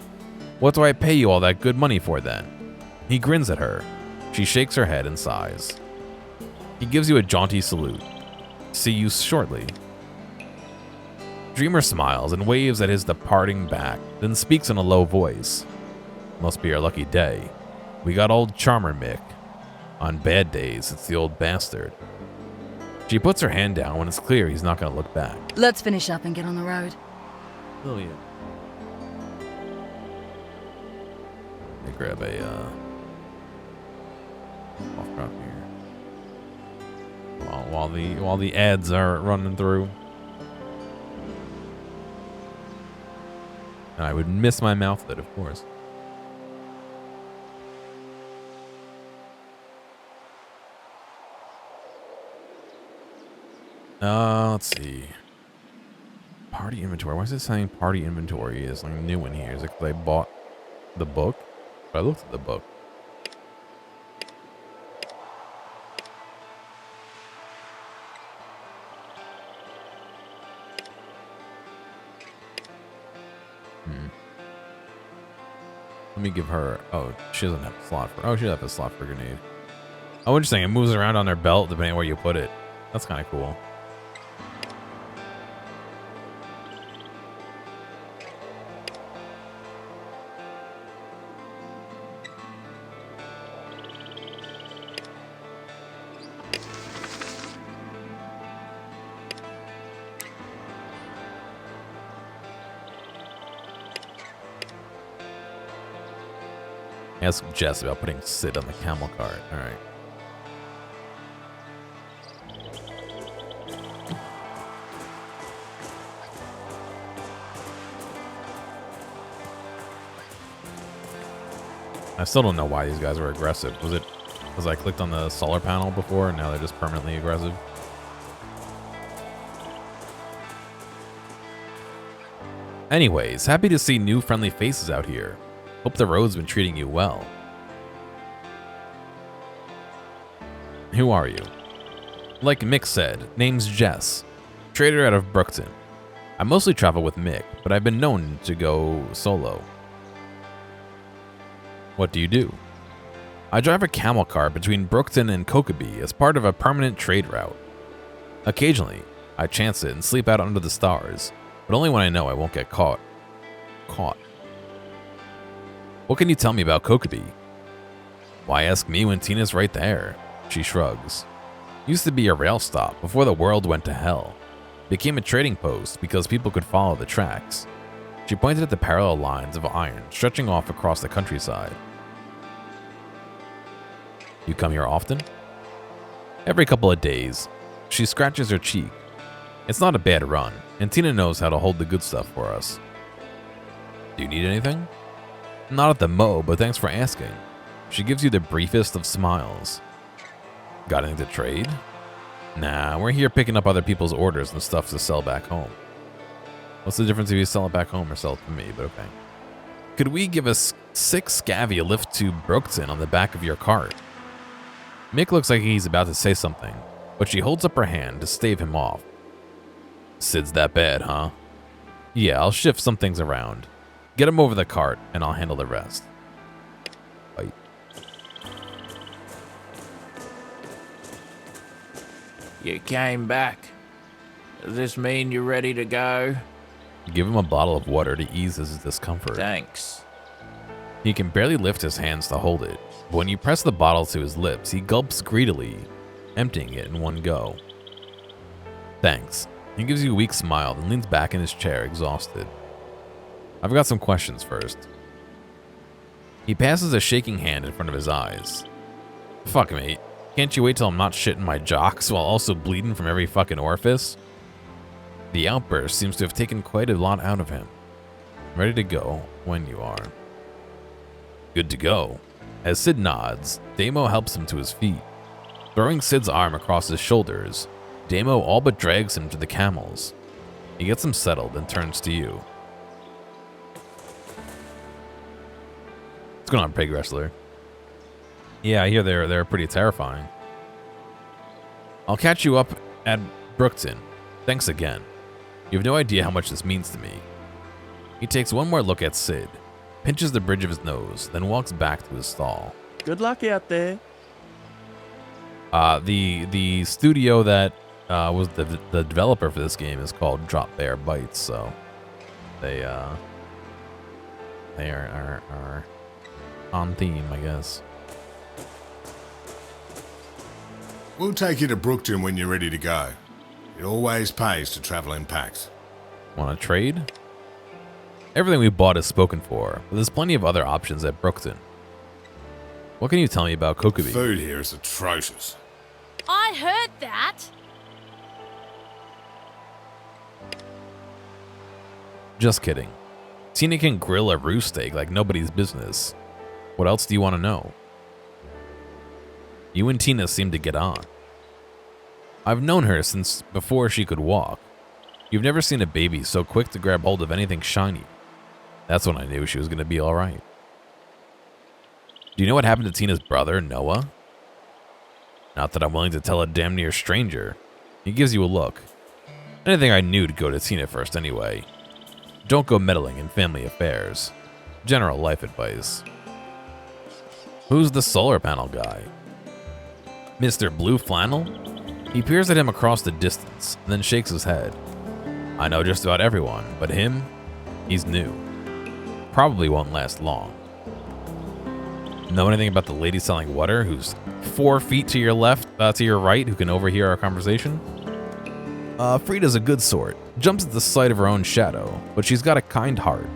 What do I pay you all that good money for then? He grins at her. She shakes her head and sighs. He gives you a jaunty salute. See you shortly. Dreamer smiles and waves at his departing back, then speaks in a low voice. Must be our lucky day. We got old Charmer Mick. On bad days, it's the old bastard. She puts her hand down when it's clear he's not going to look back. Let's finish up and get on the road. Brilliant. Let me grab a off crop here. While the ads are running through. And I would miss my mouth with it, of course. Let's see. Party inventory. Why is it saying party inventory is like new in here? Is it because I bought the book? I looked at the book. Let me give her. Oh, she doesn't have a slot for. Oh, she does have a slot for grenade. Oh, interesting. It moves around on her belt depending on where you put it. That's kind of cool. Ask Jess about putting Sid on the camel cart. All right. I still don't know why these guys were aggressive. Was it because I clicked on the solar panel before and now they're just permanently aggressive? Anyways, happy to see new friendly faces out here. Hope the road's been treating you well. Who are you? Like Mick said, name's Jess, trader out of Brookton. I mostly travel with Mick, but I've been known to go solo. What do you do? I drive a camel cart between Brookton and Kokeby as part of a permanent trade route. Occasionally, I chance it and sleep out under the stars, but only when I know I won't get caught. What can you tell me about Kokeby? Why ask me when Tina's right there? She shrugs. Used to be a rail stop before the world went to hell. Became a trading post because people could follow the tracks. She pointed at the parallel lines of iron stretching off across the countryside. You come here often? Every couple of days. She scratches her cheek. It's not a bad run, and Tina knows how to hold the good stuff for us. Do you need anything? Not at the mo, but thanks for asking. She gives you the briefest of smiles. Got anything to trade? Nah, we're here picking up other people's orders and stuff to sell back home. What's the difference if you sell it back home or sell it to me, but okay. could we give a sick scabby a lift to Brookton on the back of your cart? Mick looks like he's about to say something, but she holds up her hand to stave him off. Sid's that bad, huh? Yeah, I'll shift some things around. Get him over the cart, and I'll handle the rest. Bye. You came back. Does this mean you're ready to go? Give him a bottle of water to ease his discomfort. Thanks. He can barely lift his hands to hold it, but when you press the bottle to his lips, he gulps greedily, emptying it in one go. Thanks. He gives you a weak smile, then leans back in his chair, exhausted. I've got some questions first. He passes a shaking hand in front of his eyes. Fuck, mate. Can't you wait till I'm not shitting my jocks while also bleeding from every fucking orifice? The outburst seems to have taken quite a lot out of him. Ready to go when you are. Good to go. As Sid nods, Damo helps him to his feet. Throwing Sid's arm across his shoulders, Damo all but drags him to the camels. He gets him settled and turns to you. What's going on, pig wrestler? Yeah, I hear they're pretty terrifying. I'll catch you up at Brookton. Thanks again. You have no idea how much this means to me. He takes one more look at Sid, pinches the bridge of his nose, then walks back to his stall. Good luck out there. The studio that was the developer for this game is called Drop Bear Bites, so they are on theme, I guess. We'll take you to Brookton when you're ready to go. It always pays to travel in packs. Want to trade? Everything we bought is spoken for, but there's plenty of other options at Brookton. What can you tell me about Kokobi? Food here is atrocious. I heard that. Just kidding. Tina can grill a roost steak like nobody's business. What else do you want to know? You and Tina seem to get on. I've known her since before she could walk. You've never seen a baby so quick to grab hold of anything shiny. That's when I knew she was going to be all right. Do you know what happened to Tina's brother, Noah? Not that I'm willing to tell a damn near stranger. He gives you a look. Anything I knew to go to Tina first anyway. Don't go meddling in family affairs. General life advice. Who's the solar panel guy? Mr. Blue Flannel? He peers at him across the distance, and then shakes his head. I know just about everyone, but him? He's new. Probably won't last long. Know anything about the lady selling water who's 4 feet to your left, to your right, who can overhear our conversation? Frida's a good sort. Jumps at the sight of her own shadow, but she's got a kind heart.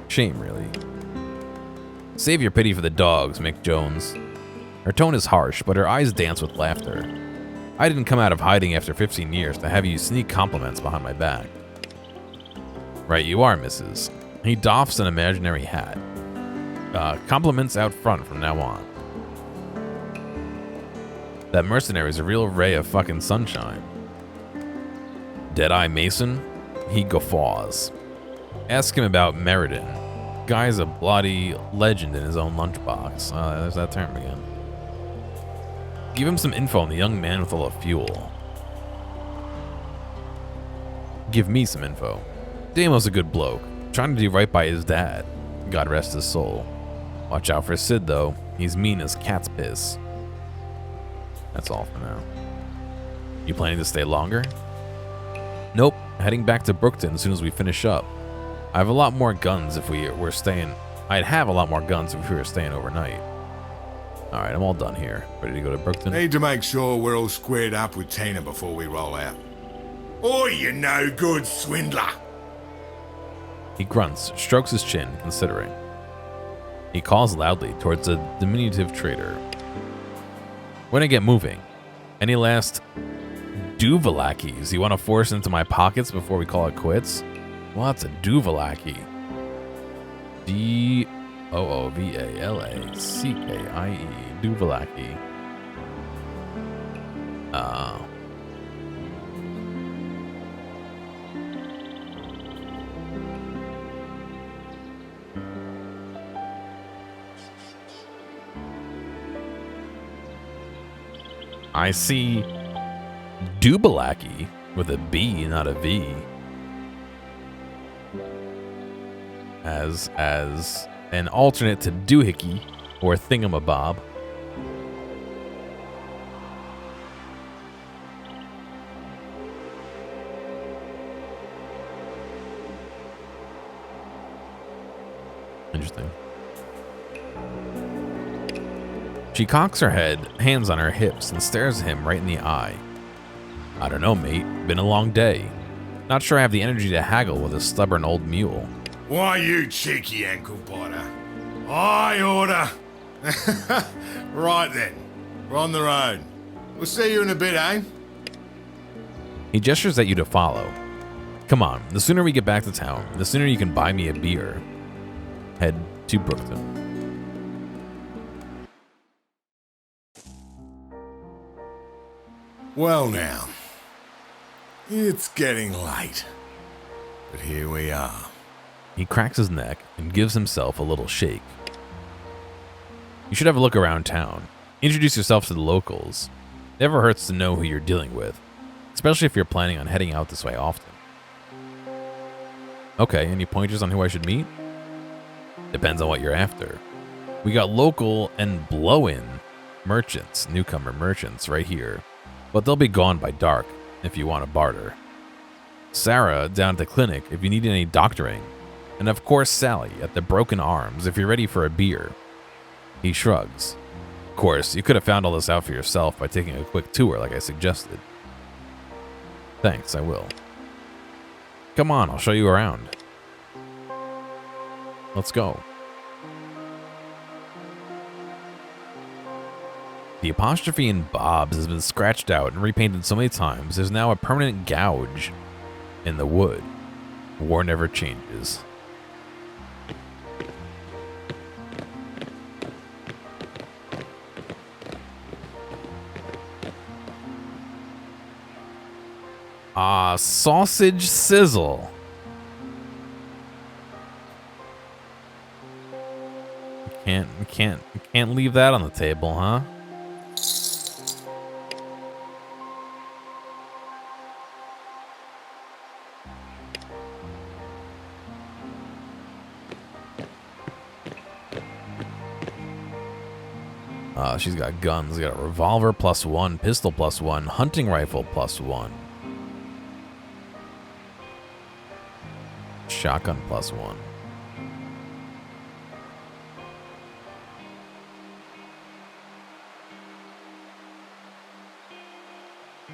Shame, really. Save your pity for the dogs, Mick Jones. Her tone is harsh, but her eyes dance with laughter. I didn't come out of hiding after 15 years to have you sneak compliments behind my back. Right you are, Mrs. He doffs an imaginary hat. Compliments out front from now on. That mercenary's a real ray of fucking sunshine. Deadeye Mason? He guffaws. Ask him about Meriden. Guy's a bloody legend in his own lunchbox. There's that term again. Give him some info on the young man with all the fuel. Give me some info. Damo's a good bloke, trying to do right by his dad. God rest his soul. Watch out for Sid, though. He's mean as cat's piss. That's all for now. You planning to stay longer? Nope. Heading back to Brookton as soon as we finish up. I have a lot more guns if we were staying. I'd have a lot more guns if we were staying overnight. Alright, I'm all done here. Ready to go to Brookton? Need to make sure we're all squared up with Tina before we roll out. Oh, you no good swindler! He grunts, strokes his chin, considering. He calls loudly towards a diminutive trader. We're gonna get moving. Any last Duvalakis you want to force into my pockets before we call it quits? What's a Duvalaki? D-O-O-V-A-L-A-C-K-I-E. Duvalaki. I see Dubalaki with a B, not a V. As an alternate to doohickey or thingamabob. Interesting. She cocks her head, hands on her hips, and stares him right in the eye. I don't know, mate. Been a long day. Not sure I have the energy to haggle with a stubborn old mule. Why, you cheeky ankle biter? I order. Right then. We're on the road. We'll see you in a bit, eh? He gestures at you to follow. Come on, the sooner we get back to town, the sooner you can buy me a beer. Head to Brookton. Well now, it's getting late, but here we are. He cracks his neck and gives himself a little shake. You should have a look around town. Introduce yourself to the locals. Never hurts to know who you're dealing with, especially if you're planning on heading out this way often. Okay, any pointers on who I should meet? Depends on what you're after. We got local and blow-in merchants, newcomer merchants, right here. But they'll be gone by dark if you want to barter. Sarah down at the clinic if you need any doctoring. And of course Sally at the Broken Arms if you're ready for a beer. He shrugs. Of course, you could have found all this out for yourself by taking a quick tour like I suggested. Thanks, I will. Come on, I'll show you around. Let's go. The apostrophe in Bob's has been scratched out and repainted so many times, there's now a permanent gouge in the wood. War never changes. Sausage sizzle. Can't leave that on the table, huh? She's got guns. Got a revolver +1, pistol +1, hunting rifle +1. Shotgun +1.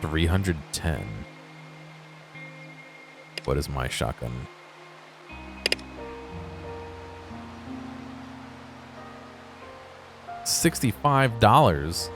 $310. What is my shotgun? $65.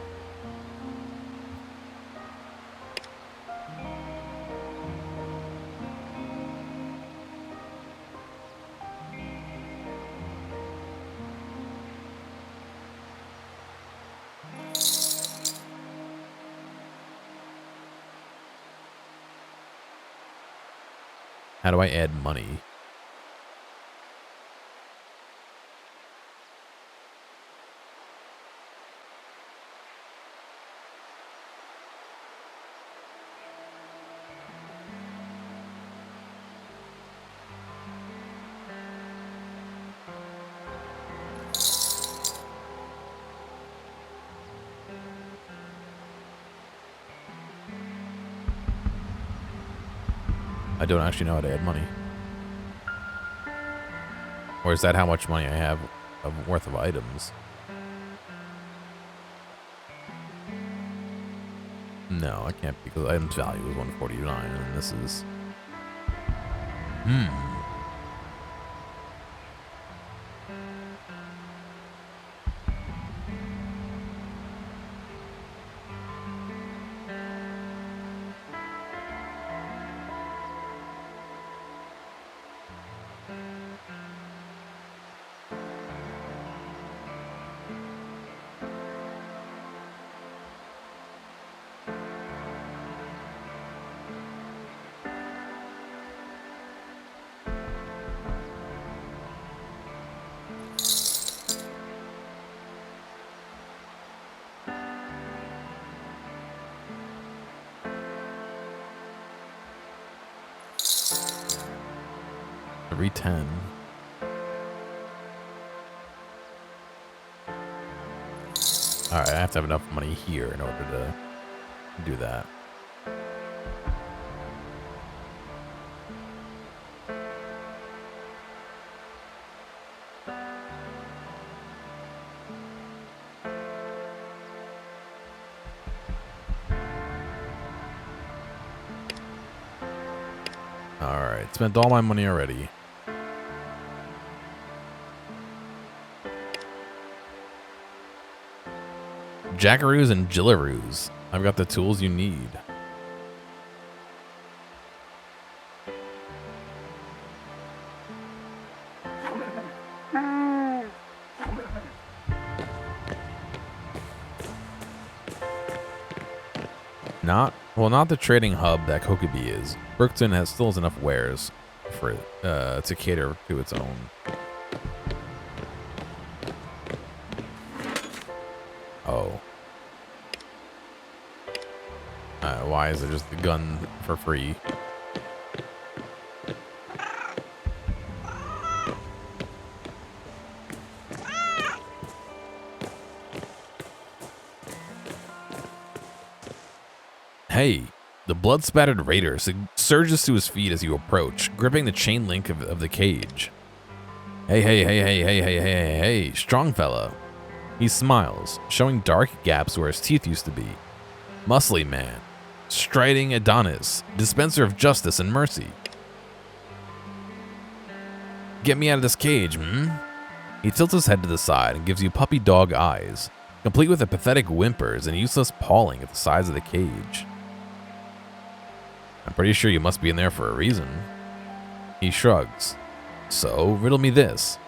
How do I add money? I don't actually know how to add money. Or is that how much money I have worth of items? No, I can't because items value is 149 and this is... 310. Alright, I have to have enough money here in order to do that. Alright, spent all my money already. Jackaroos and Jillaroos. I've got the tools you need. Not the trading hub that Kokobi is. Brookton still has enough wares for to cater to its own. Oh. Why is it just the gun for free? Hey, the blood-spattered raider surges to his feet as you approach, gripping the chain link of the cage. Hey, strong fella. He smiles, showing dark gaps where his teeth used to be. Muscly man, striding Adonis, dispenser of justice and mercy. Get me out of this cage, He tilts his head to the side and gives you puppy dog eyes, complete with the pathetic whimpers and useless pawing at the sides of the cage. I'm pretty sure you must be in there for a reason. He shrugs. So, riddle me this.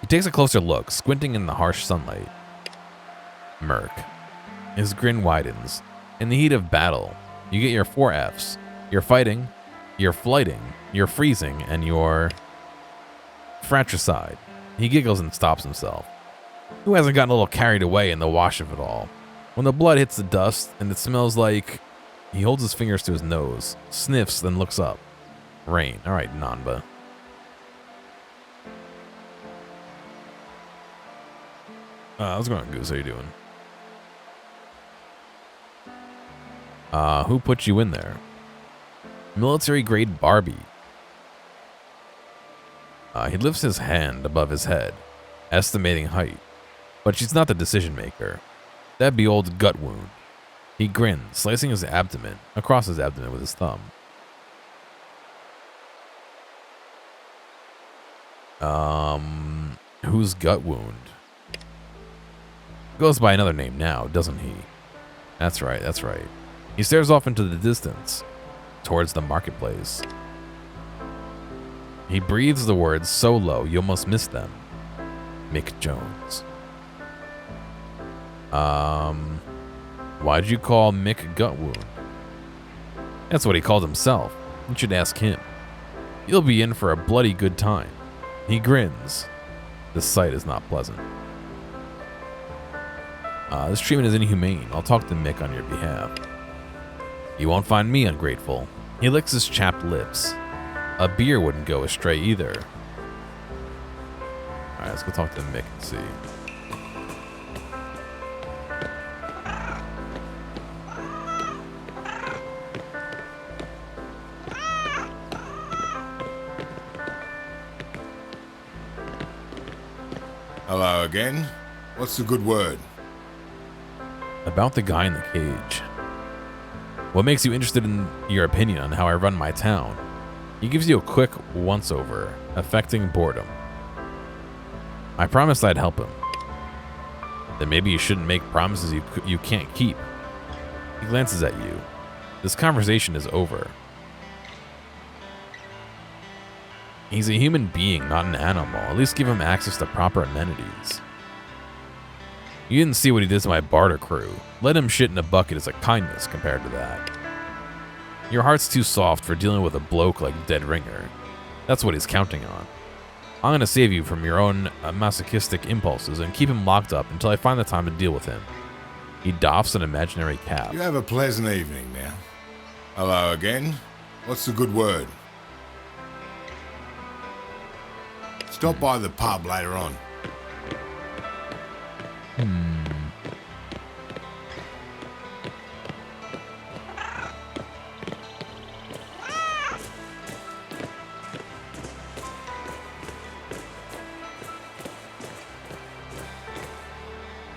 He takes a closer look, squinting in the harsh sunlight. Merc. His grin widens. In the heat of battle, you get your 4 Fs. You're fighting, you're flighting, you're freezing, and you're fratricide. He giggles and stops himself. Who hasn't gotten a little carried away in the wash of it all? When the blood hits the dust and it smells like... He holds his fingers to his nose, sniffs, then looks up. Rain. All right, Nanba. What's going on, Goose? How you doing? Who put you in there? Military-grade Barbie. He lifts his hand above his head, estimating height. But she's not the decision-maker. That'd be old gut wound. He grins, slicing his abdomen, across his abdomen with his thumb. Whose gut wound? Goes by another name now, doesn't he? That's right, that's right. He stares off into the distance, towards the marketplace. He breathes the words so low you almost miss them. Mick Jones. Why'd you call Mick gut wound? That's what he called himself. You should ask him. You'll be in for a bloody good time. He grins. The sight is not pleasant. This treatment is inhumane. I'll talk to Mick on your behalf. You won't find me ungrateful. He licks his chapped lips. A beer wouldn't go astray either. Alright, let's go talk to Mick and see. Hello again. What's the good word? About the guy in the cage. What makes you interested in your opinion on how I run my town? He gives you a quick once-over, affecting boredom. I promised I'd help him. Then maybe you shouldn't make promises you can't keep. He glances at you. This conversation is over. He's a human being, not an animal. At least give him access to proper amenities. You didn't see what he did to my barter crew. Let him shit in a bucket is a kindness compared to that. Your heart's too soft for dealing with a bloke like Dead Ringer. That's what he's counting on. I'm gonna save you from your own masochistic impulses and keep him locked up until I find the time to deal with him. He doffs an imaginary cap. You have a pleasant evening now. Hello again. What's the good word? Stop by the pub later on.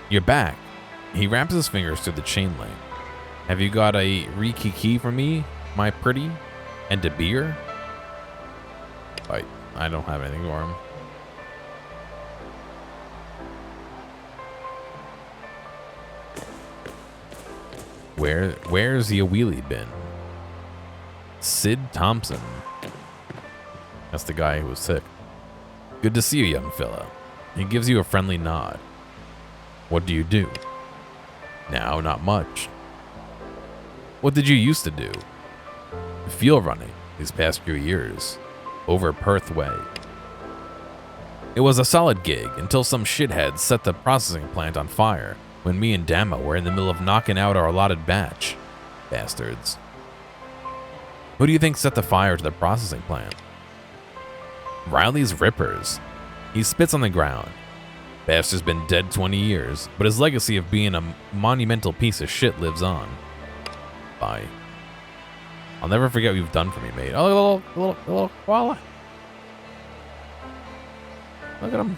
You're back. He wraps his fingers through the chain link. Have you got a Rikiki for me, my pretty? And a beer? I don't have anything for him. Where's your wheelie been? Sid Thompson. That's the guy who was sick. Good to see you, young fella. He gives you a friendly nod. What do you do? Now, not much. What did you used to do? Fuel running these past few years. Over Perth Way. It was a solid gig until some shitheads set the processing plant on fire when me and Dama were in the middle of knocking out our allotted batch. Bastards. Who do you think set the fire to the processing plant? Riley's Rippers. He spits on the ground. Bastard's been dead 20 years, but his legacy of being a monumental piece of shit lives on. Bye. I'll never forget what you've done for me, mate. Oh, little koala. Look at him.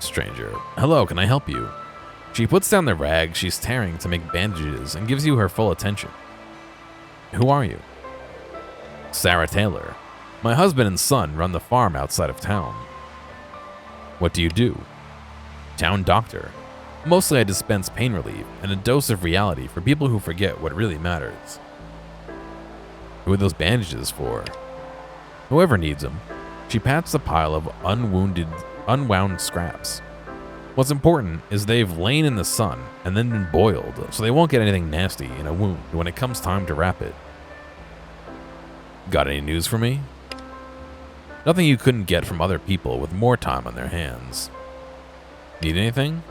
Stranger. Hello, can I help you? She puts down the rag she's tearing to make bandages and gives you her full attention. Who are you? Sarah Taylor. My husband and son run the farm outside of town. What do you do? Town doctor. Mostly I dispense pain relief and a dose of reality for people who forget what really matters. Who are those bandages for? Whoever needs them. She pats a pile of unwound scraps. What's important is they've lain in the sun and then been boiled, so they won't get anything nasty in a wound when it comes time to wrap it. Got any news for me? Nothing you couldn't get from other people with more time on their hands. Need anything?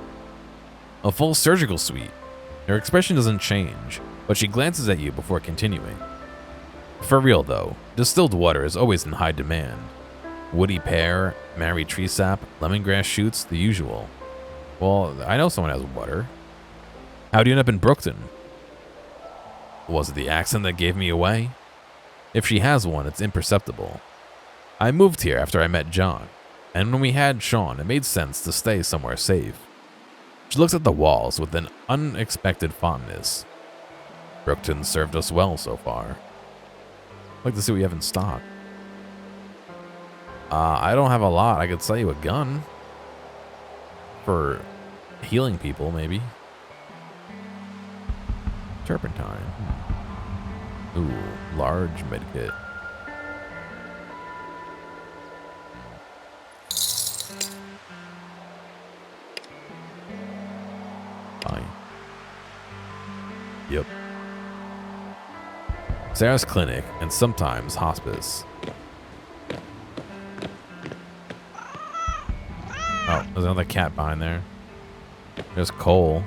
A full surgical suite. Her expression doesn't change, but she glances at you before continuing. For real though, distilled water is always in high demand. Woody pear, Mary tree sap, lemongrass shoots, the usual. Well, I know someone has water. How'd you end up in Brookton? Was it the accent that gave me away? If she has one, it's imperceptible. I moved here after I met John, and when we had Sean, it made sense to stay somewhere safe. She looks at the walls with an unexpected fondness. Brookton served us well so far. I'd like to see what you have in stock. I don't have a lot. I could sell you a gun. For healing people, maybe. Turpentine. Ooh, large medkit. Fine. Yep. Sarah's clinic and sometimes hospice. Oh, there's another cat behind there. There's Cole.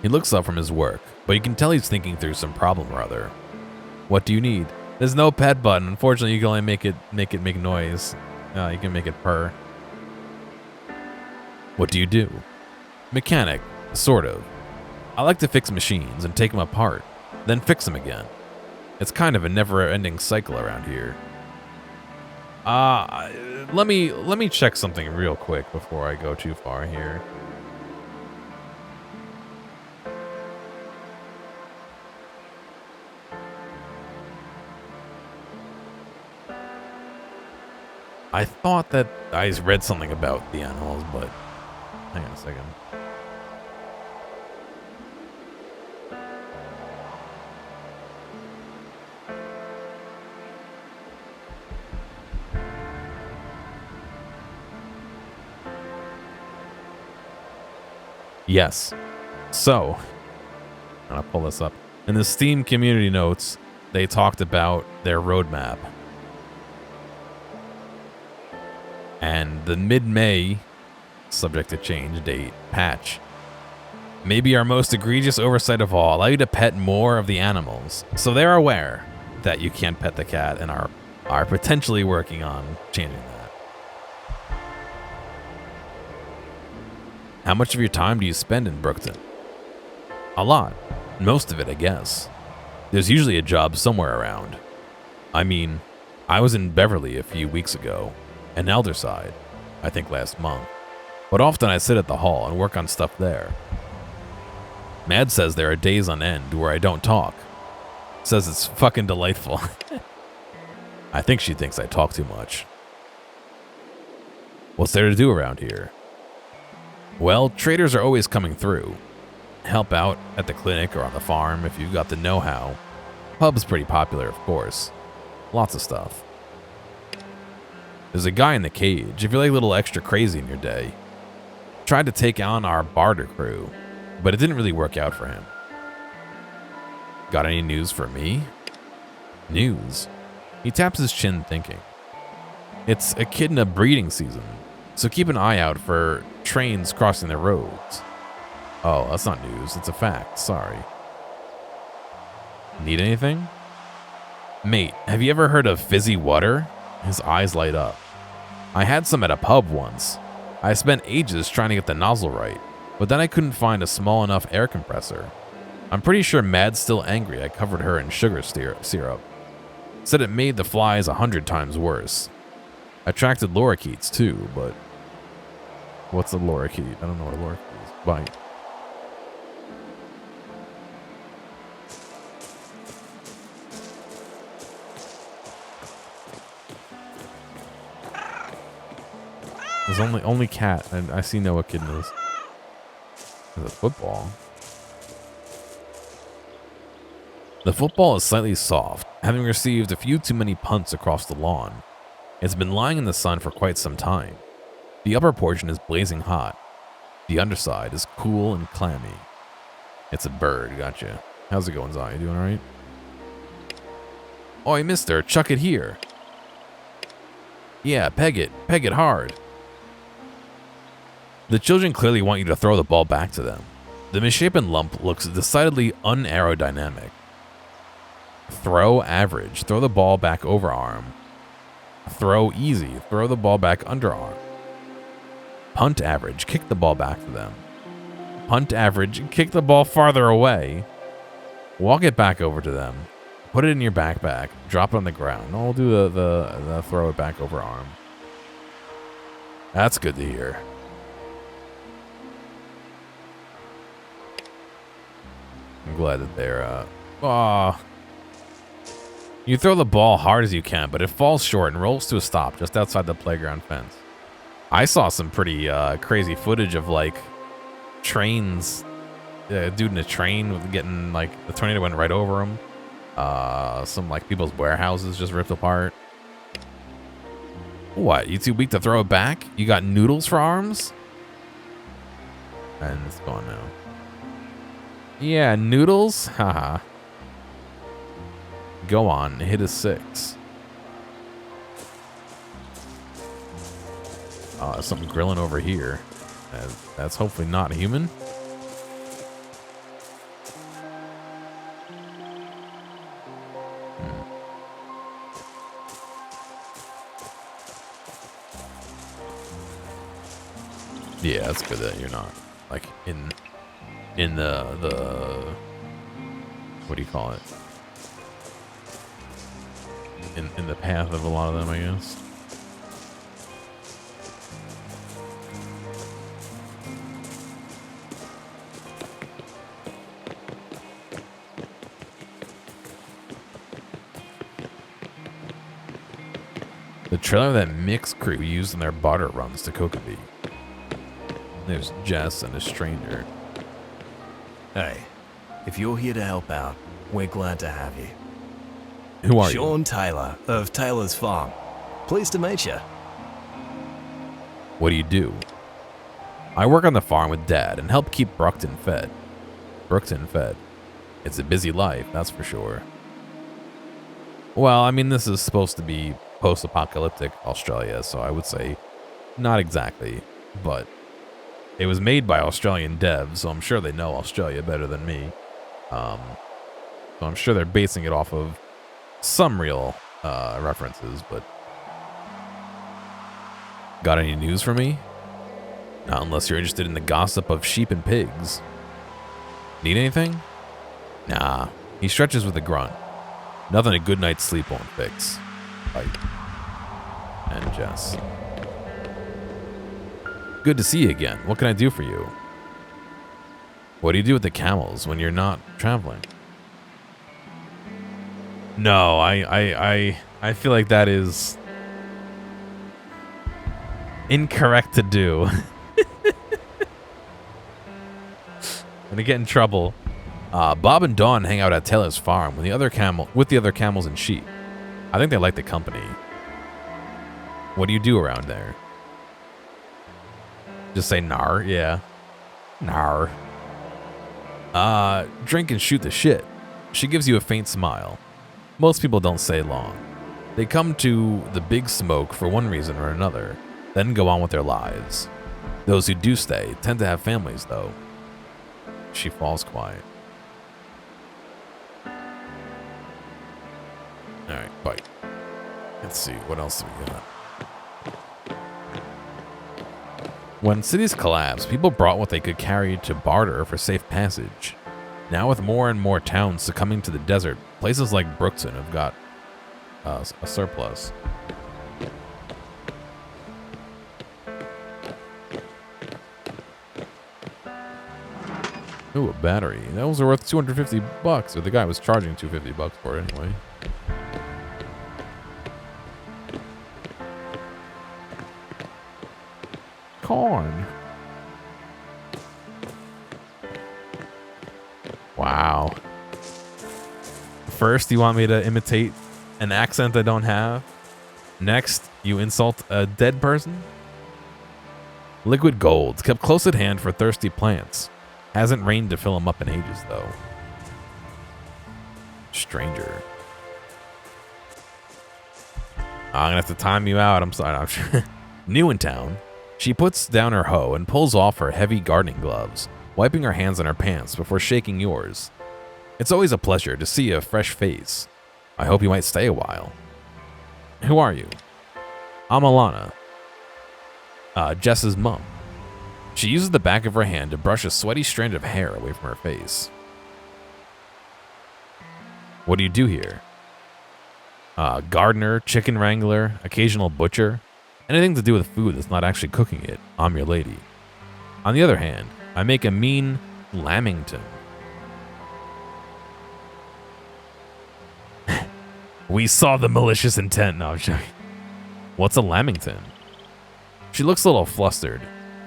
He looks up from his work, but you can tell he's thinking through some problem or other. What do you need? There's no pet button. Unfortunately, you can only make it make noise. You can make it purr. What do you do? Mechanic, sort of. I like to fix machines and take them apart, then fix them again. It's kind of a never-ending cycle around here. Let me check something real quick before I go too far here. I thought that I read something about the animals, but hang on a second. Yes. So, I'll pull this up. In the Steam community notes, they talked about their roadmap. And the mid-May, subject to change date, patch may be our most egregious oversight of all. Allow you to pet more of the animals. So they're aware that you can't pet the cat and are potentially working on changing that. How much of your time do you spend in Brookton? A lot. Most of it, I guess. There's usually a job somewhere around. I mean, I was in Beverly a few weeks ago, and Elderside, I think last month. But often I sit at the hall and work on stuff there. Mad says there are days on end where I don't talk. Says it's fucking delightful. I think she thinks I talk too much. What's there to do around here? Well, traders are always coming through. Help out at the clinic or on the farm if you've got the know-how. Pub's pretty popular, of course. Lots of stuff. There's a guy in the cage if you're like a little extra crazy in your day. Tried to take on our barter crew, but it didn't really work out for him. Got any news for me? News? He taps his chin thinking. It's echidna breeding season, so keep an eye out for trains crossing the roads. Oh, that's not news, it's a fact, sorry. Need anything? Mate, have you ever heard of fizzy water? His eyes light up. I had some at a pub once. I spent ages trying to get the nozzle right, but then I couldn't find a small enough air compressor. I'm pretty sure Mad's still angry I covered her in sugar syrup. Said it made the flies 100 times worse. Attracted lorikeets too, but... What's a lorikeet? I don't know what a lorikeet is. Bite. There's only cat, and I see no echidnas. There's a football. The football is slightly soft, having received a few too many punts across the lawn. It's been lying in the sun for quite some time. The upper portion is blazing hot. The underside is cool and clammy. It's a bird, gotcha. How's it going, Zai? You doing alright? Oi, mister, chuck it here. Yeah, peg it hard. The children clearly want you to throw the ball back to them. The misshapen lump looks decidedly unaerodynamic. Throw average, throw the ball back overarm. Throw easy, throw the ball back underarm. Punt average, kick the ball back to them. Punt average, kick the ball farther away. Walk it back over to them. Put it in your backpack, drop it on the ground. I'll do the throw it back overarm. That's good to hear. I'm glad that they're, You throw the ball hard as you can, but it falls short and rolls to a stop just outside the playground fence. I saw some pretty crazy footage of, like, trains. Dude in a train with getting, like, the tornado went right over him. Some, like, people's warehouses just ripped apart. What? You too weak to throw it back? You got noodles for arms? And it's gone now. Yeah, noodles? Haha. Go on, hit a 6. There's something grilling over here. That's hopefully not human. Yeah, that's good that you're not like in the what do you call it? In the path of a lot of them, I guess. The trailer that Mick's crew used in their barter runs to Kokobee. There's Jess and a stranger. Hey, if you're here to help out, we're glad to have you. Who are you? Sean Taylor of Taylor's Farm. Pleased to meet you. What do you do? I work on the farm with Dad and help keep Brookton fed. It's a busy life, that's for sure. Well, I mean, this is supposed to be post-apocalyptic Australia, so I would say not exactly, but it was made by Australian devs, so I'm sure they know Australia better than me. So I'm sure they're basing it off of some real references, but got any news for me? Not unless you're interested in the gossip of sheep and pigs. Need anything? Nah, he stretches with a grunt. Nothing a good night's sleep won't fix. Bite. And Jess. Good to see you again. What can I do for you? What do you do with the camels when you're not traveling? No, I feel like that is incorrect to do. Gonna get in trouble. Bob and Dawn hang out at Taylor's farm with the other camels and sheep. I think they like the company. What do you do around there? Just say nar, yeah. Nar. Drink and shoot the shit. She gives you a faint smile. Most people don't stay long. They come to the big smoke for one reason or another, then go on with their lives. Those who do stay tend to have families, though. She falls quiet. Alright, bite. Let's see, what else do we got? When cities collapsed, people brought what they could carry to barter for safe passage. Now with more and more towns succumbing to the desert, places like Brookton have got a surplus. Ooh, a battery. That was worth $250, or the guy was charging $250 for it anyway. Corn. Wow. First, you want me to imitate an accent I don't have? Next, you insult a dead person? Liquid gold, kept close at hand for thirsty plants. Hasn't rained to fill them up in ages, though. Stranger. I'm gonna have to time you out. I'm sorry. I'm sure. New in town. She puts down her hoe and pulls off her heavy gardening gloves, wiping her hands on her pants before shaking yours. It's always a pleasure to see a fresh face. I hope you might stay a while. Who are you? I'm Alana. Jess's mom. She uses the back of her hand to brush a sweaty strand of hair away from her face. What do you do here? Gardener, chicken wrangler, occasional butcher. Anything to do with food that's not actually cooking it, I'm your lady. On the other hand, I make a mean lamington. We saw the malicious intent. No, I'm joking. What's a lamington? She looks a little flustered.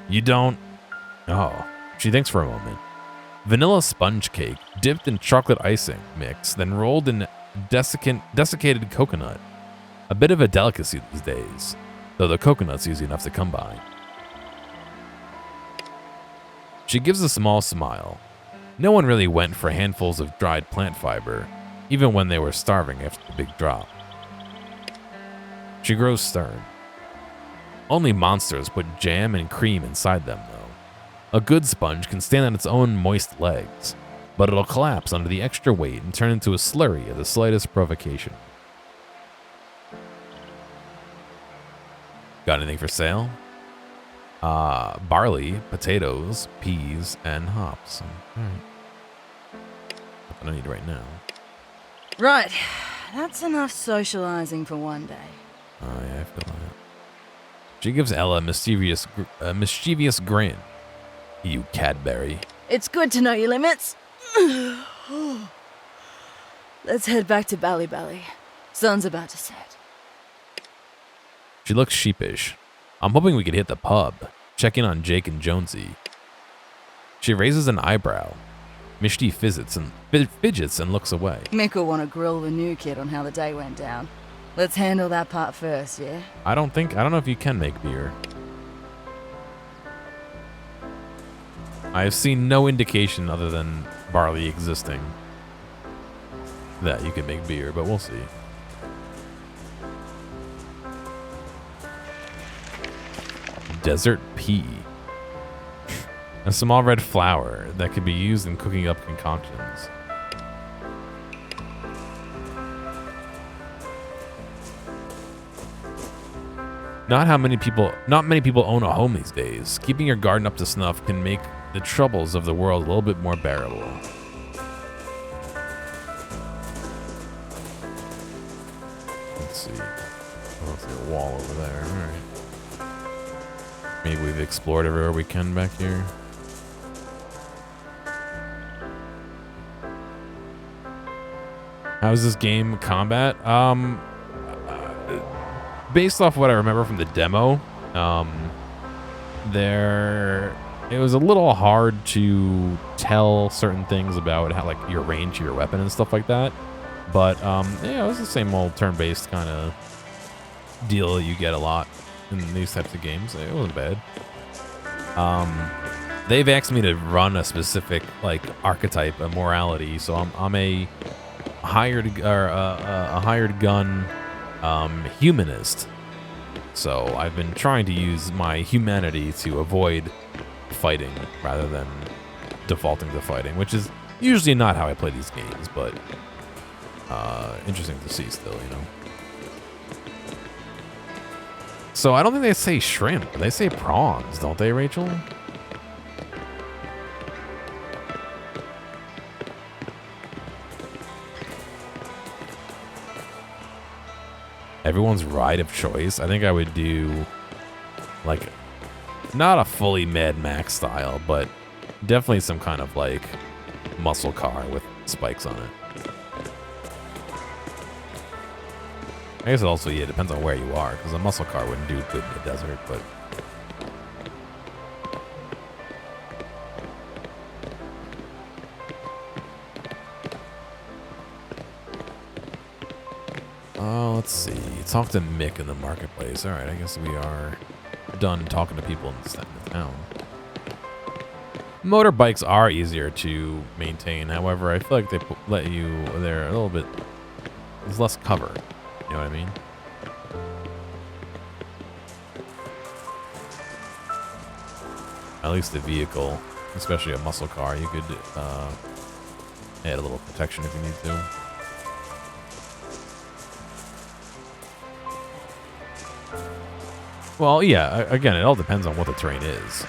You don't... Oh, she thinks for a moment. Vanilla sponge cake dipped in chocolate icing mix, then rolled in desiccated coconut. A bit of a delicacy these days, though the coconut's easy enough to come by. She gives a small smile. No one really went for handfuls of dried plant fiber, even when they were starving after the big drop. She grows stern. Only monsters put jam and cream inside them, though. A good sponge can stand on its own moist legs, but it'll collapse under the extra weight and turn into a slurry at the slightest provocation. Got anything for sale? Barley, potatoes, peas, and hops. Alright. Nothing I need right now. Right. That's enough socializing for one day. Oh, yeah, I feel that. She gives Ella a mischievous grin. You Cadbury. It's good to know your limits. Let's head back to Bally Bally. Sun's about to set. She looks sheepish. I'm hoping we could hit the pub, check in on Jake and Jonesy. She raises an eyebrow. Mishti fidgets and looks away. Mick will want to grill the new kid on how the day went down. Let's handle that part first, yeah? I don't know if you can make beer. I have seen no indication other than barley existing that you can make beer, but we'll see. desert pea. A small red flower that could be used in cooking up concoctions. Not many people own a home these days. Keeping your garden up to snuff can make the troubles of the world a little bit more bearable. Let's see. Oh, let's see a wall over there. All right. Maybe we've explored everywhere we can back here. How's this game combat? Based off what I remember from the demo, it was a little hard to tell certain things about how, like, your range of your weapon and stuff like that. But yeah, it was the same old turn-based kind of deal that you get a lot in these types of games. It wasn't bad. They've asked me to run a specific, like, archetype, a morality. So I'm a hired gun humanist. So I've been trying to use my humanity to avoid fighting rather than defaulting to fighting, which is usually not how I play these games, but interesting to see still, you know. So I don't think they say shrimp. They say prawns, don't they, Rachel? Everyone's ride of choice. I think I would do, like, not a fully Mad Max style, but definitely some kind of, like, muscle car with spikes on it. I guess it also, yeah, depends on where you are, because a muscle car wouldn't do good in the desert, but... let's see. Talk to Mick in the marketplace. Alright, I guess we are done talking to people in the town. Motorbikes are easier to maintain. However, I feel like they let you... They're a little bit... There's less cover. You know what I mean? At least the vehicle, especially a muscle car, you could add a little protection if you need to. Well, yeah, again, it all depends on what the terrain is.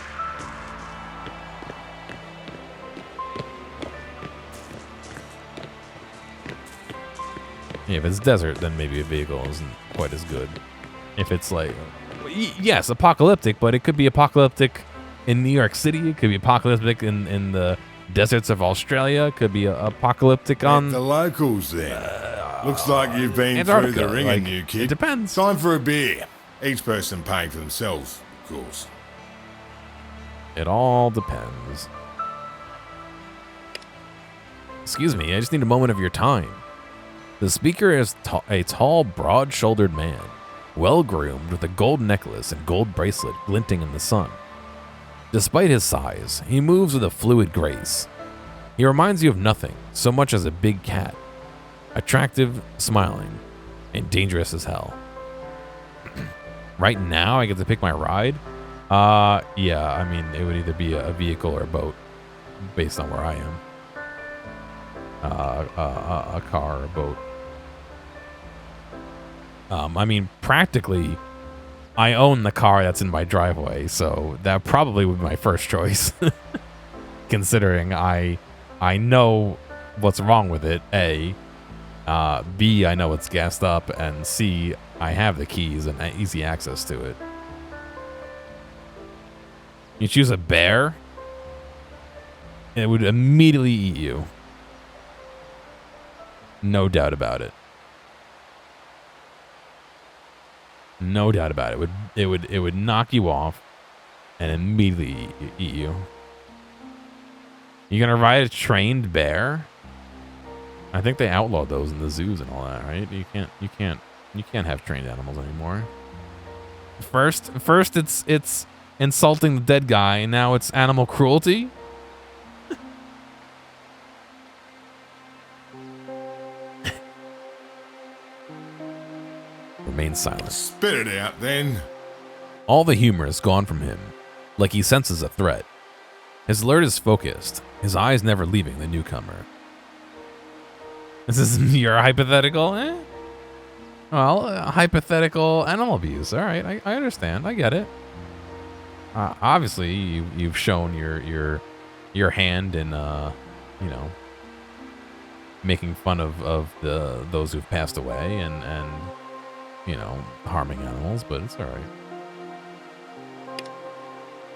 Yeah, if it's desert, then maybe a vehicle isn't quite as good. If it's like, yes, apocalyptic, but it could be apocalyptic in New York City. It could be apocalyptic in the deserts of Australia. It could be apocalyptic on... the locals then. Looks like you've been Antarctica, through the ringer, like, new kid. it depends. Time for a beer. Each person paying for themselves, of course. It all depends. Excuse me, I just need a moment of your time. The speaker is a tall, broad-shouldered man, well-groomed with a gold necklace and gold bracelet glinting in the sun. Despite his size, he moves with a fluid grace. He reminds you of nothing so much as a big cat. Attractive, smiling, and dangerous as hell. Right now, I get to pick my ride? Yeah, I mean, it would either be a vehicle or a boat, based on where I am. A car or a boat. I mean, practically, I own the car that's in my driveway, so that probably would be my first choice. Considering I know what's wrong with it, A. B, I know it's gassed up, and C, I have the keys and easy access to it. You choose a bear, it would immediately eat you. No doubt about it. No doubt about it. It would knock you off and immediately eat you. You gonna ride a trained bear? I think they outlawed those in the zoos and all that, right? You can't have trained animals anymore. First it's insulting the dead guy, and now it's animal cruelty. Remain silent. Spit it out then. All the humor is gone from him, like he senses a threat. His alert is focused, his eyes never leaving the newcomer. This is your hypothetical, eh? Well, hypothetical animal abuse. All right, I understand. I get it. Obviously, you've shown your hand in, you know, making fun of those who've passed away and you know, harming animals, but it's all right.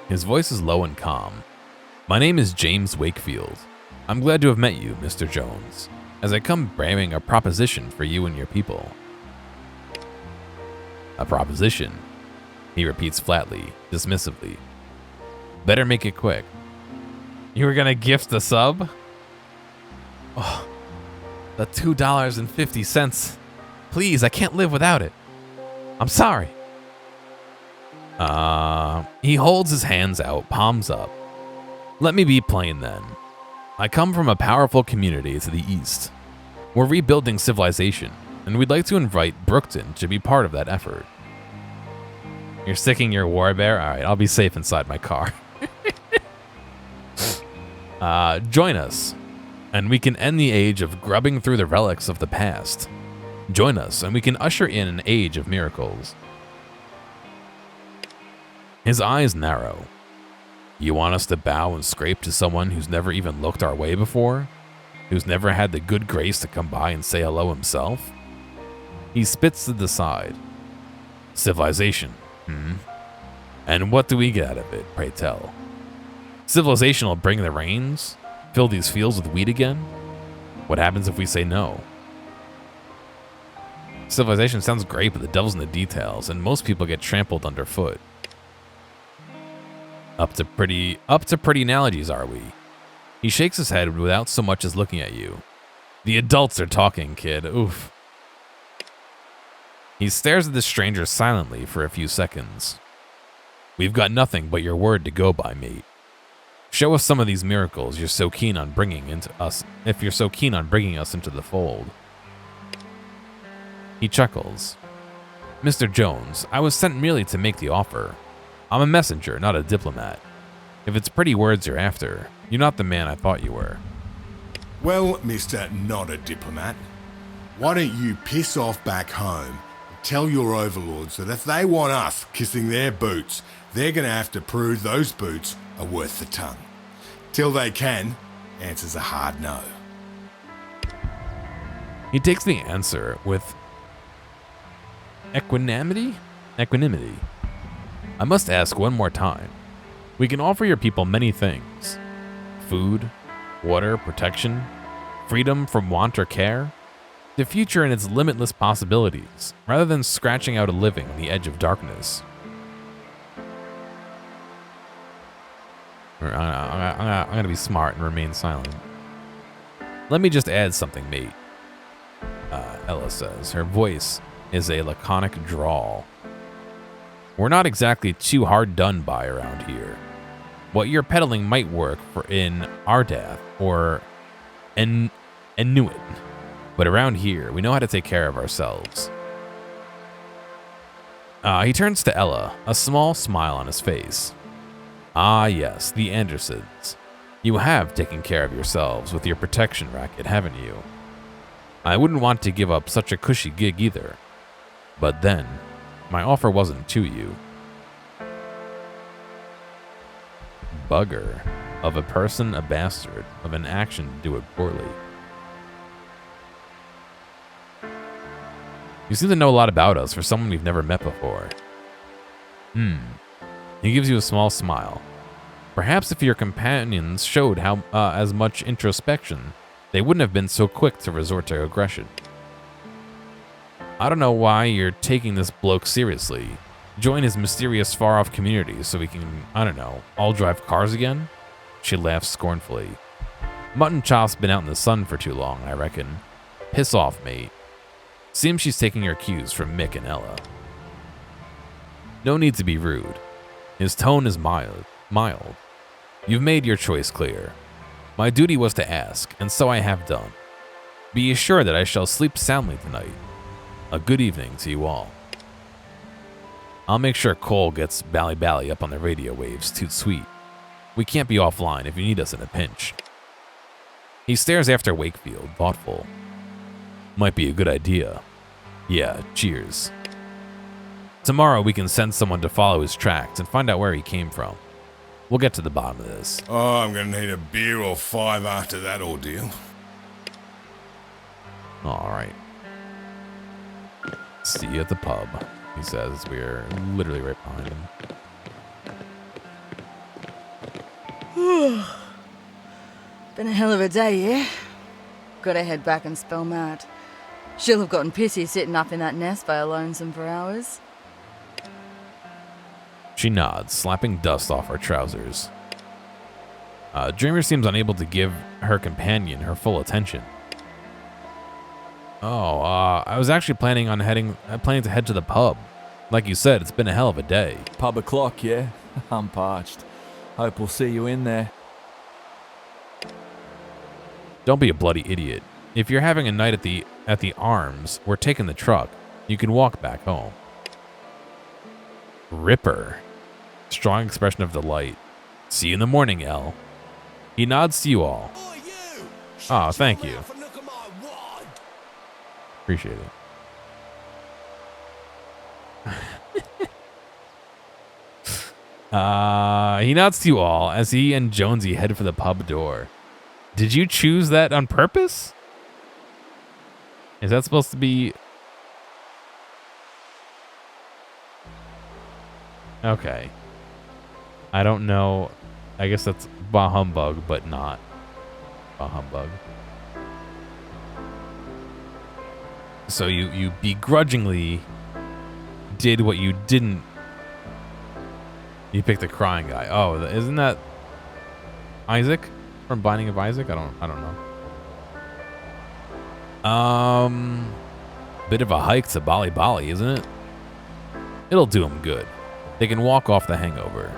His voice is low and calm. My name is James Wakefield. I'm glad to have met you, Mr. Jones, as I come bearing a proposition for you and your people. A proposition, he repeats flatly, dismissively. Better make it quick. You were gonna gift the sub? Oh, the $2.50. Please, I can't live without it. I'm sorry. He holds his hands out, palms up. Let me be plain then. I come from a powerful community to the east. We're rebuilding civilization, and we'd like to invite Brookton to be part of that effort. You're sticking your war bear? All right, I'll be safe inside my car. Join us, and we can end the age of grubbing through the relics of the past. Join us, and we can usher in an age of miracles. His eyes narrow. You want us to bow and scrape to someone who's never even looked our way before? Who's never had the good grace to come by and say hello himself? He spits to the side. Civilization, And what do we get out of it, pray tell? Civilization will bring the rains? Fill these fields with wheat again? What happens if we say no? Civilization sounds great, but the devil's in the details, and most people get trampled underfoot. Up to pretty analogies, are we? He shakes his head without so much as looking at you. The adults are talking, kid. Oof. He stares at the stranger silently for a few seconds. We've got nothing but your word to go by, mate. Show us some of these miracles you're so keen on bringing into us, if you're so keen on bringing us into the fold. He chuckles. Mr. Jones, I was sent merely to make the offer. I'm a messenger, not a diplomat. If it's pretty words you're after, you're not the man I thought you were. Well, Mr. Not a Diplomat, why don't you piss off back home and tell your overlords that if they want us kissing their boots, they're going to have to prove those boots are worth the tongue. Till they can, answer's a hard no. He takes the answer with equanimity. I must ask one more time. We can offer your people many things. Food, water, protection, freedom from want or care, the future and its limitless possibilities, rather than scratching out a living on the edge of darkness. I'm gonna be smart and remain silent. Let me just add something, mate, Ella says. Her voice is a laconic drawl. We're not exactly too hard done by around here. What you're peddling might work for in Ardath or Inuit, but around here, we know how to take care of ourselves. He turns to Ella, a small smile on his face. Ah, yes, the Andersons. You have taken care of yourselves with your protection racket, haven't you? I wouldn't want to give up such a cushy gig either. But then, my offer wasn't to you. Bugger. Of a person, a bastard. Of an action, do it poorly. You seem to know a lot about us for someone we've never met before. He gives you a small smile. Perhaps if your companions showed how as much introspection, they wouldn't have been so quick to resort to aggression. I don't know why you're taking this bloke seriously. Join his mysterious far-off community so we can, I don't know, all drive cars again? She laughs scornfully. Mutton Chop's been out in the sun for too long, I reckon. Piss off, mate. Seems she's taking her cues from Mick and Ella. No need to be rude. His tone is mild. You've made your choice clear. My duty was to ask, and so I have done. Be assured that I shall sleep soundly tonight. A good evening to you all. I'll make sure Cole gets Bally Bally up on the radio waves, toot sweet. We can't be offline if you need us in a pinch. He stares after Wakefield, thoughtful. Might be a good idea. Yeah, cheers. Tomorrow we can send someone to follow his tracks and find out where he came from. We'll get to the bottom of this. Oh, I'm gonna need a beer or 5 after that ordeal. Alright. See you at the pub, he says. We're literally right behind him. Been a hell of a day, yeah? Gotta head back and spell Matt. She'll have gotten pissy sitting up in that nest by a lonesome for hours. She nods, slapping dust off her trousers. Dreamer seems unable to give her companion her full attention. Oh, I was actually planning to head to the pub. Like you said, it's been a hell of a day. Pub o'clock, yeah? I'm parched. Hope we'll see you in there. Don't be a bloody idiot. If you're having a night at the Arms, we're taking the truck. You can walk back home. Ripper. Strong expression of delight. See you in the morning, Elle. He nods to you all. Oh, thank you. Appreciate it. He nods to you all as he and Jonesy head for the pub door. Did you choose that on purpose? Is that supposed to be... Okay. I don't know. I guess that's bah humbug, but not bah humbug. So you begrudgingly did what you didn't. You picked the crying guy. Oh, isn't that Isaac from Binding of Isaac? I don't know. Bit of a hike to Bali Bali, isn't it? It'll do him good. They can walk off the hangover.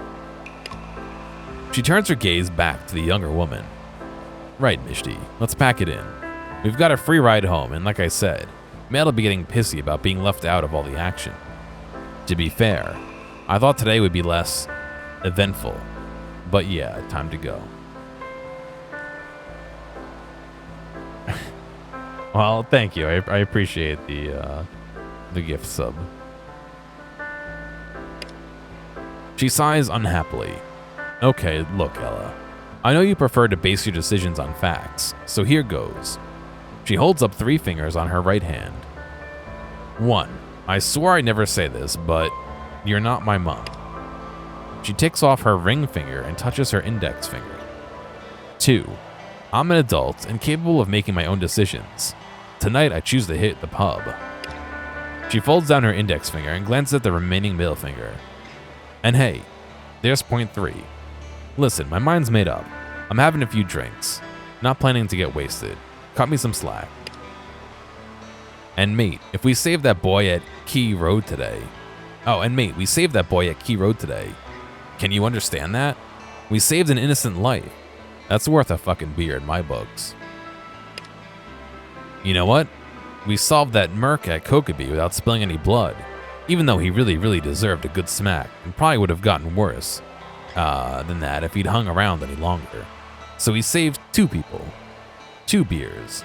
She turns her gaze back to the younger woman. Right, Mishti. Let's pack it in. We've got a free ride home, and like I said, Matt'll be getting pissy about being left out of all the action. To be fair, I thought today would be less eventful, but yeah, time to go. Well, thank you. I appreciate the gift sub. She sighs unhappily. Okay, look, Ella. I know you prefer to base your decisions on facts, so here goes. She holds up 3 fingers on her right hand. 1. I swore I'd never say this, but you're not my mom. She takes off her ring finger and touches her index finger. 2. I'm an adult and capable of making my own decisions. Tonight I choose to hit the pub. She folds down her index finger and glances at the remaining middle finger. And hey, there's point 3. Listen, my mind's made up. I'm having a few drinks. Not planning to get wasted. Cut me some slack. And mate, if we save that boy at Key Road today... we saved that boy at Key Road today. Can you understand that? We saved an innocent life. That's worth a fucking beer in my books. You know what? We solved that murk at Kokeby without spilling any blood. Even though he really, really deserved a good smack, and probably would have gotten worse than that if he'd hung around any longer. So he saved 2 people. 2 beers.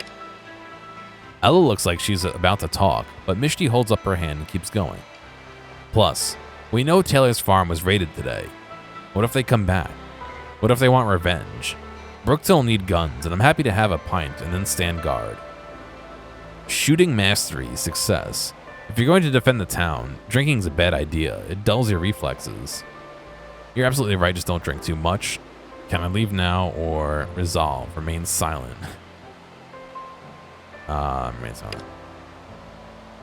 Ella looks like she's about to talk, but Mishti holds up her hand and keeps going. Plus, we know Taylor's farm was raided today. What if they come back? What if they want revenge? Brookdale need guns, and I'm happy to have a pint and then stand guard. Shooting mastery, success. If you're going to defend the town, drinking's a bad idea. It dulls your reflexes. You're absolutely right, just don't drink too much. Can I leave now or resolve? Remain silent. Remain silent.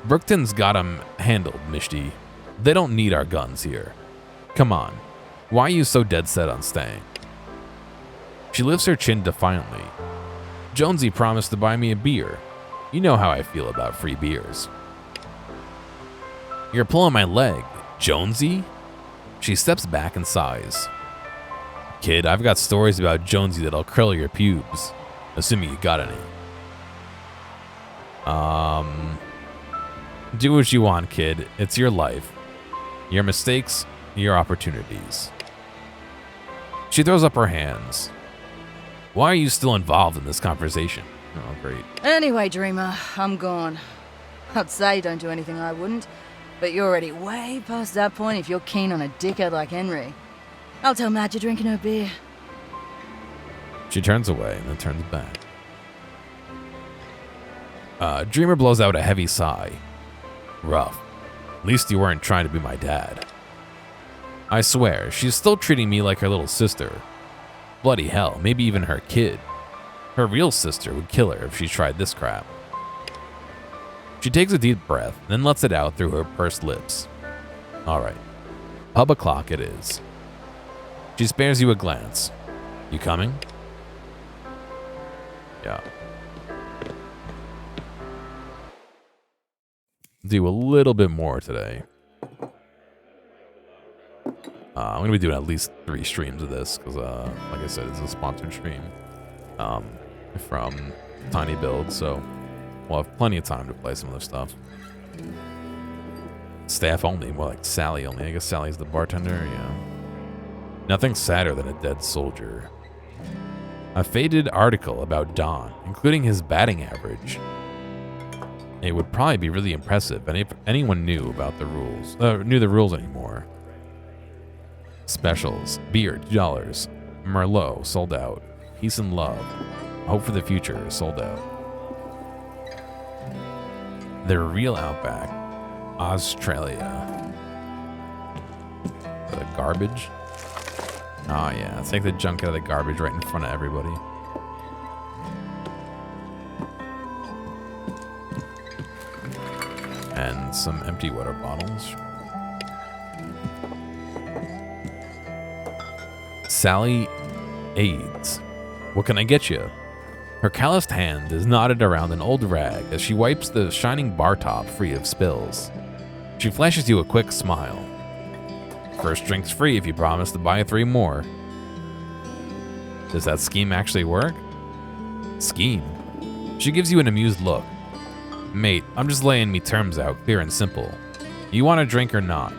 Brookton's got him handled, Mishti. They don't need our guns here. Come on. Why are you so dead set on staying? She lifts her chin defiantly. Jonesy promised to buy me a beer. You know how I feel about free beers. You're pulling my leg, Jonesy? She steps back and sighs. Kid, I've got stories about Jonesy that'll curl your pubes, assuming you got any. Do what you want, kid. It's your life. Your mistakes, your opportunities. She throws up her hands. Why are you still involved in this conversation? Oh, great. Anyway, Dreamer, I'm gone. I'd say don't do anything I wouldn't, but you're already way past that point if you're keen on a dickhead like Henry. I'll tell Matt you're drinking her beer. She turns away and then turns back. Dreamer blows out a heavy sigh. Rough. At least you weren't trying to be my dad. I swear, she's still treating me like her little sister. Bloody hell, maybe even her kid. Her real sister would kill her if she tried this crap. She takes a deep breath, then lets it out through her pursed lips. Alright. Pub o'clock it is. She spares you a glance. You coming? Yeah. Do a little bit more today. I'm going to be doing at least 3 streams of this because, like I said, it's a sponsored stream from Tiny Build, so we'll have plenty of time to play some other stuff. Staff only, more like Sally only. I guess Sally's the bartender, yeah. Nothing sadder than a dead soldier. A faded article about Don, including his batting average. It would probably be really impressive if anyone knew about the rules, knew the rules anymore. Specials, beer, $2. Merlot, sold out. Peace and love. Hope for the future, sold out. The real outback, Australia. The garbage? Oh yeah, take the junk out of the garbage right in front of everybody. And some empty water bottles. Sally AIDS. What can I get you? Her calloused hand is knotted around an old rag as she wipes the shining bar top free of spills. She flashes you a quick smile. First drink's free if you promise to buy 3 more. Does that scheme actually work? Scheme? She gives you an amused look. Mate, I'm just laying me terms out, clear and simple. You want a drink or not?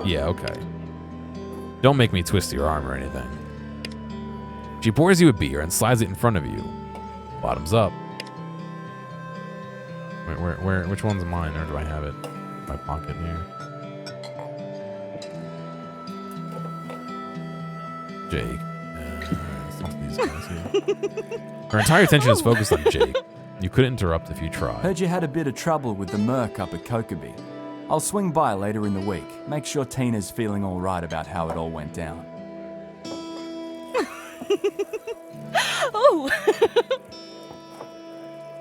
Yeah, okay. Don't make me twist your arm or anything. She pours you a beer and slides it in front of you. Bottoms up. Which one's mine, or do I have it in my pocket here? Jake. It's not these guys here. Her entire attention is focused on Jake. You couldn't interrupt if you tried. Heard you had a bit of trouble with the Merc up at Kokeby. I'll swing by later in the week. Make sure Tina's feeling all right about how it all went down. Oh!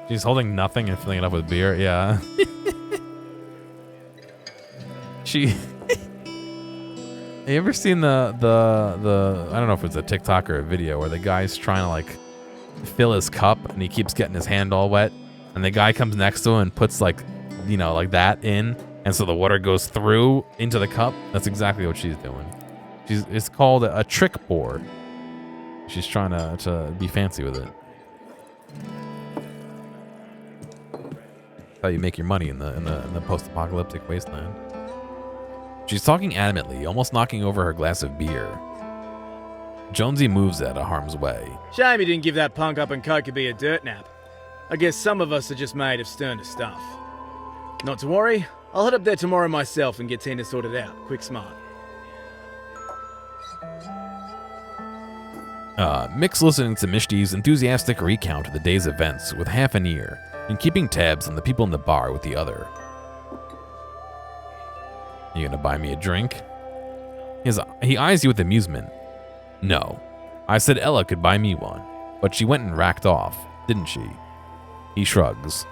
She's holding nothing and filling it up with beer. Yeah. She. Have you ever seen the I don't know if it's a TikTok or a video where the guy's trying to like fill his cup and he keeps getting his hand all wet, and the guy comes next to him and puts like, you know, like that in, and so the water goes through into the cup. That's exactly what she's doing. It's called a trick pour. She's trying to be fancy with it. That's how you make your money in the post-apocalyptic wasteland. She's talking adamantly, almost knocking over her glass of beer. Jonesy moves out of harm's way. Shame you didn't give that punk up in Kokeby a dirt nap. I guess some of us are just made of sterner stuff. Not to worry, I'll head up there tomorrow myself and get Tina sorted out, quick smart. Mick's listening to Mishti's enthusiastic recount of the day's events with half an ear, and keeping tabs on the people in the bar with the other. You gonna buy me a drink? He eyes you with amusement. No. I said Ella could buy me one, but she went and racked off, didn't she? He shrugs.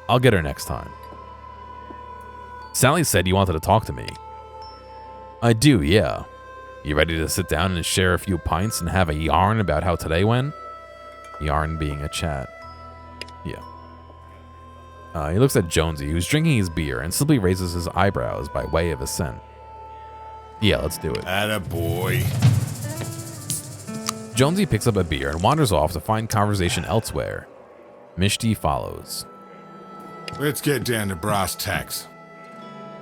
I'll get her next time. Sally said you wanted to talk to me. I do, yeah. You ready to sit down and share a few pints and have a yarn about how today went? Yarn being a chat. Yeah. He looks at Jonesy, who's drinking his beer, and simply raises his eyebrows by way of assent. Yeah, let's do it. Attaboy. Jonesy picks up a beer and wanders off to find conversation elsewhere. Mishti follows. Let's get down to brass tacks.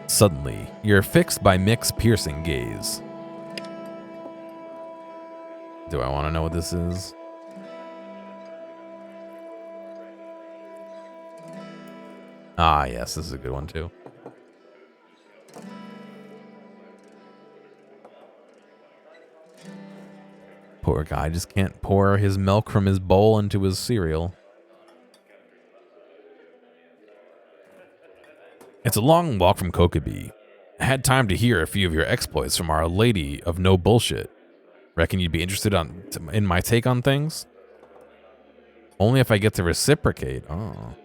Suddenly, you're fixed by Mick's piercing gaze. Do I want to know what this is? Ah, yes, this is a good one too. Poor guy just can't pour his milk from his bowl into his cereal. It's a long walk from Kokeby. I had time to hear a few of your exploits from Our Lady of No Bullshit. Reckon you'd be interested in my take on things? Only if I get to reciprocate. Oh.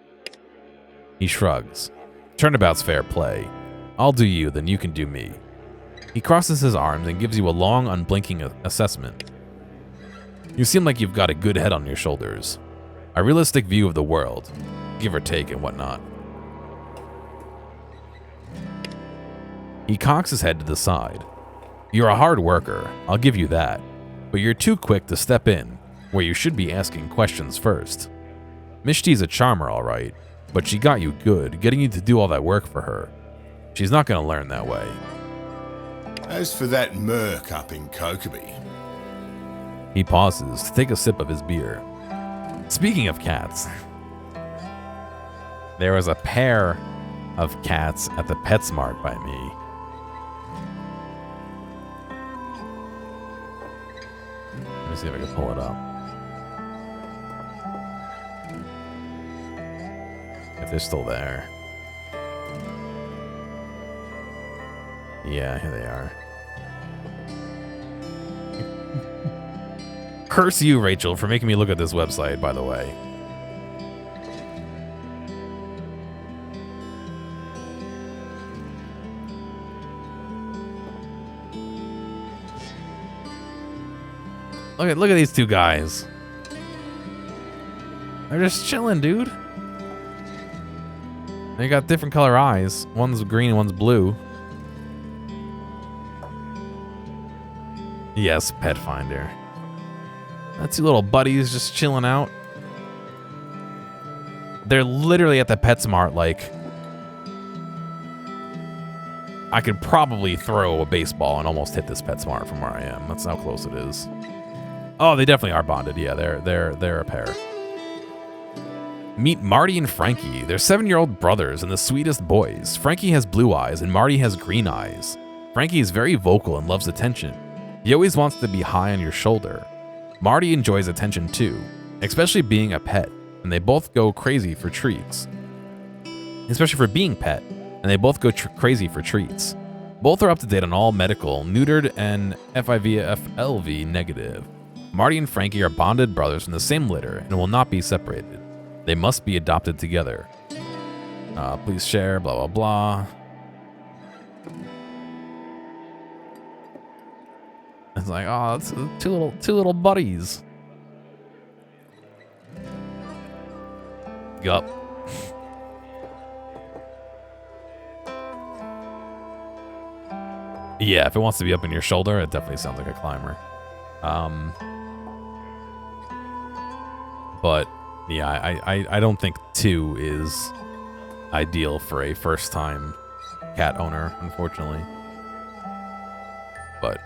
He shrugs. Turnabout's fair play. I'll do you, then you can do me. He crosses his arms and gives you a long, unblinking assessment. You seem like you've got a good head on your shoulders. A realistic view of the world, give or take and whatnot. He cocks his head to the side. You're a hard worker, I'll give you that. But you're too quick to step in, where you should be asking questions first. Mishti's a charmer, all right, but she got you good, getting you to do all that work for her. She's not going to learn that way. As for that merc up in Kokeby. He pauses to take a sip of his beer. Speaking of cats, there was a pair of cats at the PetSmart by me. Let me see if I can pull it up. If they're still there. Yeah, here they are. Curse you, Rachel, for making me look at this website, by the way. Look at these two guys. They're just chilling, dude. They got different color eyes. One's green and one's blue. Yes, Pet Finder. That's two little buddies just chilling out. They're literally at the PetSmart, like... I could probably throw a baseball and almost hit this PetSmart from where I am. That's how close it is. Oh, they definitely are bonded. Yeah, they're a pair. Meet Marty and Frankie. They're 7-year-old brothers and the sweetest boys. Frankie has blue eyes and Marty has green eyes. Frankie is very vocal and loves attention. He always wants to be high on your shoulder. Marty enjoys attention too, especially being a pet, and they both go crazy for treats. Especially for being pet, and they both go crazy for treats. Both are up to date on all medical, neutered, and FIV-FLV negative. Marty and Frankie are bonded brothers from the same litter and will not be separated. They must be adopted together. Please share, blah, blah, blah. It's like, oh, it's two little buddies. Yup. Yeah, if it wants to be up in your shoulder, it definitely sounds like a climber. But yeah, I don't think 2 is ideal for a first-time cat owner, unfortunately. But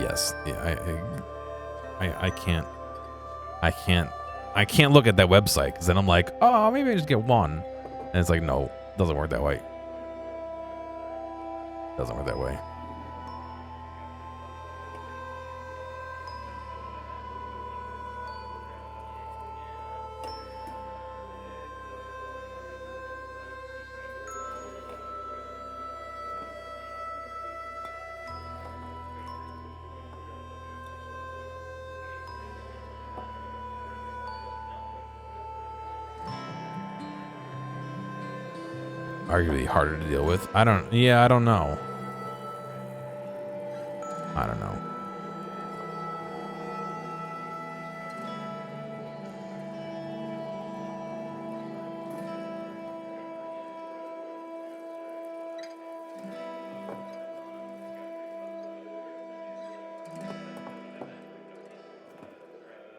yes, yeah, I can't look at that website because then I'm like, oh, maybe I just get one, and it's like, no, doesn't work that way. Doesn't work that way. Arguably harder to deal with. I don't know. I don't know.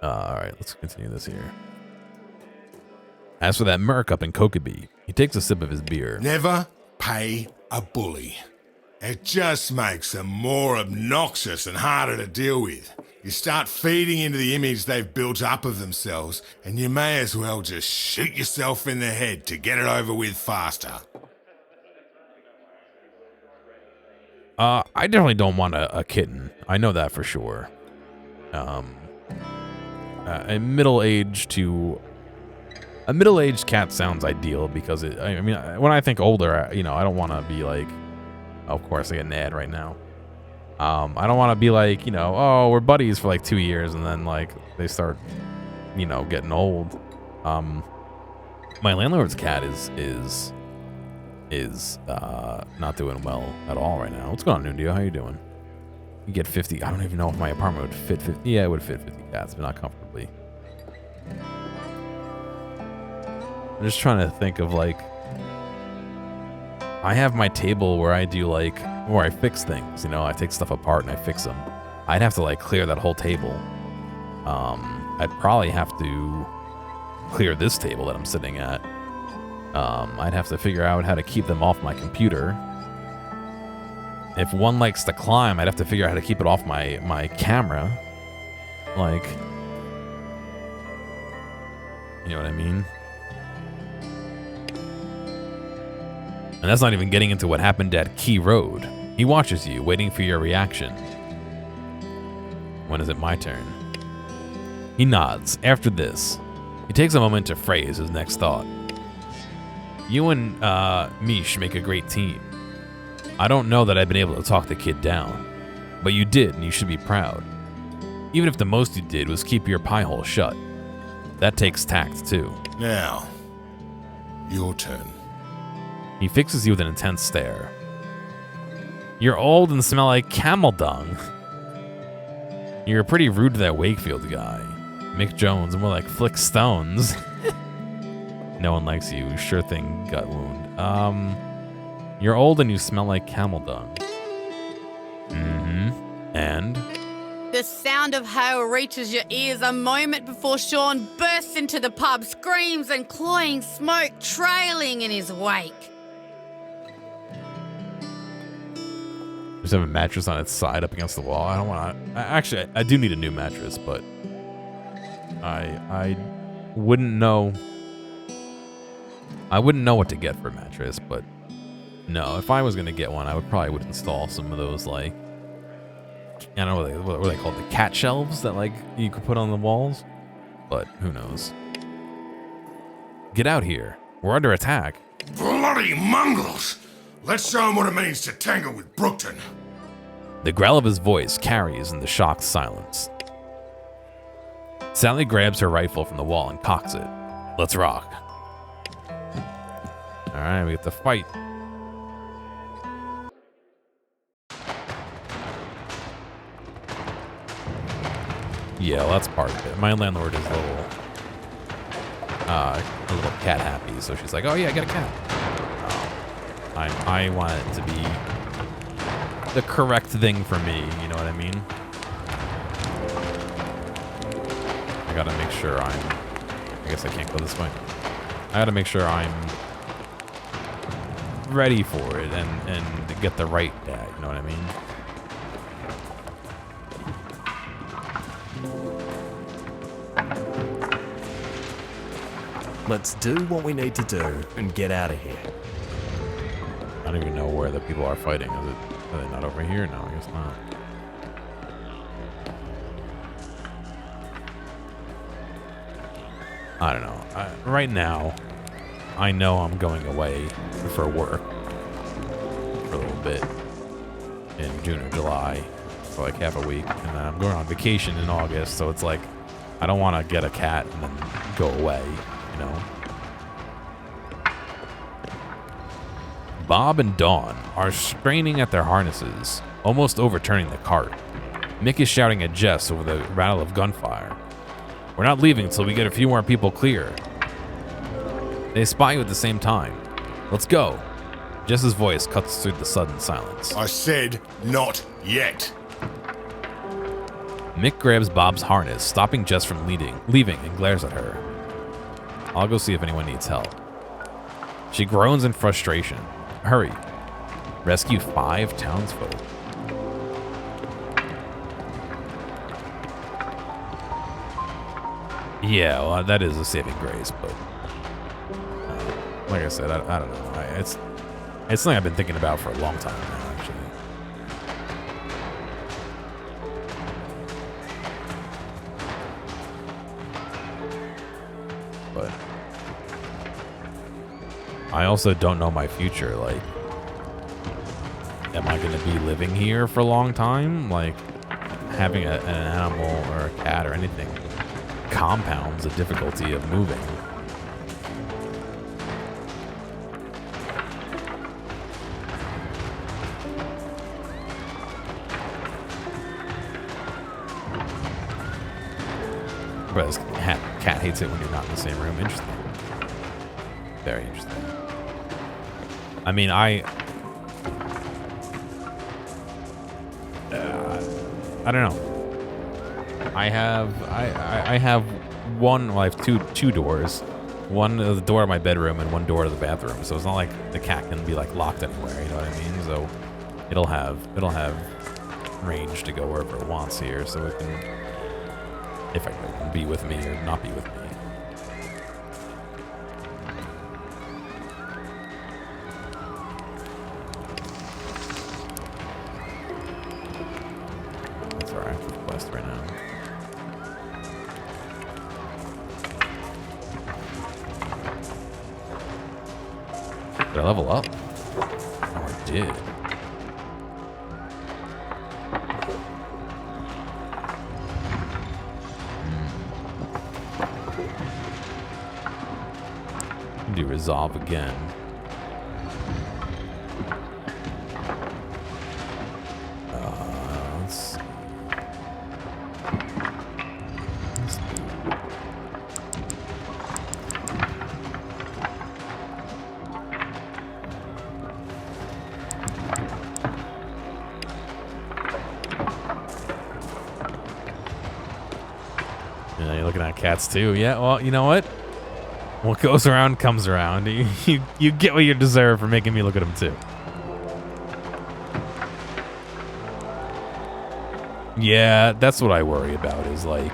All right, let's continue this here. As for that merc up in Kokeby, He takes a sip of his beer. Never pay a bully. It just makes them more obnoxious and harder to deal with. You start feeding into the image they've built up of themselves, and you may as well just shoot yourself in the head to get it over with faster. I definitely don't want a kitten. I know that for sure. A middle-aged cat sounds ideal because I mean, when I think older, I don't want to be like, of course, I get an ad right now. I don't want to be like, oh, we're buddies for like 2 years and then like they start, getting old. My landlord's cat is not doing well at all right now. What's going on, Nundio? How you doing? You get 50. I don't even know if my apartment would fit 50. Yeah, it would fit 50 cats, but not comfortably. I'm just trying to think of like, I have my table where I do like, where I fix things, I take stuff apart and I fix them. I'd have to like clear that whole table. I'd probably have to clear this table that I'm sitting at. I'd have to figure out how to keep them off my computer. If one likes to climb, I'd have to figure out how to keep it off my camera. Like, you know what I mean? And that's not even getting into what happened at Key Road. He watches you, waiting for your reaction. When is it my turn? He nods. After this, he takes a moment to phrase his next thought. You and Mish make a great team. I don't know that I've been able to talk the kid down, but you did, and you should be proud. Even if the most you did was keep your pie hole shut. That takes tact, too. Now, your turn. He fixes you with an intense stare. You're old and smell like camel dung. You're pretty rude to that Wakefield guy. Mick Jones, more like Flick Stones. No one likes you. Sure thing, gut wound. You're old and you smell like camel dung. And? The sound of hail reaches your ears a moment before Sean bursts into the pub, screams and cloying smoke trailing in his wake. Just have a mattress on its side up against the wall. I don't want to... Actually, I do need a new mattress, but... I wouldn't know... I wouldn't know what to get for a mattress, but... No, if I was going to get one, I would install some of those, like... I don't know what are they called? The cat shelves that, like, you could put on the walls? But who knows? Get out here. We're under attack. Bloody mongrels! Let's show them what it means to tangle with Brookton. The growl of his voice carries in the shocked silence. Sally grabs her rifle from the wall and cocks it. Let's rock. Alright, we get to fight. Yeah, well, that's part of it. My landlord is a little cat happy, so she's like, oh yeah, get a cat. I want it to be the correct thing for me, you know what I mean? I gotta make sure I guess I can't go this way. I gotta make sure I'm ready for it and get the right dad, you know what I mean? Let's do what we need to do and get out of here. I don't even know where the people are fighting. Are they not over here? No, I guess not. I don't know. Right now, I know I'm going away for work for a little bit in June or July for like half a week, and then I'm going on vacation in August. So it's like I don't want to get a cat and then go away, you know. Bob and Dawn are straining at their harnesses, almost overturning the cart. Mick is shouting at Jess over the rattle of gunfire. We're not leaving until we get a few more people clear. They spot you at the same time. Let's go. Jess's voice cuts through the sudden silence. I said not yet. Mick grabs Bob's harness, stopping Jess from leaving and glares at her. I'll go see if anyone needs help. She groans in frustration. Hurry. Rescue 5 townsfolk. Yeah, well, that is a saving grace, but like I said, I don't know. It's something I've been thinking about for a long time now, actually. But I also don't know my future. Like, am I going to be living here for a long time? Like, having an animal or a cat or anything compounds the difficulty of moving. But this cat hates it when you're not in the same room. Interesting. Very interesting. I mean, I don't know. I have one. Well, I have two doors. One is the door of my bedroom and one door to the bathroom. So it's not like the cat can be like locked anywhere. You know what I mean? So it'll have range to go wherever it wants here. So it can, if I can, be with me or not be with me. That's our active quest right now. Did I level up? Oh, I did. Do resolve again. Let's see. Yeah, you're looking at cats too. Yeah, well, you know what? What goes around comes around. You get what you deserve for making me look at them too. Yeah, that's what I worry about is like,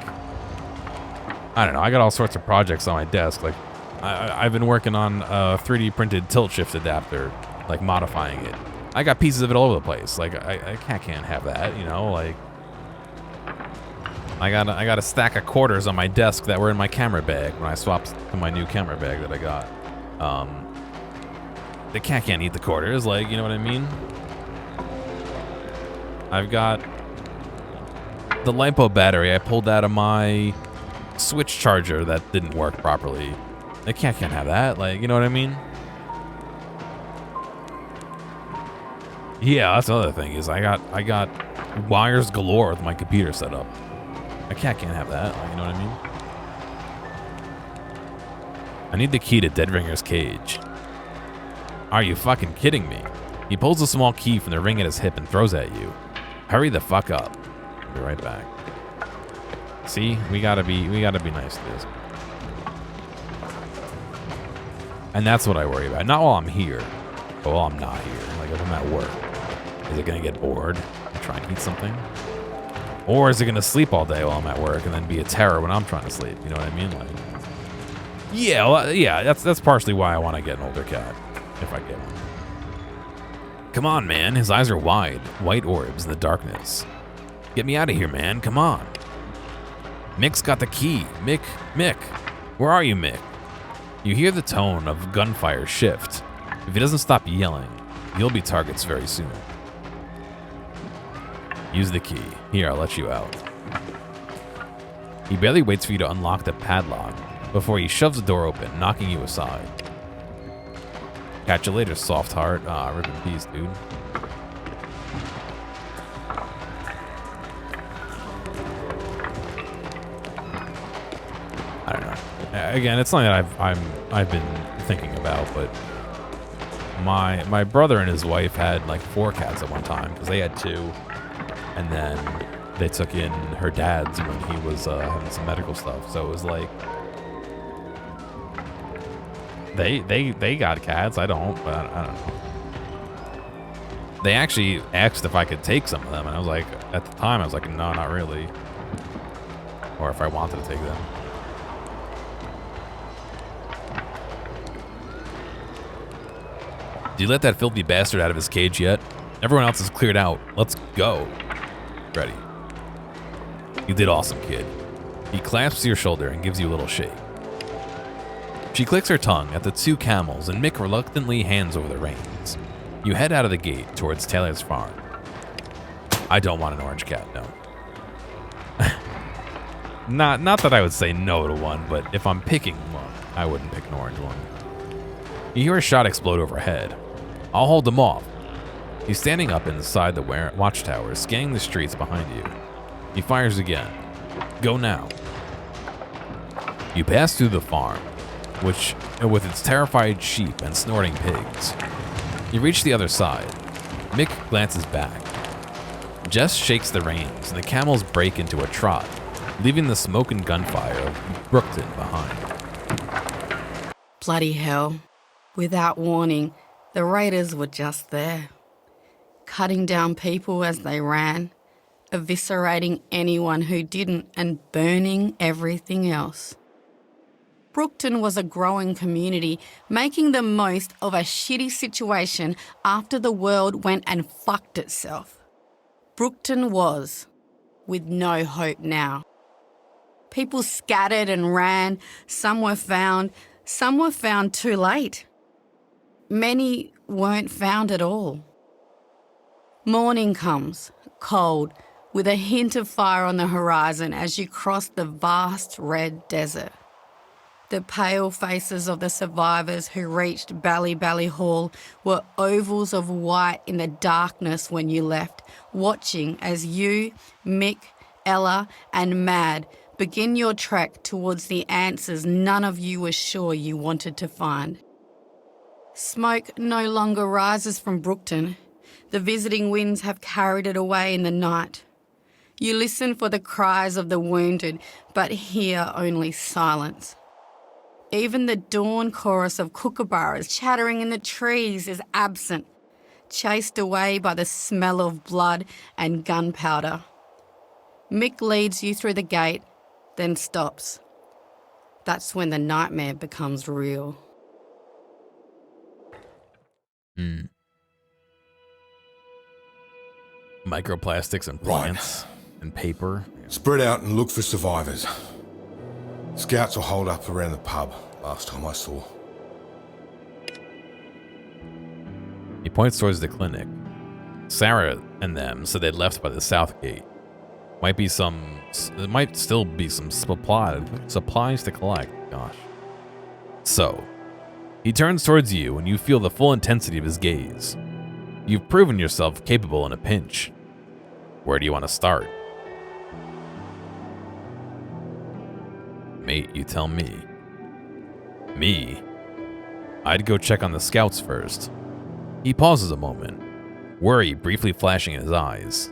I don't know. I got all sorts of projects on my desk. Like, I've been working on a 3D printed tilt shift adapter, like modifying it. I got pieces of it all over the place. Like, I can't have that, you know, like. I got a stack of quarters on my desk that were in my camera bag when I swapped to my new camera bag that I got. The cat can't eat the quarters, like, you know what I mean? I've got the LiPo battery I pulled out of my Switch charger that didn't work properly. The cat can't have that, like, you know what I mean? Yeah, that's another thing is I got wires galore with my computer set up. A cat can't have that, like, you know what I mean? I need the key to Deadringer's cage. Are you fucking kidding me? He pulls a small key from the ring at his hip and throws at you. Hurry the fuck up. I'll be right back. See, we gotta be nice to this. And that's what I worry about. Not while I'm here, but while I'm not here. Like if I'm at work. Is it gonna get bored and try and eat something? Or is it going to sleep all day while I'm at work and then be a terror when I'm trying to sleep? You know what I mean? Like, yeah, well, yeah. That's partially why I want to get an older cat, if I get one. Come on, man. His eyes are wide, white orbs in the darkness. Get me out of here, man. Come on. Mick's got the key. Mick, where are you, Mick? You hear the tone of gunfire shift. If he doesn't stop yelling, you'll be targets very soon. Use the key. Here, I'll let you out. He barely waits for you to unlock the padlock before he shoves the door open, knocking you aside. Catch you later, soft heart. Ah, rip in peace, dude. I don't know. Again, it's something that I've been thinking about, but my brother and his wife had like 4 cats at one time because they had 2. And then they took in her dad's when he was having some medical stuff. So it was like, They got cats. I don't, but I don't know. They actually asked if I could take some of them, and I was like, at the time, I was like, no, not really. Or if I wanted to take them. Do you let that filthy bastard out of his cage yet? Everyone else is cleared out. Let's go. Ready. You did awesome, kid. He clasps your shoulder and gives you a little shake. She clicks her tongue at the two camels, and Mick reluctantly hands over the reins. You head out of the gate towards Taylor's farm. I don't want an orange cat, no. Not that I would say no to one, but if I'm picking one, I wouldn't pick an orange one. You hear a shot explode overhead. I'll hold them off. He's standing up inside the watchtower, scanning the streets behind you. He fires again. Go now. You pass through the farm, which, with its terrified sheep and snorting pigs. You reach the other side. Mick glances back. Jess shakes the reins, and the camels break into a trot, leaving the smoke and gunfire of Brookton behind. Bloody hell. Without warning, the raiders were just there, cutting down people as they ran, eviscerating anyone who didn't, and burning everything else. Brookton was a growing community, making the most of a shitty situation after the world went and fucked itself. Brookton was, with no hope now. People scattered and ran, some were found too late. Many weren't found at all. Morning comes, cold, with a hint of fire on the horizon as you cross the vast red desert. The pale faces of the survivors who reached Bally Hall were ovals of white in the darkness when you left, watching as you, Mick, Ella, and Mad begin your trek towards the answers none of you were sure you wanted to find. Smoke no longer rises from Brookton. The visiting winds have carried it away in the night. You listen for the cries of the wounded, but hear only silence. Even the dawn chorus of kookaburras chattering in the trees is absent, chased away by the smell of blood and gunpowder. Mick leads you through the gate, then stops. That's when the nightmare becomes real. Microplastics and plants and paper. Spread out and look for survivors. Scouts will hold up around the pub, last time I saw. He points towards the clinic. Sarah and them said they'd left by the south gate. There might still be some supplies to collect. Gosh. So, he turns towards you and you feel the full intensity of his gaze. You've proven yourself capable in a pinch. Where do you want to start? Mate, you tell me. Me? I'd go check on the scouts first. He pauses a moment, worry briefly flashing in his eyes.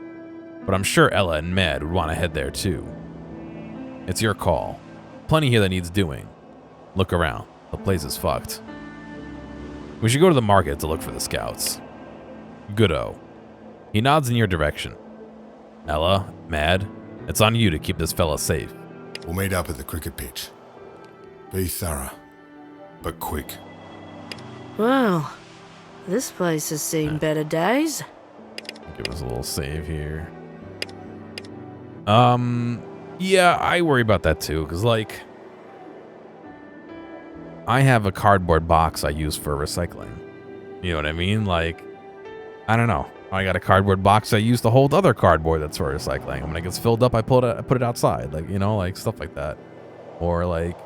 But I'm sure Ella and Mad would want to head there too. It's your call. Plenty here that needs doing. Look around. The place is fucked. We should go to the market to look for the scouts. Goodo. He nods in your direction. Ella, Mad, it's on you to keep this fella safe. We'll meet up at the cricket pitch. Be thorough, but quick. Well, this place has seen better days. Give us a little save here. Yeah, I worry about that too, because, like, I have a cardboard box I use for recycling. You know what I mean? Like, I don't know. I got a cardboard box I use to hold other cardboard that's for recycling. And when it gets filled up, I put it outside. Like, you know, like stuff like that. Or like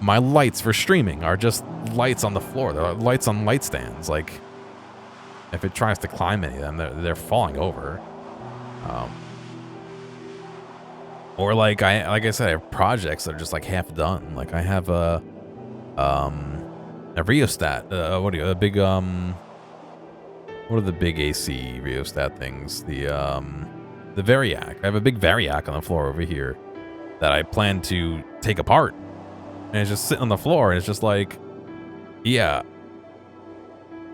my lights for streaming are just lights on the floor. They're lights on light stands. Like, if it tries to climb any of them, they're falling over. Or like I said, I have projects that are just like half done. Like I have a rheostat. A big what are the big AC rheostat things? The Variac. I have a big Variac on the floor over here that I plan to take apart. And it's just sitting on the floor, and it's just like, Yeah.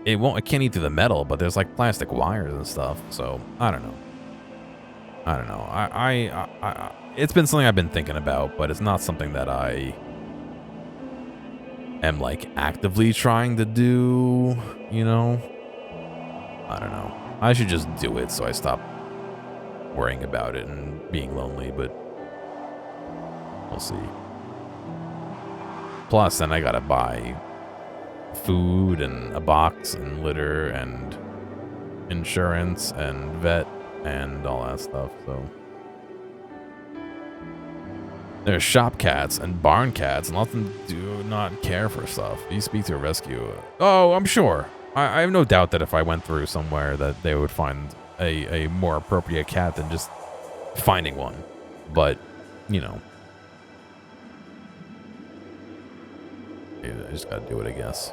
It can't eat through the metal, but there's like plastic wires and stuff. So I don't know. I it's been something I've been thinking about, but it's not something that I am like actively trying to do, you know? I don't know. I should just do it so I stop worrying about it and being lonely, but we'll see. Plus, then I gotta buy food and a box and litter and insurance and vet and all that stuff, so. There's shop cats and barn cats, and lots of them do not care for stuff. You speak to a rescue. Oh, I'm sure. I have no doubt that if I went through somewhere that they would find a more appropriate cat than just finding one. But, you know. Yeah, I just gotta do it, I guess.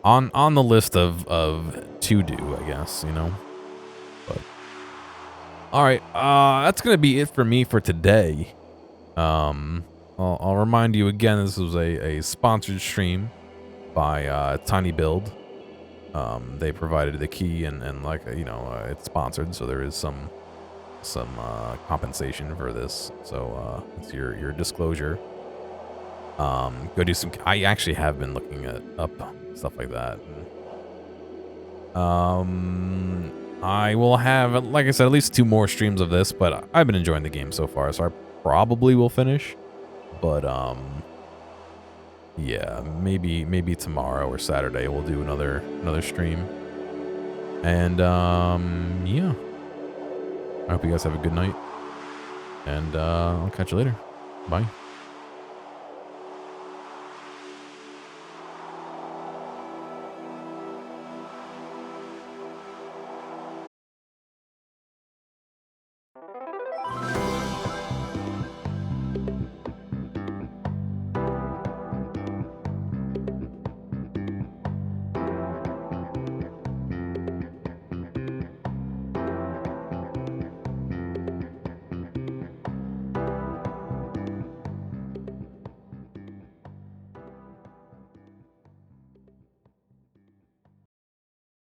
On the list of to do, I guess, you know. But all right, that's gonna be it for me for today. I'll remind you again, this was a sponsored stream by Tiny Build. They provided the key and like, you know, it's sponsored, so there is some compensation for this. So it's your disclosure. Go do some. I actually have been looking up stuff like that. I will have, like I said, at least 2 more streams of this, but I've been enjoying the game so far, so I probably will finish. But yeah, maybe tomorrow or Saturday we'll do another stream. And yeah, I hope you guys have a good night, and I'll catch you later. Bye.